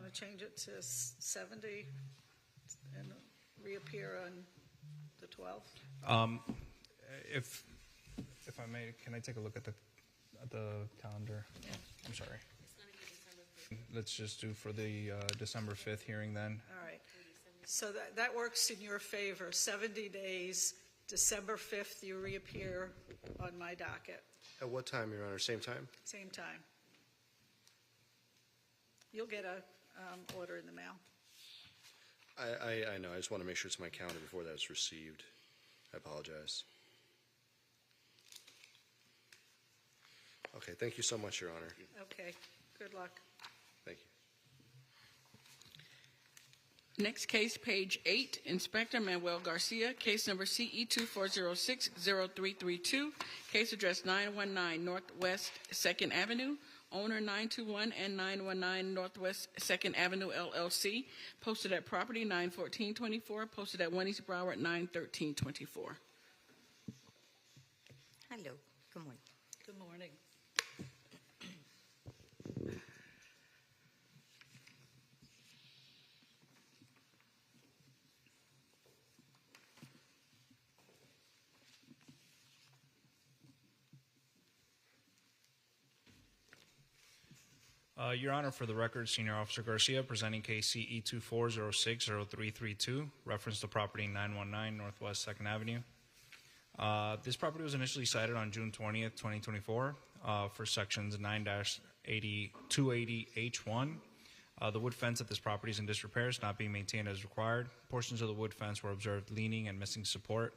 to change it to 70 and reappear on the 12th? If I may, can I take a look at the calendar? Yeah. I'm sorry. Let's just do for the December 5th hearing then. All right. So that works in your favor. 70 days, December 5th, you reappear on my docket. At what time, Your Honor? Same time? Same time. You'll get a order in the mail. I know. I just want to make sure it's my calendar before that's received. I apologize. Okay. Thank you so much, Your Honor. Okay. Good luck. Thank you. Next case, page 8, Inspector Manuel Garcia, case number CE 24060332, case address 919 Northwest 2nd Avenue, owner 921 and 919 Northwest 2nd Avenue, LLC, posted at property 91424, posted at 1 East Broward 91324. Hello, good morning. Good morning. Your Honor, for the record, Senior Officer Garcia presenting case CE 24060332, reference to property 919 Northwest 2nd Avenue. This property was initially cited on June 20th, 2024 for sections 9-280H1. The wood fence at this property is in disrepair. It's not being maintained as required. Portions of the wood fence were observed leaning and missing support.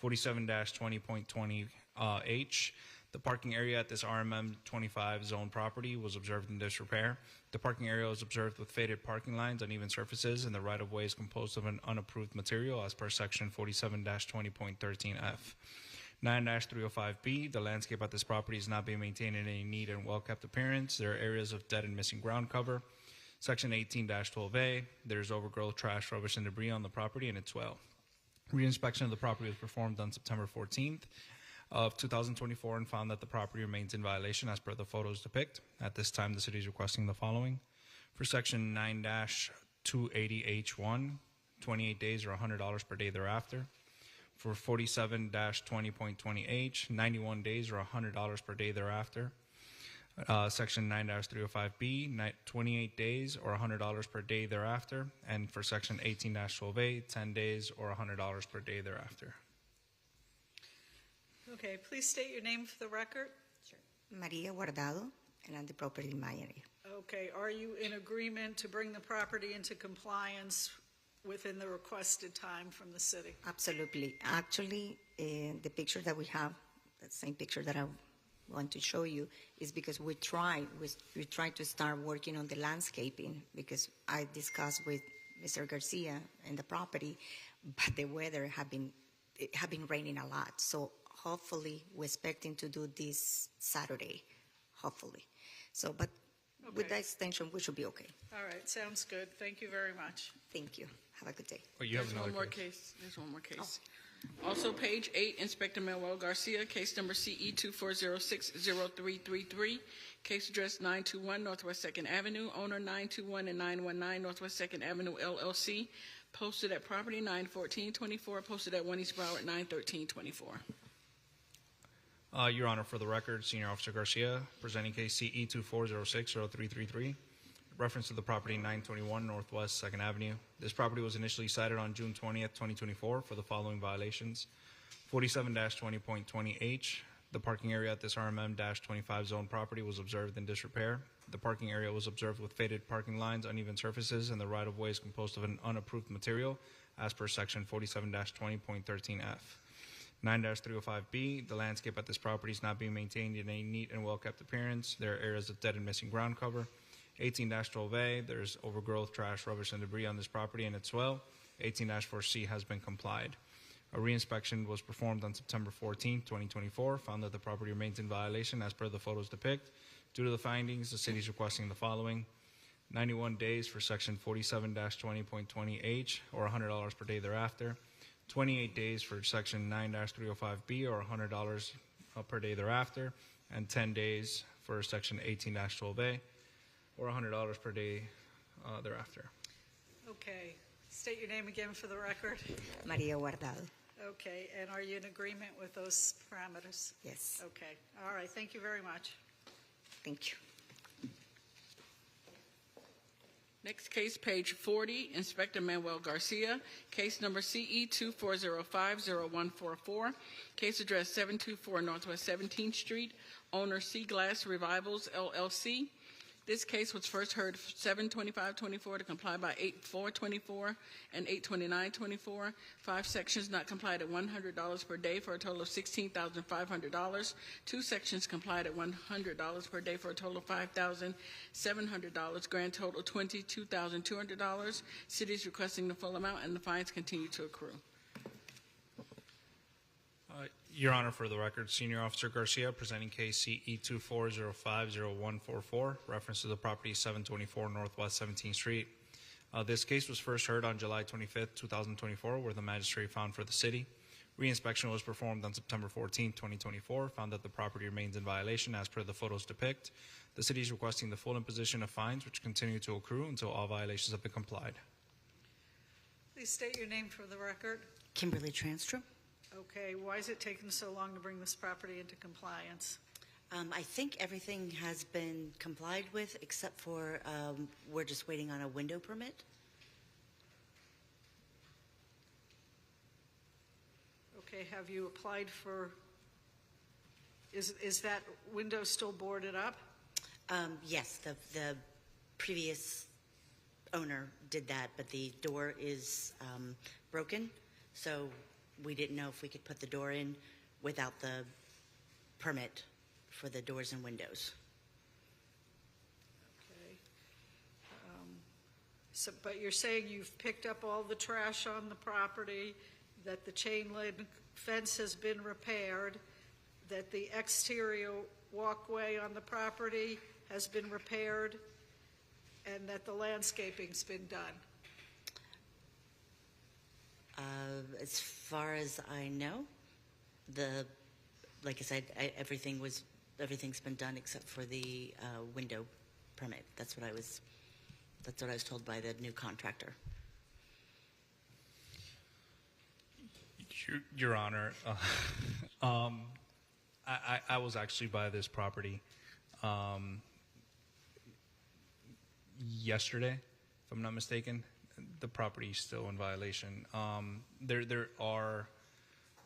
47-20.20H. The parking area at this RMM 25 zone property was observed in disrepair. The parking area was observed with faded parking lines, uneven surfaces, and the right-of-way is composed of an unapproved material as per section 47-20.13F. 9-305B, the landscape at this property is not being maintained in a neat and well-kept appearance. There are areas of dead and missing ground cover. Section 18-12A, there's overgrowth, trash, rubbish, and debris on the property and its well. Reinspection of the property was performed on September 14th. Of 2024 and found that the property remains in violation as per the photos depict. At this time, the city is requesting the following. For section 9-280H1, 28 days or $100 per day thereafter. For 47-20.20H, 91 days or $100 per day thereafter. Section 9-305B, 28 days or $100 per day thereafter. And for section 18-12A, 10 days or $100 per day thereafter. Okay, please state your name for the record. Sure. Maria Guardado, and I'm the property manager. Okay, are you in agreement to bring the property into compliance within the requested time from the city? Absolutely. Actually, the picture that we have, the same picture that I want to show you, is because we tried to start working on the landscaping because I discussed with Mr. Garcia and the property, but the weather have been raining a lot. So hopefully, we're expecting to do this Saturday, hopefully. So, but with that extension, we should be okay. All right, sounds good. Thank you very much. Thank you. Have a good day. Oh, you have There's another one more case. There's one more case. Also, page 8, Inspector Manuel Garcia, case number CE 24060333, case address 921 Northwest 2nd Avenue, owner 921 and 919 Northwest 2nd Avenue, LLC, posted at property 91424, posted at 1 East Broward 91324. Your Honor, for the record, Senior Officer Garcia, presenting case CE 24060333, reference to the property 921 Northwest 2nd Avenue. This property was initially cited on June 20th, 2024 for the following violations. 47-20.20H, the parking area at this RMM-25 zone property was observed in disrepair. The parking area was observed with faded parking lines, uneven surfaces, and the right-of-way is composed of an unapproved material as per section 47-20.13F. 9-305B, the landscape at this property is not being maintained in a neat and well-kept appearance. There are areas of dead and missing ground cover. 18-12A, there's overgrowth, trash, rubbish, and debris on this property and its well. 18-4C has been complied. A reinspection was performed on September 14, 2024, found that the property remains in violation as per the photos depict. Due to the findings, the city is requesting the following. 91 days for section 47-20.20H or $100 per day thereafter. 28 days for section 9-305B or $100 per day thereafter, and 10 days for section 18-12A or $100 per day thereafter. Okay, state your name again for the record. Maria Guardado. Okay, and are you in agreement with those parameters? Yes. Okay, all right, thank you very much. Thank you. Next case, page 40, Inspector Manuel Garcia, case number CE 24050144, case address 724 Northwest 17th Street, owner Sea Glass Revivals, LLC. This case was first heard 7/25/24 to comply by 8/4/24 and 8/29/24. 5 sections not complied at $100 per day for a total of $16,500. 2 sections complied at $100 per day for a total of $5,700. Grand total $22,200. City is requesting the full amount, and the fines continue to accrue. Your Honor, for the record, Senior Officer Garcia presenting case CE 24050144, reference to the property 724 Northwest 17th Street. This case was first heard on July 25th, 2024, where the magistrate found for the city. Reinspection was performed on September 14th, 2024, found that the property remains in violation as per the photos depict. The city is requesting the full imposition of fines, which continue to accrue until all violations have been complied. Please state your name for the record. Kimberly Transtrom. Okay, why is it taking so long to bring this property into compliance? I think everything has been complied with except for we're just waiting on a window permit. Okay, have you applied for, is that window still boarded up? Yes, the previous owner did that, but the door is broken, so we didn't know if we could put the door in without the permit for the doors and windows. Okay. But you're saying you've picked up all the trash on the property, that the chain link fence has been repaired, that the exterior walkway on the property has been repaired, and that the landscaping's been done. As far as I know, like I said, everything's been done except for the window permit. That's what I was told by the new contractor. Your Honor, I was actually by this property yesterday, if I'm not mistaken. The property is still in violation. There are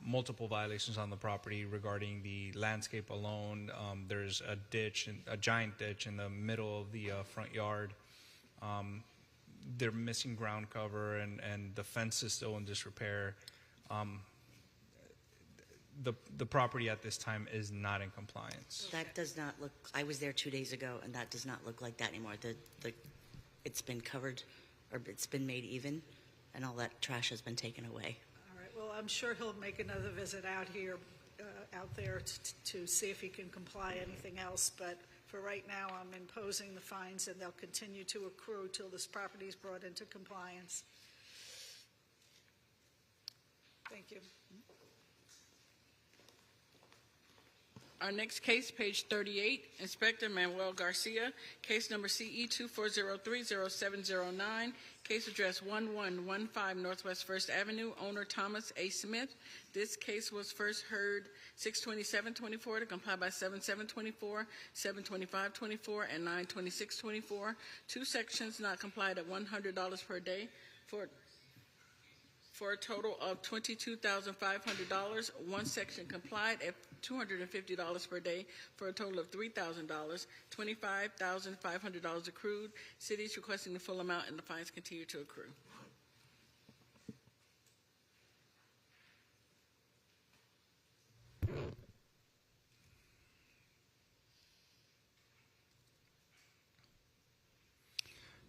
multiple violations on the property regarding the landscape alone. There's a ditch, a giant ditch in the middle of the front yard. They're missing ground cover, and the fence is still in disrepair. The property at this time is not in compliance. That does not look. I was there 2 days ago, and that does not look like that anymore. It's been covered, or it's been made even, and all that trash has been taken away. All right, well, I'm sure he'll make another visit out here, out there to see if he can comply anything else, but for right now, I'm imposing the fines, and they'll continue to accrue till this property is brought into compliance. Thank you. Our next case, page 38, Inspector Manuel Garcia, case number CE 24030709, case address 1115 Northwest 1st Avenue, owner Thomas A. Smith. This case was first heard 6/27/24 to comply by 7/7/24, 7/25/24, and 9/26/24. Two sections not complied at $100 per day for a total of $22,500. One section complied at $250 per day for a total of $3,000. $25,500 accrued. Cities requesting the full amount, and the fines continue to accrue.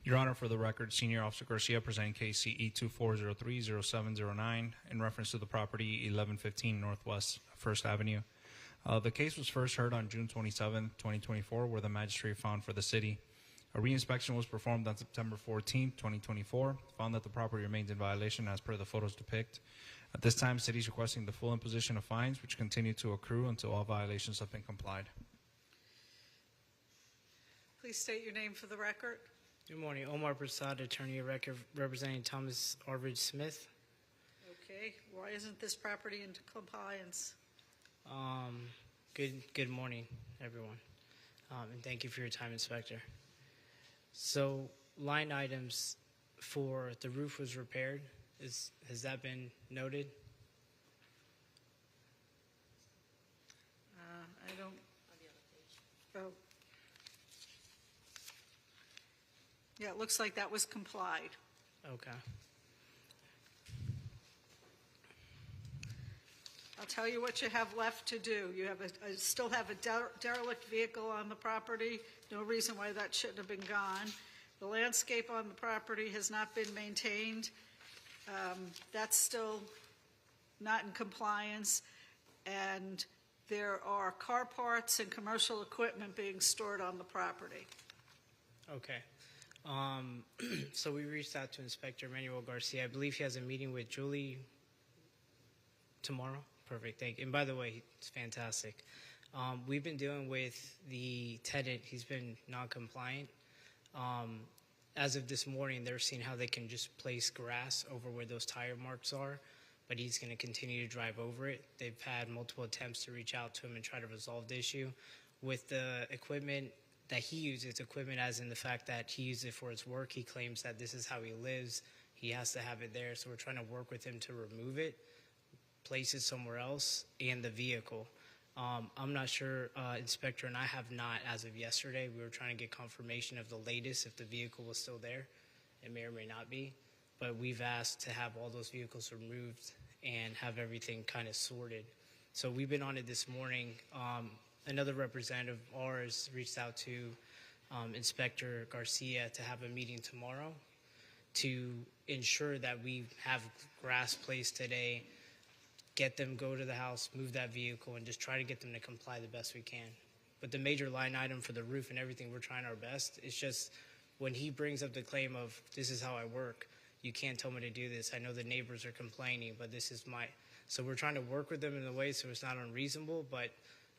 Your Honor, for the record, Senior Officer Garcia presenting case CE 24030709 in reference to the property 1115 Northwest 1st Avenue. The case was first heard on June 27, 2024, where the magistrate found for the city. A reinspection was performed on September 14, 2024, found that the property remains in violation as per the photos depict. At this time, city is requesting the full imposition of fines, which continue to accrue until all violations have been complied. Please state your name for the record. Good morning. Omar Prasad, attorney of record representing Thomas Arvidge Smith. Okay, why isn't this property into compliance? Good morning, everyone, and thank you for your time, Inspector. So, line items for the roof was repaired. Has that been noted? I don't. Oh. Yeah, it looks like that was complied. Okay. I'll tell you what you have left to do. You have still have a derelict vehicle on the property. No reason why that shouldn't have been gone. The landscape on the property has not been maintained. That's still not in compliance. and there are car parts and commercial equipment being stored on the property. Okay. So we reached out to Inspector Manuel Garcia. I believe he has a meeting with Julie tomorrow. Perfect, thank you. And by the way, it's fantastic. We've been dealing with the tenant. He's been non-compliant. As of this morning, they're seeing how they can just place grass over where those tire marks are, but he's going to continue to drive over it. They've had multiple attempts to reach out to him and try to resolve the issue. With the equipment that he uses, equipment as in the fact that he uses it for his work, he claims that this is how he lives. He has to have it there, so we're trying to work with him to remove it, place it somewhere else, and the vehicle. I'm not sure, Inspector and I have not, as of yesterday, we were trying to get confirmation of the latest, if the vehicle was still there. It may or may not be, but we've asked to have all those vehicles removed and have everything kind of sorted. So we've been on it this morning. Another representative of ours reached out to Inspector Garcia to have a meeting tomorrow to ensure that we have grass placed today, get them go to the house, move that vehicle, and just try to get them to comply the best we can. But the major line item for the roof and everything, we're trying our best. It's just when he brings up the claim of, this is how I work, you can't tell me to do this. I know the neighbors are complaining, but this is my... So we're trying to work with them in a way so it's not unreasonable, but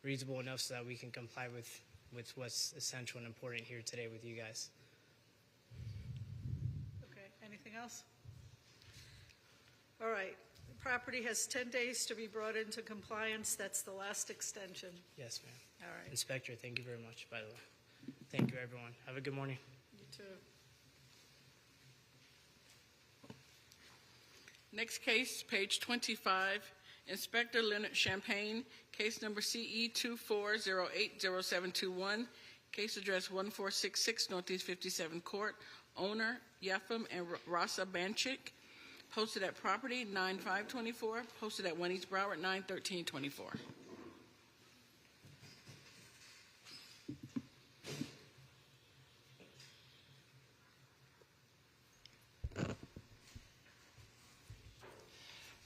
reasonable enough so that we can comply with what's essential and important here today with you guys. Okay, anything else? All right. The property has 10 days to be brought into compliance. That's the last extension. Yes, ma'am. All right. Inspector, thank you very much, by the way. Thank you, everyone. Have a good morning. You too. Next case, page 25, Inspector Leonard Champagne, case number CE 24080721, case address 1466 Northeast 57th Court, owner Yefim and Rasa Banchik, posted at property 9/5/24, posted at 1 East Broward 9/13/24.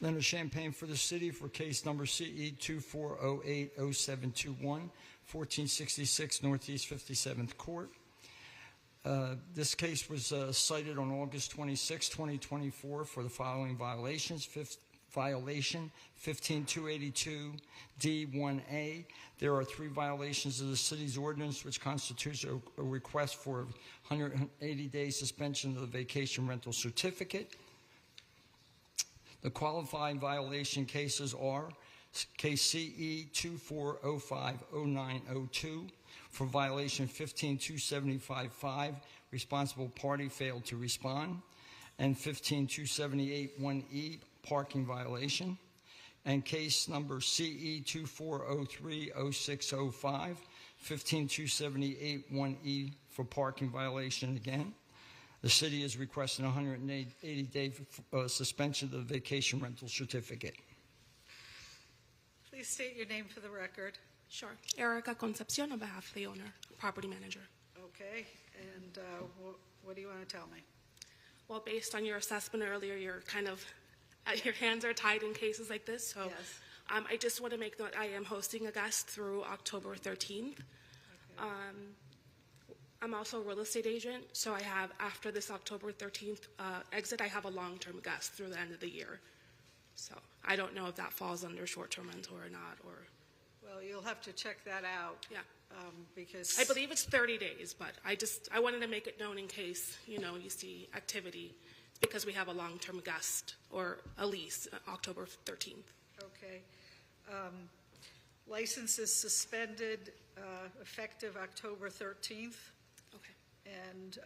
Leonard Champagne for the city for case number CE 24080721, 1466 Northeast 57th Court. This case was cited on August 26, 2024 for the following violations. Violation 15282D1A. There are 3 violations of the city's ordinance which constitutes a request for 180-day suspension of the vacation rental certificate. The qualifying violation cases are case CE 24050902 for violation 15275.5, responsible party failed to respond, and 15278.1E, parking violation, and case number CE 24030605, 15278.1E for parking violation again. The city is requesting a 180-day suspension of the vacation rental certificate. Please state your name for the record. Sure. Erica Concepcion on behalf of the owner, property manager. Okay, and what do you want to tell me? Well, based on your assessment earlier, you're kind of, your hands are tied in cases like this. So Yes. I just want to make note I am hosting a guest through October 13th. I'm also a real estate agent, so I have, after this October 13th exit, I have a long-term guest through the end of the year. So I don't know if that falls under short-term rental or not, or... Well, you'll have to check that out. Yeah. Because... I believe it's 30 days, but I wanted to make it known in case, you see activity, because we have a long-term guest or a lease October 13th. Okay. License is suspended effective October 13th. Okay. And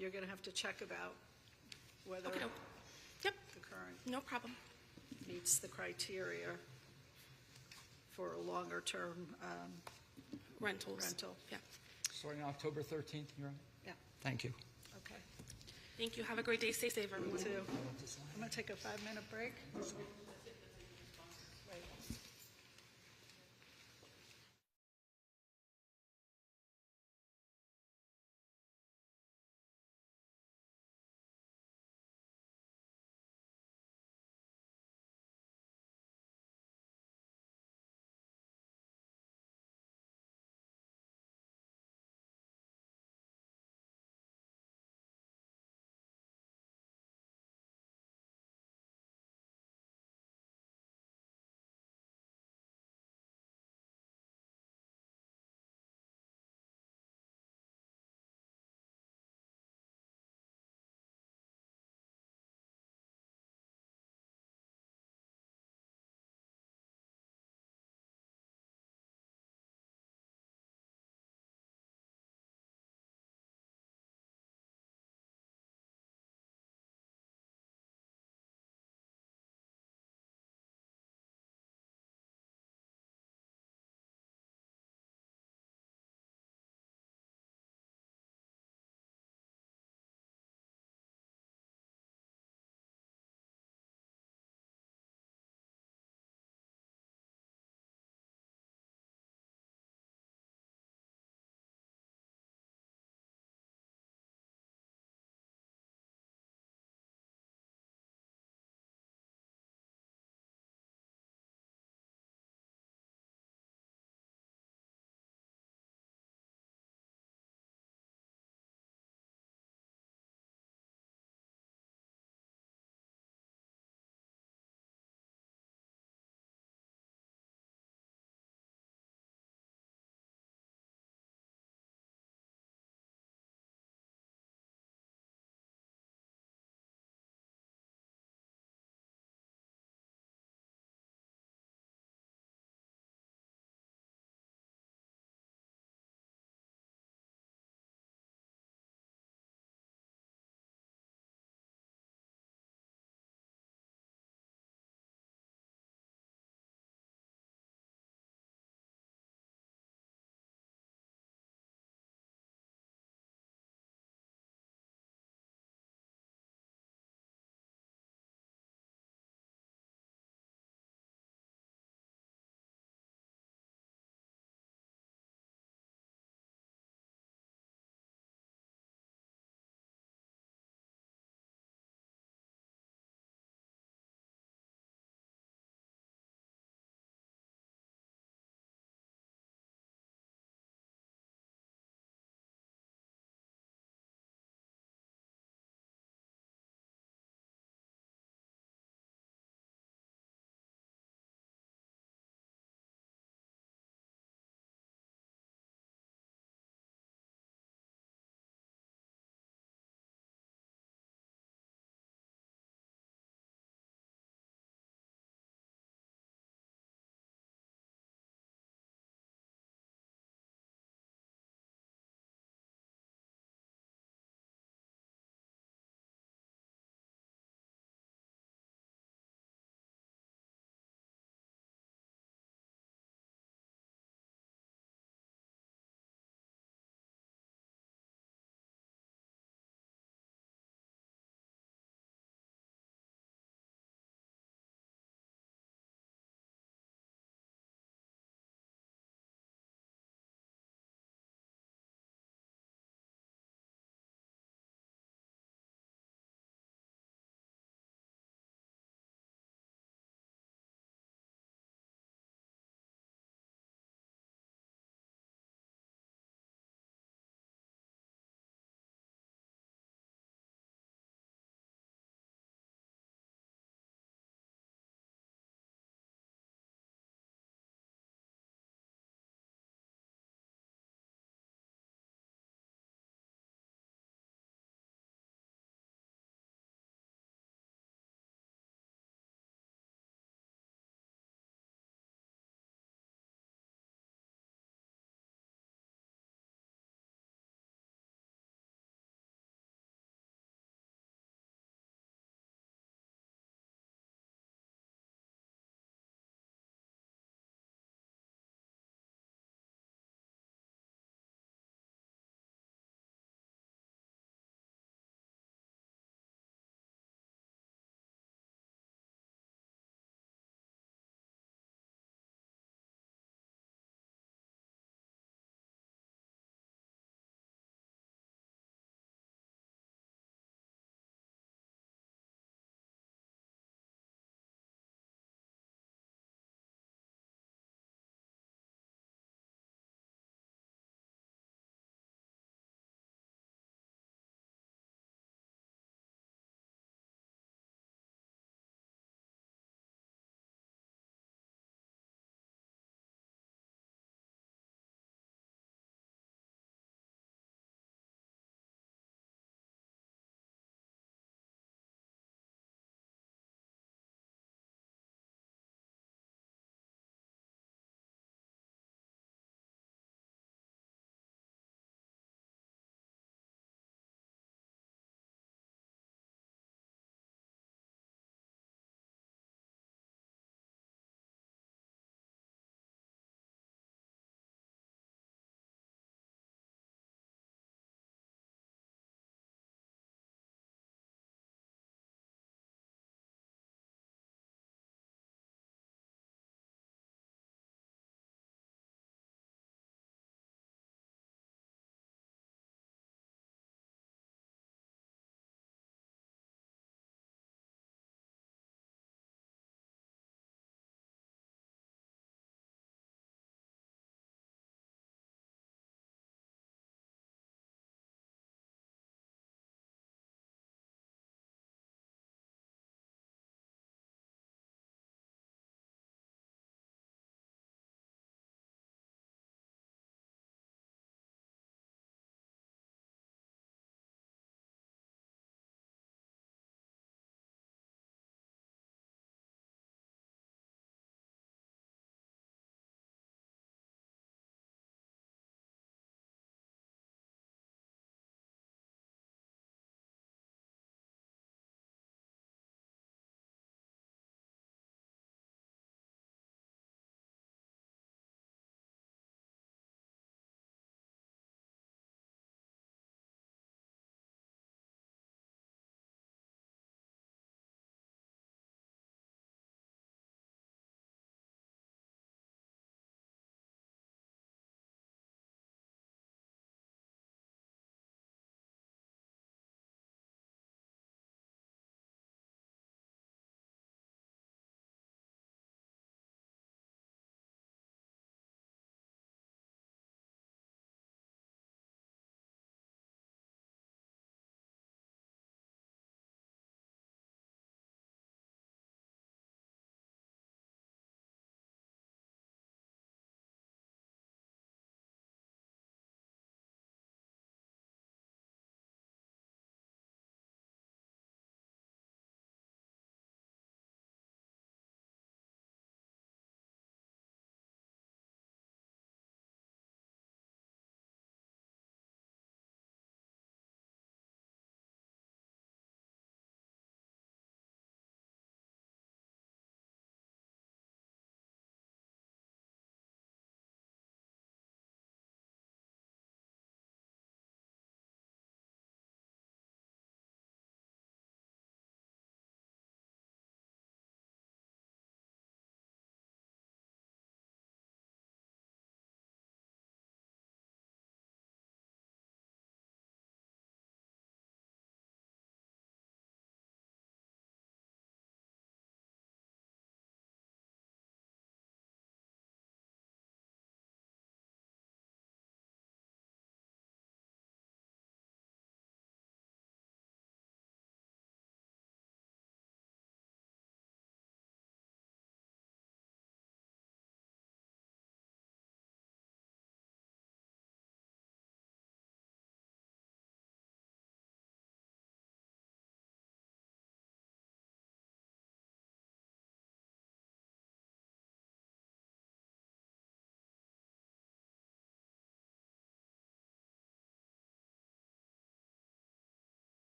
you're going to have to check about whether Okay. Yep. the current No problem. meets the criteria for a longer term Rentals. rental. Yeah. Starting October 13th, you're right? Yeah. Thank you. Okay. Thank you. Have a great day. Stay safe, everyone. You too. I'm going to take a 5-minute break.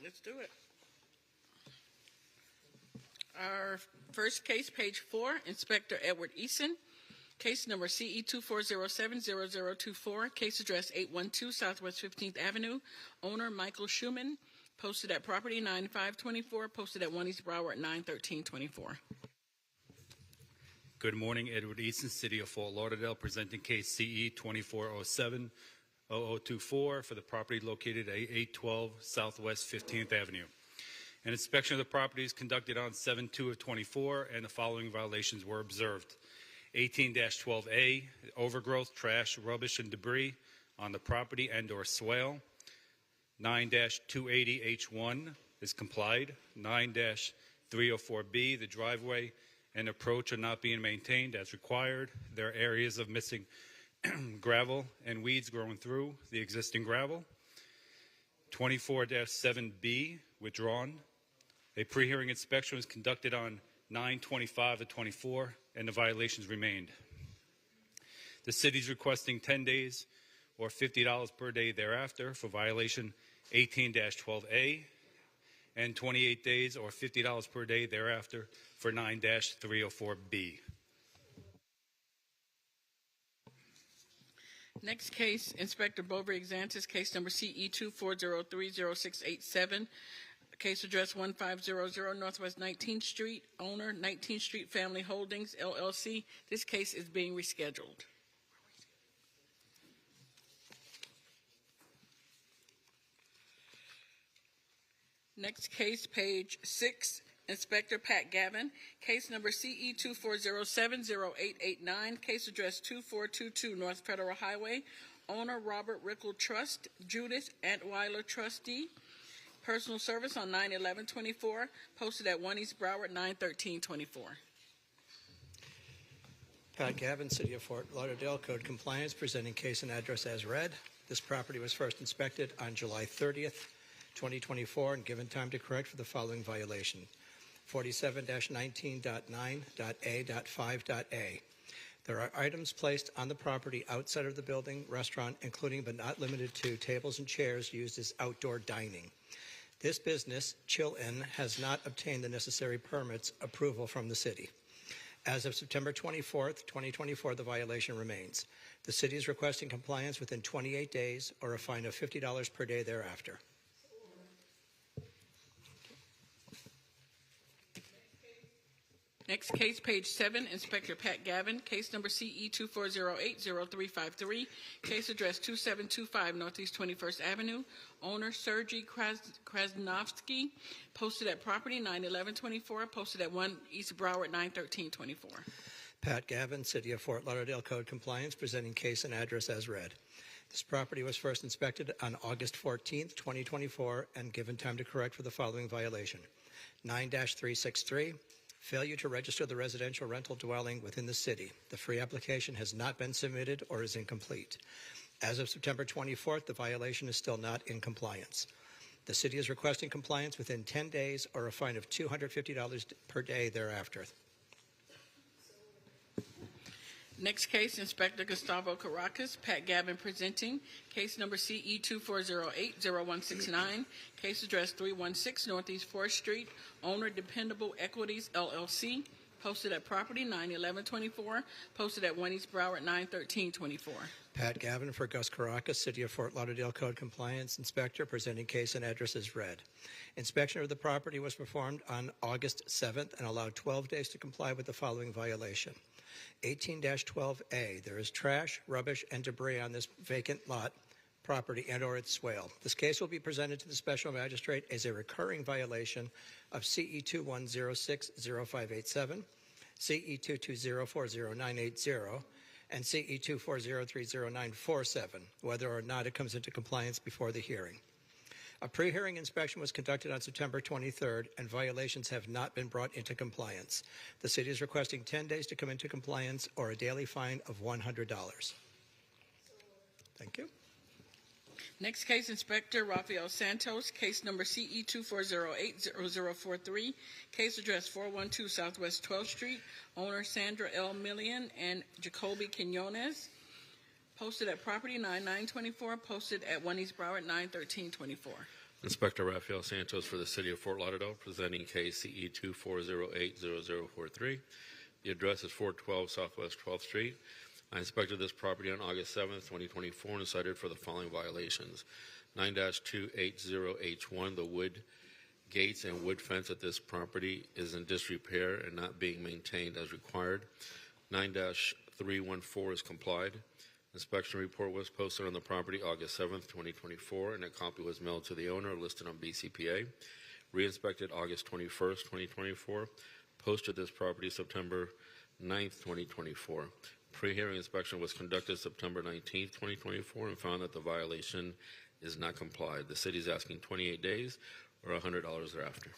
Let's do it. Our first case, page 4, Inspector Edward Eason. Case number CE 24070024. Case address 812 Southwest 15th Avenue. Owner Michael Schumann. Posted at property 9524. Posted at 1 East Broward 91324. Good morning, Edward Eason, City of Fort Lauderdale, presenting case CE 24070024 for the property located at 812 Southwest 15th Avenue. An inspection of the property is conducted on 7/2 of 24, and the following violations were observed. 18-12A, overgrowth, trash, rubbish, and debris on the property and/or swale. 9-280H1 is complied. 9-304B, the driveway and approach are not being maintained as required. There are areas of missing gravel and weeds growing through the existing gravel. 24-7B, withdrawn. A pre-hearing inspection was conducted on 9/25 of 24, and the violations remained. The city is requesting 10 days or $50 per day thereafter for violation 18-12A, and 28 days or $50 per day thereafter for 9-304B. Next case, Inspector Bovary Xantis, case number CE 24030687. Case address 1500 Northwest 19th Street. Owner 19th Street Family Holdings, LLC. This case is being rescheduled. Next case, page 6, Inspector Pat Gavin, case number CE 24070889, case address 2422 North Federal Highway. Owner Robert Rickle Trust, Judith Antweiler trustee. Personal service on 9/11/24, posted at 1 East Broward 9/13/24. Pat Gavin, City of Fort Lauderdale, Code Compliance, presenting case and address as read. This property was first inspected on July 30th, 2024, and given time to correct for the following violation. 47-19.9.A.5.A. There are items placed on the property outside of the building, restaurant, including but not limited to tables and chairs used as outdoor dining. This business, Chill Inn, has not obtained the necessary permits approval from the city. As of September 24th, 2024, the violation remains. The city is requesting compliance within 28 days or a fine of $50 per day thereafter. Next case, page 7, Inspector Pat Gavin, case number CE 24080353, case address 2725 Northeast 21st Avenue. Owner Sergey Krasnovsky, posted at property 9/11/24, posted at 1 East Broward 9/13/24. Pat Gavin, City of Fort Lauderdale, Code Compliance, presenting case and address as read. This property was first inspected on August 14th, 2024, and given time to correct for the following violation. 9-363. Failure to register the residential rental dwelling within the city. The free application has not been submitted or is incomplete. As of September 24th, the violation is still not in compliance. The city is requesting compliance within 10 days or a fine of $250 per day thereafter. Next case, Inspector Gustavo Caracas, Pat Gavin presenting, case number CE 24080169, case address 316 Northeast 4th Street, owner Dependable Equities, LLC, posted at property 9/11/24, posted at 1 East Broward 9/13/24. Pat Gavin for Gus Caracas, City of Fort Lauderdale Code Compliance Inspector, presenting case and address as read. Inspection of the property was performed on August 7th and allowed 12 days to comply with the following violation. 18-12A, there is trash, rubbish, and debris on this vacant lot, property, and or its swale. This case will be presented to the Special Magistrate as a recurring violation of CE 21060587, CE 22040980, and CE 24030947, whether or not it comes into compliance before the hearing. A pre-hearing inspection was conducted on September 23rd, and violations have not been brought into compliance. The city is requesting 10 days to come into compliance or a daily fine of $100. Thank you. Next case, Inspector Rafael Santos, case number CE 24080043, case address 412 Southwest 12th Street, owner Sandra L. Millian and Jacoby Quinones, posted at property 9/9/24, posted at 1 East Broward 9/13/24. Inspector Rafael Santos for the City of Fort Lauderdale, presenting case CE 24080043. The address is 412 Southwest 12th Street. I inspected this property on August 7th, 2024, and cited for the following violations. 9-280H1, the wood gates and wood fence at this property is in disrepair and not being maintained as required. 9-314 is complied. Inspection report was posted on the property August 7th, 2024, and a copy was mailed to the owner listed on BCPA. Re-inspected August 21st, 2024. Posted this property September 9th, 2024. Pre-hearing inspection was conducted September 19th, 2024, and found that the violation is not complied. The city is asking 28 days or $100 thereafter.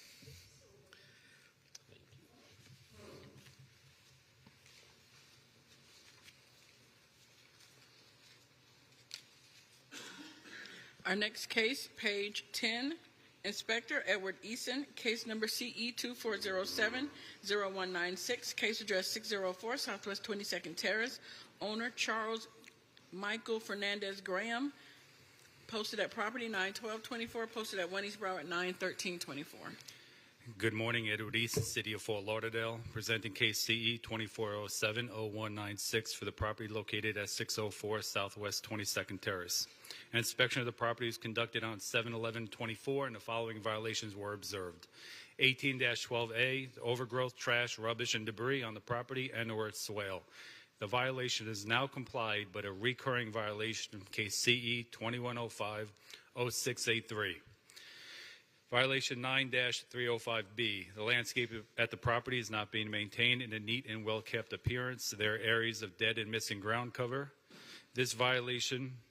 Our next case, page 10, Inspector Edward Eason, case number CE 2407-0196, case address 604 Southwest 22nd Terrace, owner Charles Michael Fernandez Graham, posted at property 9/12/24, posted at 1 East Broward 9/13/24. Good morning, Edward Eason, City of Fort Lauderdale, presenting case CE 2407-0196 for the property located at 604 Southwest 22nd Terrace. An inspection of the property was conducted on 7/11/24, and the following violations were observed. 18-12A, overgrowth, trash, rubbish, and debris on the property and/or its swale. The violation is now complied, but a recurring violation, case CE 2105-0683. Violation 9-305B, the landscape at the property is not being maintained in a neat and well-kept appearance. There are areas of dead and missing ground cover. This violation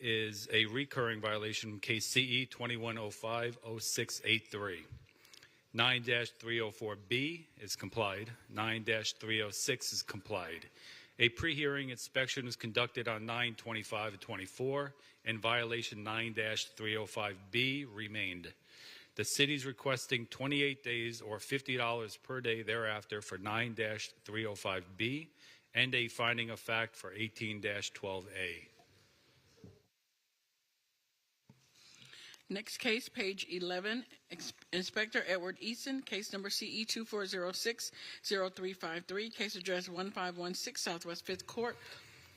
is a recurring violation, case CE 2105-0683. 9-304B is complied. 9-306 is complied. A pre-hearing inspection was conducted on 9/25/24, and violation 9-305B remained. The city is requesting 28 days or $50 per day thereafter for 9-305B and a finding of fact for 18-12A. Next case, page 11, Inspector Edward Eason, case number CE 2406-0353, case address 1516 Southwest 5th Court,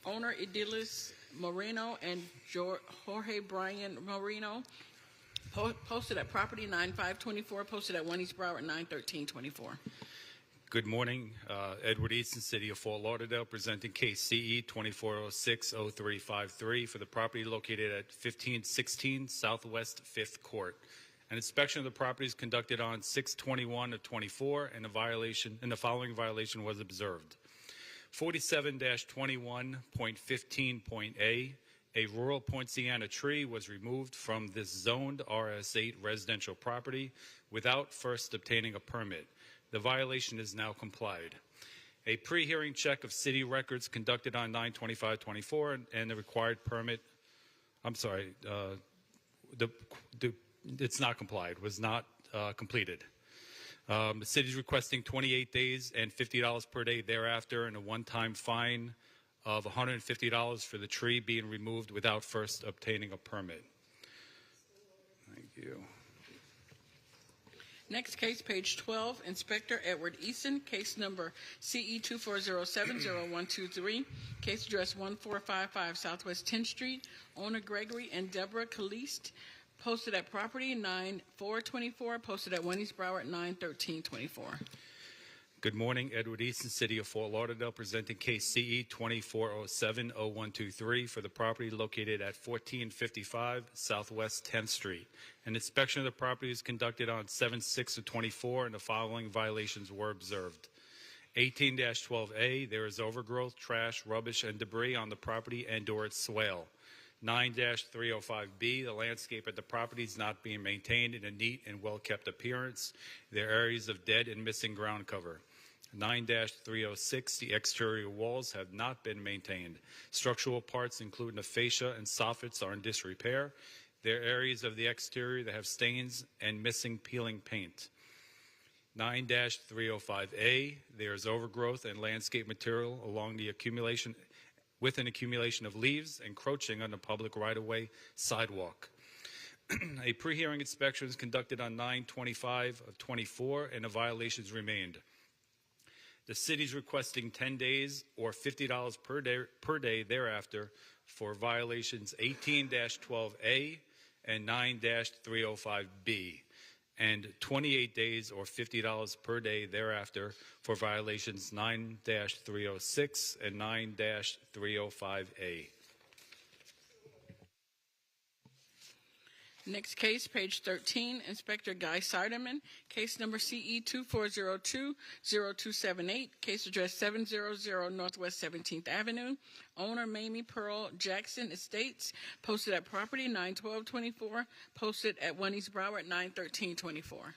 owner Edilis Moreno and Jorge Brian Moreno, posted at property 9/5/24, posted at 1 East Broward 9/13/24. Good morning, Edward Easton, City of Fort Lauderdale, presenting case CE 2406-0353 for the property located at 1516 Southwest 5th Court. An inspection of the property is conducted on 6/21/24, and the following violation was observed. 47-21.15.A, a rural Poinciana tree was removed from this zoned RS8 residential property without first obtaining a permit. The violation is now complied. A pre-hearing check of city records conducted on 9/25/24 and the required permit, it's not complied, was not completed. The city is requesting 28 days and $50 per day thereafter, and a one-time fine of $150 for the tree being removed without first obtaining a permit. Thank you. Next case, page 12, Inspector Edward Eason, case number CE 2407-0123, case address 1455 Southwest 10th Street, owner Gregory and Deborah Caliste, posted at property 9/4/24, posted at 1 East Broward 9/13/24. Good morning, Edward Easton, City of Fort Lauderdale, presenting case CE 2407-0123 for the property located at 1455 Southwest 10th Street. An inspection of the property was conducted on 7/6/24, and the following violations were observed. 18-12A, there is overgrowth, trash, rubbish, and debris on the property and/or its swale. 9-305B, the landscape at the property is not being maintained in a neat and well-kept appearance. There are areas of dead and missing ground cover. 9-306, the exterior walls have not been maintained. Structural parts, including the fascia and soffits, are in disrepair. There are areas of the exterior that have stains and missing peeling paint. 9-305A, there is overgrowth and landscape material along the accumulation of leaves encroaching on the public right-of-way sidewalk. A pre-hearing inspection was conducted on 9/25 of '24, and the violations remained. The city is requesting 10 days or $50 per day thereafter for violations 18-12A and 9-305B, and 28 days or $50 per day thereafter for violations 9-306 and 9-305A. Next case, page 13, Inspector Guy Siderman, case number CE 2402-0278, case address 700 Northwest 17th Avenue, owner Mamie Pearl Jackson Estates, posted at property 9/12/24, posted at 1 East Broward 9/13/24.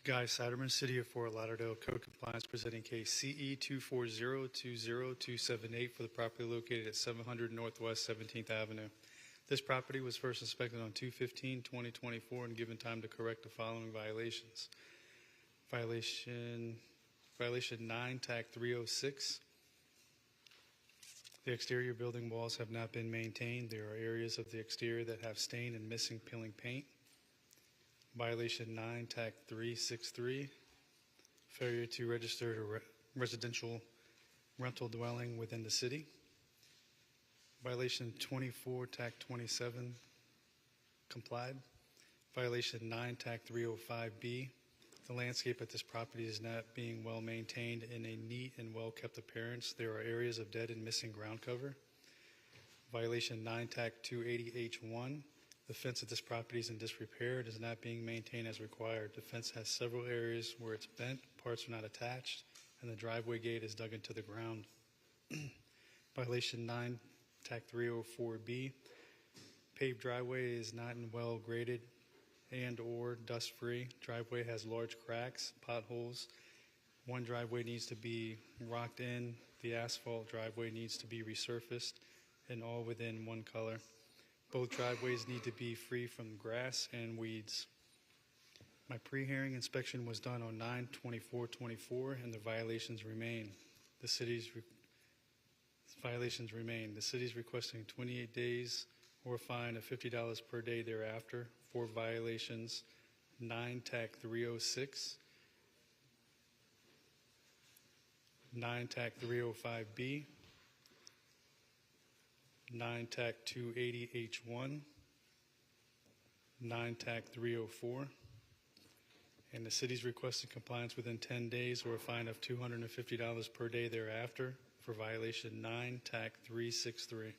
Guy Siderman, City of Fort Lauderdale, Code Compliance, presenting case CE 240-20278 for the property located at 700 Northwest 17th Avenue. This property was first inspected on 2/15/2024 and given time to correct the following violations. Violation 9, TAC 306. The exterior building walls have not been maintained. There are areas of the exterior that have stain and missing peeling paint. Violation 9, TAC 363, failure to register a residential rental dwelling within the city. Violation 24, TAC 27, complied. Violation 9, TAC 305B, the landscape at this property is not being well maintained in a neat and well kept appearance. There are areas of dead and missing ground cover. Violation 9, TAC 280H1, the fence at this property is in disrepair. It is not being maintained as required. The fence has several areas where it's bent, parts are not attached, and the driveway gate is dug into the ground. Violation 9, TAC 304B, paved driveway is not in well graded and or dust free. Driveway has large cracks, potholes. One driveway needs to be rocked in. The asphalt driveway needs to be resurfaced, and all within one color. Both driveways need to be free from grass and weeds. My pre-hearing inspection was done on 9/24/24, and the violations remain. The city's violations remain. The city's requesting 28 days or a fine of $50 per day thereafter for violations 9 TAC 306, 9 TAC 305B, 9 TAC 280H1, 9 TAC 304, and the city's requesting compliance within 10 days or a fine of $250 per day thereafter for violation 9 TAC 363.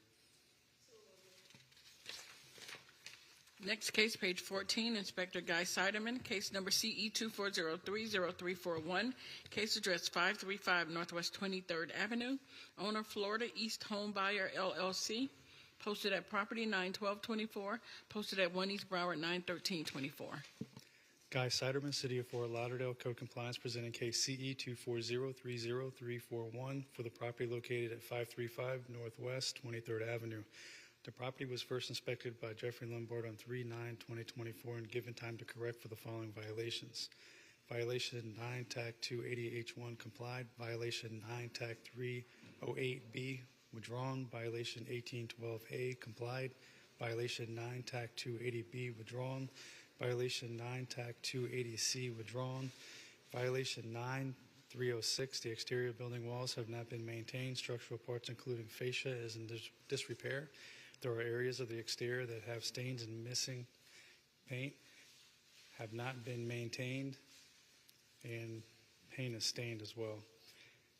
Next case, page 14, Inspector Guy Siderman, case number CE 240300341, case address 535 Northwest 23rd Avenue, owner Florida East Home Buyer LLC, posted at property 9/12/24, posted at 1 East Broward 9/13/24. Guy Siderman, City of Fort Lauderdale, Code Compliance, presenting case CE 240-30341 for the property located at 535 Northwest 23rd Avenue. The property was first inspected by Jeffrey Lombard on 3/9/2024 and given time to correct for the following violations. Violation 9 TAC 280H1 complied. Violation 9 TAC 308B withdrawn. Violation 1812A complied. Violation 9 TAC 280B withdrawn. Violation 9 TAC 280C withdrawn. Violation 9 306, the exterior building walls have not been maintained. Structural parts including fascia is in disrepair. There are areas of the exterior that have stains and missing paint, have not been maintained, and paint is stained as well.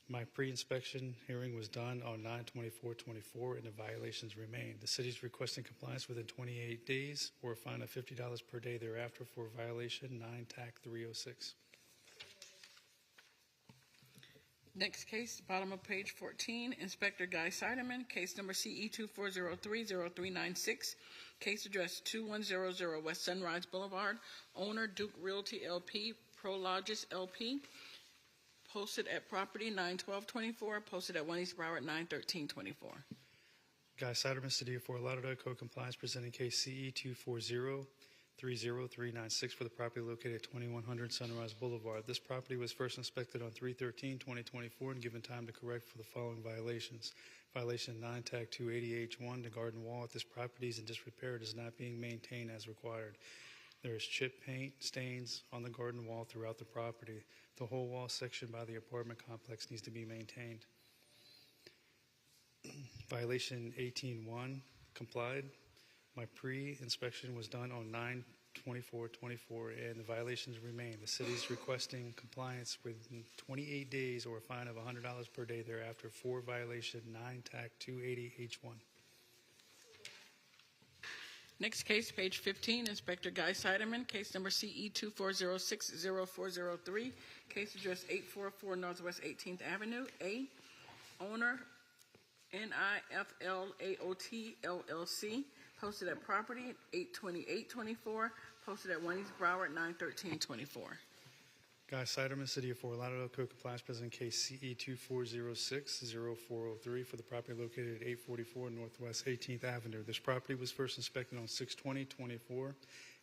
My pre-inspection hearing was done on 9/24/24, and the violations remain. The city is requesting compliance within 28 days or a fine of $50 per day thereafter for violation 9 TAC 306. Next case, bottom of page 14, Inspector Guy Siderman, case number CE 240300396, case address 2100 West Sunrise Boulevard, owner Duke Realty LP, Prologis LP, posted at property 9/12/24, posted at 1 East Broward 9/13/24. Guy Siderman, City of Fort Lauderdale, Code Compliance, presenting case CE 30396 for the property located at 2100 Sunrise Boulevard. This property was first inspected on 3/13/2024 and given time to correct for the following violations. Violation 9 Tag 280H1, the garden wall at this property is in disrepair. It is not being maintained as required. There is chip paint stains on the garden wall throughout the property. The whole wall section by the apartment complex needs to be maintained. Violation 18-1, complied. My pre-inspection was done on 9/24/24, and the violations remain. The city is requesting compliance within 28 days or a fine of $100 per day thereafter for violation 9 Tac 280H1. Next case, page 15, Inspector Guy Siderman, case number CE 24060403, case address 844 Northwest 18th Avenue. A, owner NIFLAOT LLC, posted at property at 8/28/24, posted at 1 East Broward 9/13/24. Guy Siderman, City of Fort Lauderdale, Code Compliance President, case CE 24060403 for the property located at 844 Northwest 18th Avenue. This property was first inspected on 6/20/24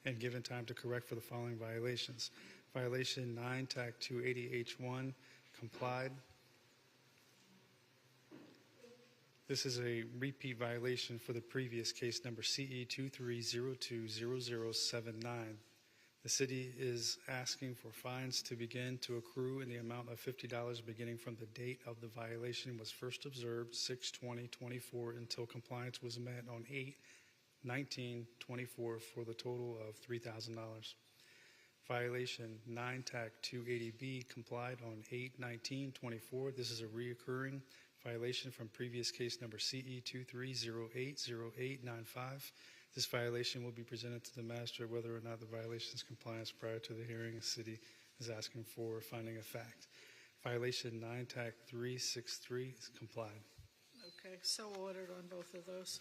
and given time to correct for the following violations. Violation 9 Tac 280H1, complied. This is a repeat violation for the previous case number CE 23020079. The city is asking for fines to begin to accrue in the amount of $50 beginning from the date of the violation was first observed, 6/20/24, until compliance was met on 8/19/24 for the total of $3,000. Violation 9 Tac 280B, complied on 8/19/24. This is a reoccurring violation from previous case number CE 23080895. This violation will be presented to the magistrate whether or not the violation is compliance prior to the hearing. The city is asking for finding of fact. Violation 9 Tac 363 is complied. Okay, so ordered on both of those.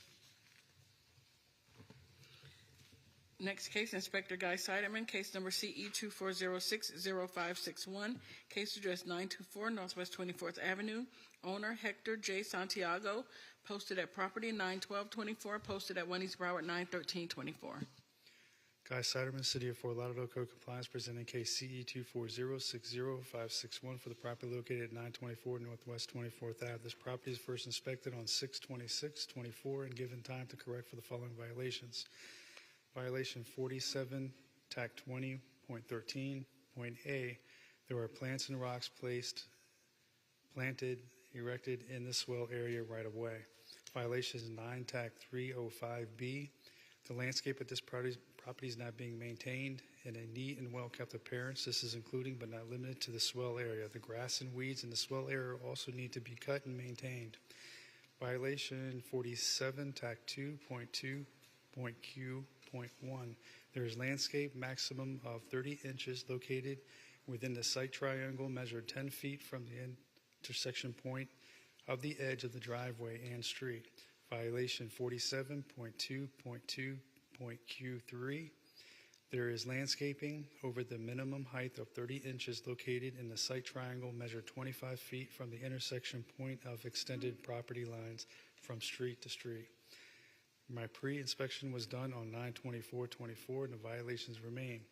Next case, Inspector Guy Siderman, case number CE 24060561, case address 924 Northwest 24th Avenue, owner Hector J. Santiago, posted at property 9/12/24, posted at 1 East Broward 9/13/24. Guy Siderman, City of Fort Lauderdale, Code Compliance, presenting case CE 24060561 for the property located at 924 Northwest 24th Ave. This property is first inspected on 6/26/24 and given time to correct for the following violations. Violation 47, Tac 20.13.A. There are plants and rocks planted, erected in the swell area right of way. Violation 9 Tac 305B. The landscape at this property is not being maintained in a neat and well-kept appearance. This is including but not limited to the swell area. The grass and weeds in the swell area also need to be cut and maintained. Violation 47 Tac 2.2.Q.1. There is landscape maximum of 30 inches located within the site triangle measured 10 feet from the intersection point of the edge of the driveway and street. Violation 47.2.2.Q3. There is landscaping over the minimum height of 30 inches located in the site triangle measured 25 feet from the intersection point of extended property lines from street to street. My pre-inspection was done on 9/24/24 and the violations remain.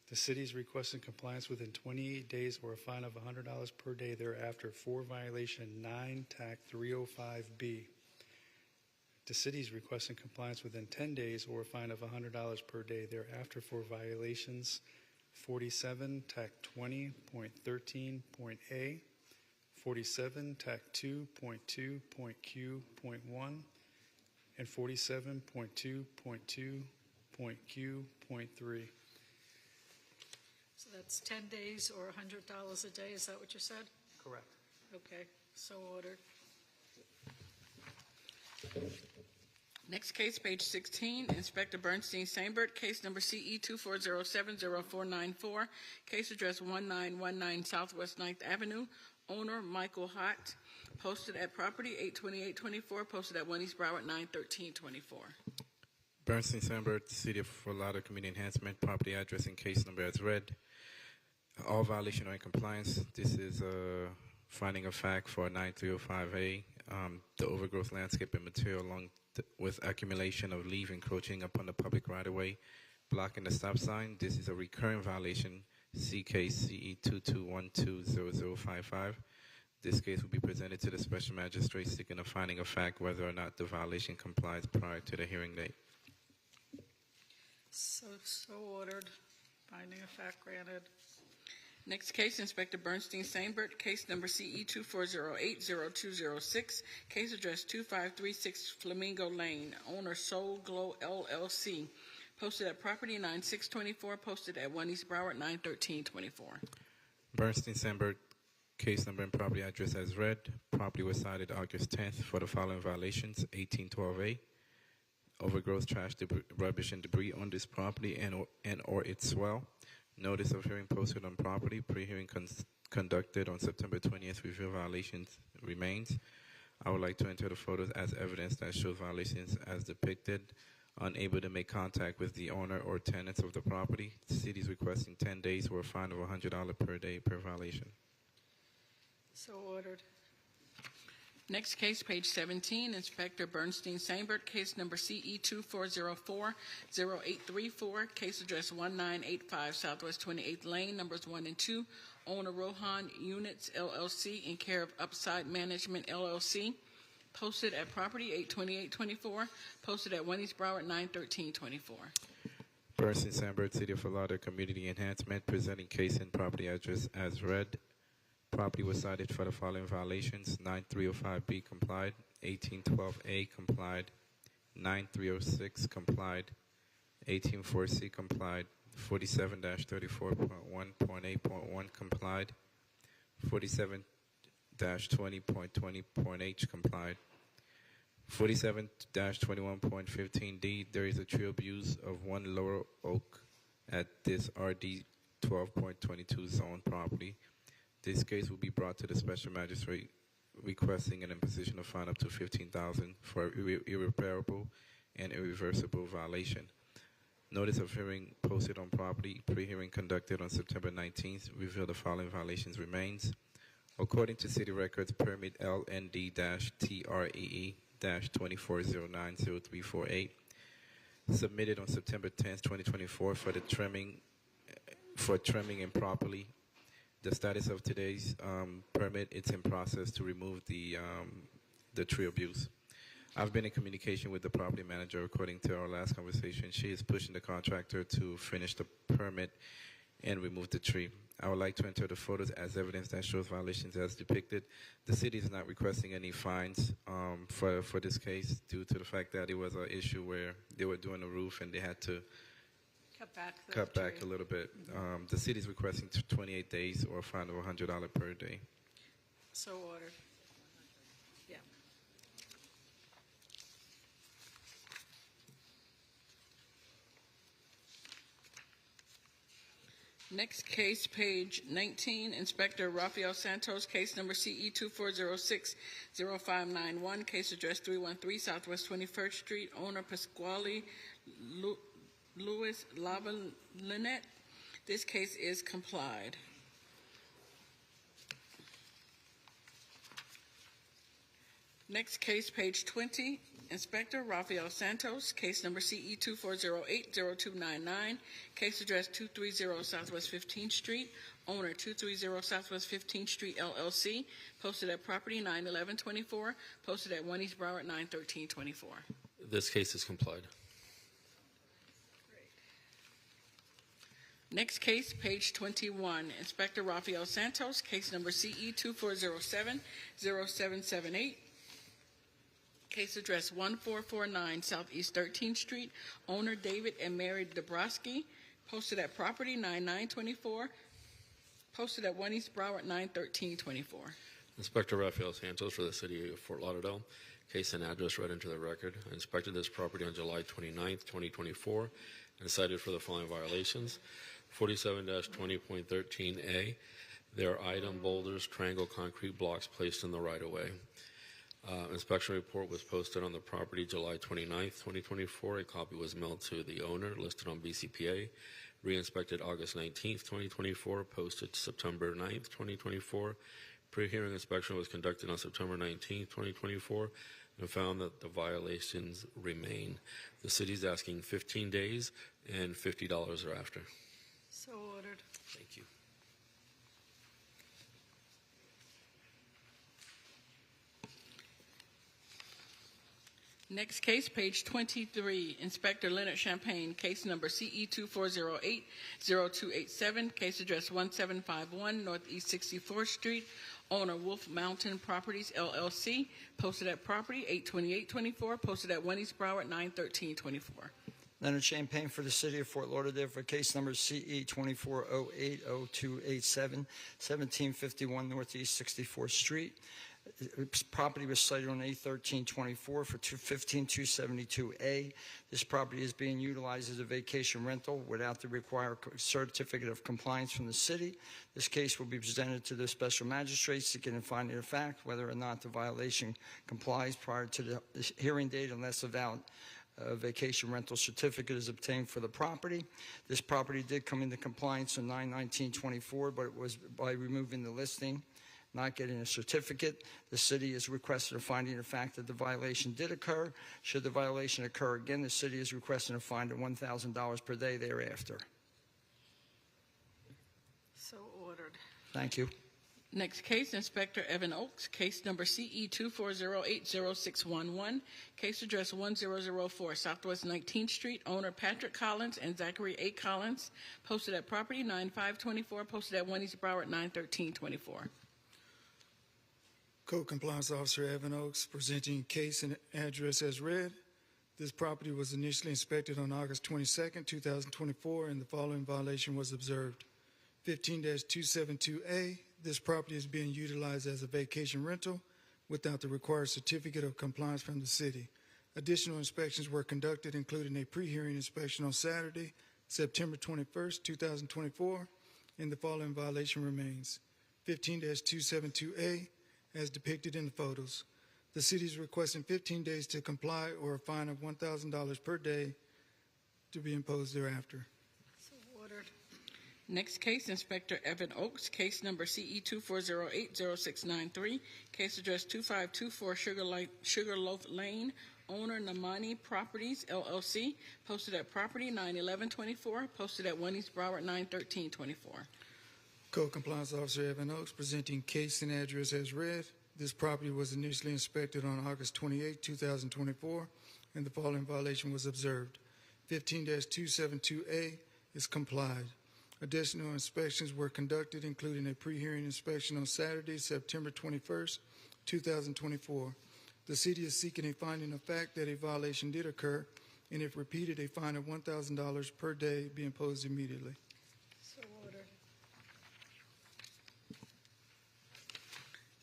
The city is requesting compliance within 28 days or a fine of $100 per day thereafter for violation 9 Tac 305B. The city is requesting compliance within 10 days or a fine of $100 per day thereafter for violations 47 Tac 20.13.A, 47 Tac 2.2.Q.1, and 47.2.2.Q.3. So that's 10 days or $100 a day, is that what you said? Correct. Okay, so ordered. Next case, page 16, Inspector Bernstein Seinbert, case number CE 24070494, case address 1919 Southwest 9th Avenue, owner Michael Hott, posted at property 8/28/24, posted at 1 East Broward 9/13/24. Bernstein Seinbert, City of Fort Lauderdale Community Enhancement, property address and case number as read. All violation are in compliance. This is a finding of fact for 9305A. The overgrowth landscape and material along with accumulation of leaf encroaching upon the public right-of-way blocking the stop sign. This is a recurring violation, CKCE 22120055. This case will be presented to the special magistrate seeking a finding of fact whether or not the violation complies prior to the hearing date. So ordered. Finding of fact granted. Next case, Inspector Bernstein Sainbert, case number CE 2408-0206, case address 2536 Flamingo Lane, owner Soul Glow LLC, posted at property 9624, posted at 1 East Broward 91324. Bernstein Sainbert, case number and property address as read. Property was cited August 10th for the following violations: 1812A, overgrowth, trash, rubbish, and debris on this property and or its swell. Notice of hearing posted on property. Pre-hearing conducted on September 20th. Review violations remains. I would like to enter the photos as evidence that shows violations as depicted. Unable to make contact with the owner or tenants of the property. The city is requesting 10 days or a fine of $100 per day per violation. So ordered. Next case, page 17, Inspector Bernstein Sainbert, case number CE 2404-0834, case address 1985 Southwest 28th Lane, numbers 1 and 2, owner Rohan Units LLC, in care of Upside Management LLC, posted at property 82824, posted at 1 East Broward 91324. Bernstein Sainbert, City of Fort Lauderdale Community Enhancement, presenting case and property address as read. Property was cited for the following violations: 9305B complied, 1812A complied, 9306 complied, 184C complied, 47-34.1.8.1 complied, 47-20.20.H complied, 47-21.15D. There is a tree abuse of one lower oak at this RD 12.22 zone property. This case will be brought to the special magistrate requesting an imposition of fine up to $15,000 for irreparable and irreversible violation. Notice of hearing posted on property. Pre-hearing conducted on September 19th. Revealed the following violations remains. According to city records, permit LND-TREE-24090348, submitted on September 10th, 2024 for the trimming improperly. The status of today's permit, it's in process to remove the tree abuse. I've been in communication with the property manager according to our last conversation. She is pushing the contractor to finish the permit and remove the tree. I would like to enter the photos as evidence that shows violations as depicted. The city is not requesting any fines for this case due to the fact that it was an issue where they were doing the roof and they had to cut back a little bit. The city is requesting 28 days or a fine of $100 per day. So ordered. Yeah. Next case, page 19, Inspector Rafael Santos, case number CE 2406-0591, case address 313 Southwest 21st Street, owner Pasquale Louis Lava-Lynette. This case is complied. Next case, page 20, Inspector Rafael Santos, case number CE 2408-0299, case address 230 Southwest 15th Street, owner 230 Southwest 15th Street LLC, posted at property 91124, posted at 1 East Broward 91324. This case is complied. Next case, page 21, Inspector Rafael Santos, case number CE 2407-0778, case address 1449 Southeast 13th Street, owner David and Mary Dabrowski, posted at property 9924, posted at 1 East Broward 91324. Inspector Rafael Santos for the City of Fort Lauderdale. Case and address read into the record. I inspected this property on July 29th, 2024, and cited for the following violations. 47-20.13A, there are item boulders, triangle concrete blocks placed in the right-of-way. Inspection report was posted on the property July 29th, 2024. A copy was mailed to the owner listed on BCPA. re-inspected August 19th, 2024, posted September 9th, 2024. Pre-hearing inspection was conducted on September 19th, 2024, and found that the violations remain. The city is asking 15 days and $50 thereafter. So ordered. Thank you. Next case, page 23, Inspector Leonard Champagne, case number CE 2408-0287, case address 1751 Northeast 64th Street, owner Wolf Mountain Properties, LLC, posted at property 82824, posted at 1 East Broward 91324. Leonard Champagne for the City of Fort Lauderdale for case number CE 2408-0287, 1751 Northeast 64th Street. Property was cited on A1324 for 15272A. This property is being utilized as a vacation rental without the required certificate of compliance from the city. This case will be presented to the special magistrate seeking and finding of fact whether or not the violation complies prior to the hearing date unless a valid vacation rental certificate is obtained for the property. This property did come into compliance on 9/19/24, but it was by removing the listing, not getting a certificate. The city is requesting a finding of fact that the violation did occur. Should the violation occur again, the city is requesting a fine of $1,000 per day thereafter. So ordered. Thank you. Next case, Inspector Evan Oakes, case number CE 24080611, case address 1004 Southwest 19th Street, owner Patrick Collins and Zachary A. Collins, posted at property 9524, posted at 1 East Broward 91324. Code Compliance Officer Evan Oakes presenting case and address as read. This property was initially inspected on August 22nd, 2024, and the following violation was observed. 15-272A, this property is being utilized as a vacation rental without the required certificate of compliance from the city. Additional inspections were conducted, including a pre-hearing inspection on Saturday, September 21st, 2024, and the following violation remains. 15-272A, as depicted in the photos. The city is requesting 15 days to comply or a fine of $1,000 per day to be imposed thereafter. So ordered. Next case, Inspector Evan Oakes, case number CE 24080693, case address 2524 Sugarloaf Lane, owner Namani Properties, LLC, posted at property 91124, posted at 1 East Broward 91324. Code Compliance Officer Evan Oakes presenting case and address as read. This property was initially inspected on August 28, 2024, and the following violation was observed. 15-272A is complied. Additional inspections were conducted, including a pre-hearing inspection on Saturday, September 21st, 2024. The city is seeking a finding of fact that a violation did occur, and if repeated, a fine of $1,000 per day be imposed immediately. So ordered.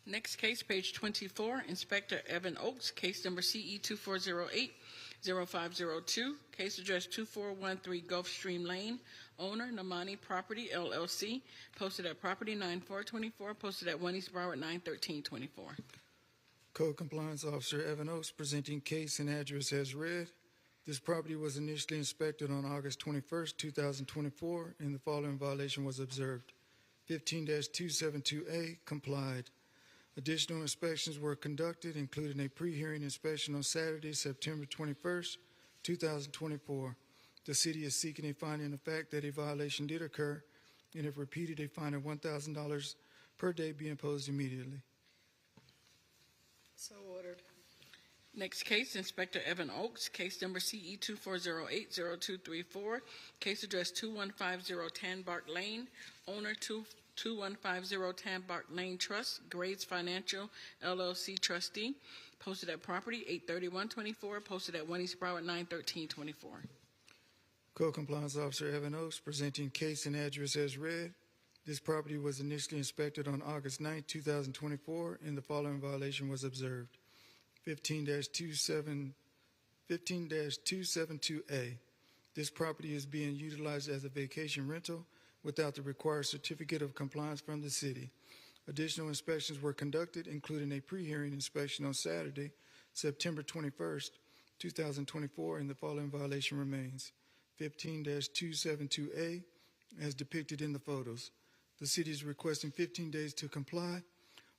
Next case, page 24, Inspector Evan Oakes, case number CE 24080502, case address 2413 Gulfstream Lane, owner Namani Property, LLC, posted at property 9424, posted at 1 East Broward 91324. Code Compliance Officer Evan Oakes presenting case and address as read. This property was initially inspected on August 21st, 2024, and the following violation was observed. 15-272A complied. Additional inspections were conducted, including a pre-hearing inspection on Saturday, September 21st, 2024. The city is seeking a finding of fact that a violation did occur, and if repeated, a fine of $1,000 per day be imposed immediately. So ordered. Next case, Inspector Evan Oakes, case number CE 24080234, case address 2150 Tanbark Lane, owner 2150 Tanbark Lane Trust, Grades Financial LLC trustee, posted at property 83124, posted at 1 East Broward 91324. Code Compliance Officer Evan Oakes presenting case and address as read. This property was initially inspected on August 9, 2024, and the following violation was observed. 15-272A. This property is being utilized as a vacation rental without the required certificate of compliance from the city. Additional inspections were conducted, including a pre-hearing inspection on Saturday, September 21st, 2024, and the following violation remains. 15-272A, as depicted in the photos. The city is requesting 15 days to comply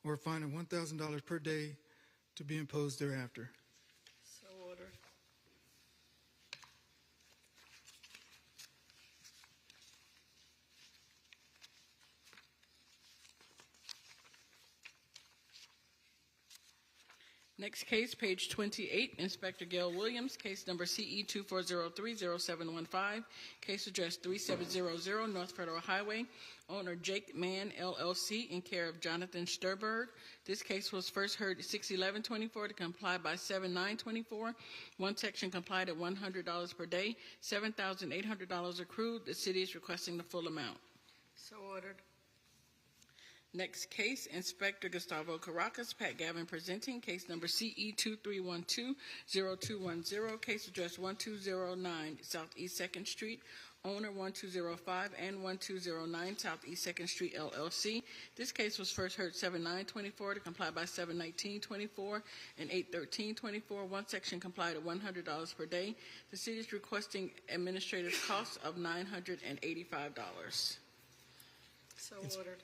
or a fine of $1,000 per day to be imposed thereafter. So ordered. Next case, page 28, Inspector Gail Williams, case number CE 24030715, case address 3700 North Federal Highway, owner Jake Mann, LLC, in care of Jonathan Sturberg. This case was first heard 6/11/24 to comply by 7/9/24. One section complied at $100 per day, $7,800 accrued. The city is requesting the full amount. So ordered. Next case, Inspector Gustavo Caracas, Pat Gavin presenting, case number CE 23120210, case address 1209 Southeast 2nd Street, owner 1205 and 1209 Southeast 2nd Street, LLC. This case was first heard 7/9/24 to comply by 7/19/24 and 8/13/24. One section complied at $100 per day. The city is requesting administrative costs of $985. So ordered.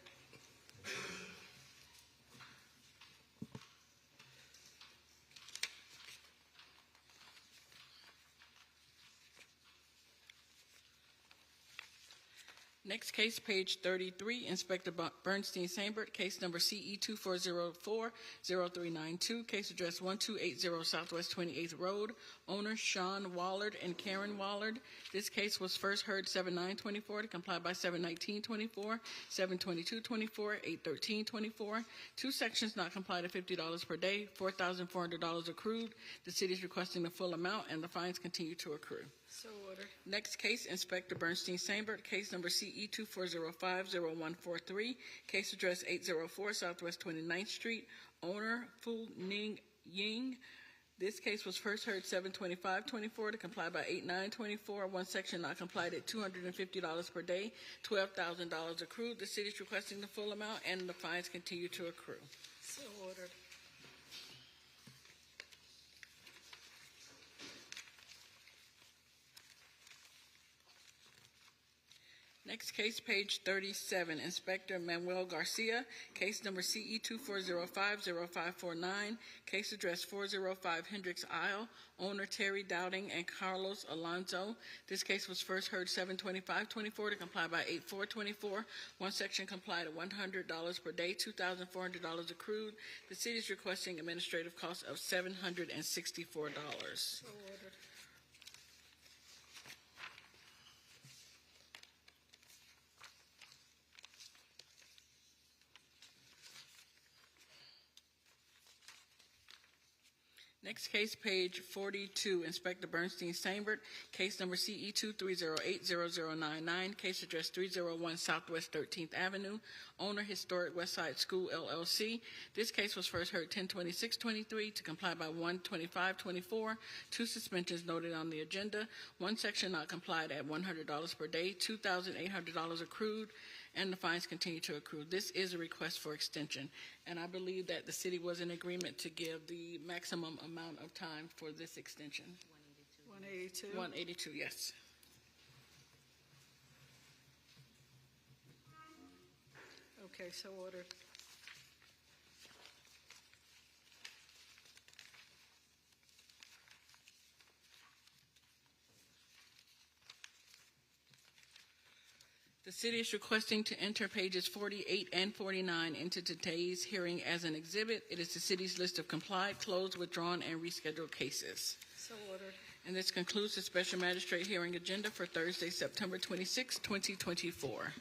Next case, page 33, Inspector Bernstein Sambert, case number CE 24040392, case address 1280 Southwest 28th Road, owner Sean Wallard and Karen Wallard. This case was first heard 7/9/24 to comply by 7/19/24, 7/22/24, 8/13/24. Two sections not complied at $50 per day, $4,400 accrued. The city is requesting the full amount, and the fines continue to accrue. So ordered. Next case, Inspector Bernstein Sambert, case number CE 24050143, case address 804 Southwest 29th Street, owner Fu Ning Ying. This case was first heard 7/25/24 to comply by 8/9/24. One section not complied at $250 per day, $12,000 accrued. The city is requesting the full amount, and the fines continue to accrue. So ordered. Next case, page 37, Inspector Manuel Garcia, case number CE 24050549, case address 405 Hendricks Isle, owner Terry Dowding and Carlos Alonso. This case was first heard 7/25/24 to comply by 8/4/24. One section complied at $100 per day, $2,400 accrued. The city is requesting administrative costs of $764. So ordered. Next case, page 42, Inspector Bernstein Sambert, case number CE 23080099, case address 301 Southwest 13th Avenue, owner Historic Westside School, LLC. This case was first heard 10/26/23 to comply by 1/25/24. Two suspensions noted on the agenda. One section not complied at $100 per day, $2,800 accrued, and the fines continue to accrue. This is a request for extension, and I believe that the city was in agreement to give the maximum amount of time for this extension. 182. 182, yes. Okay, so ordered. The city is requesting to enter pages 48 and 49 into today's hearing as an exhibit. It is the city's list of complied, closed, withdrawn, and rescheduled cases. So ordered. And this concludes the special magistrate hearing agenda for Thursday, September 26, 2024.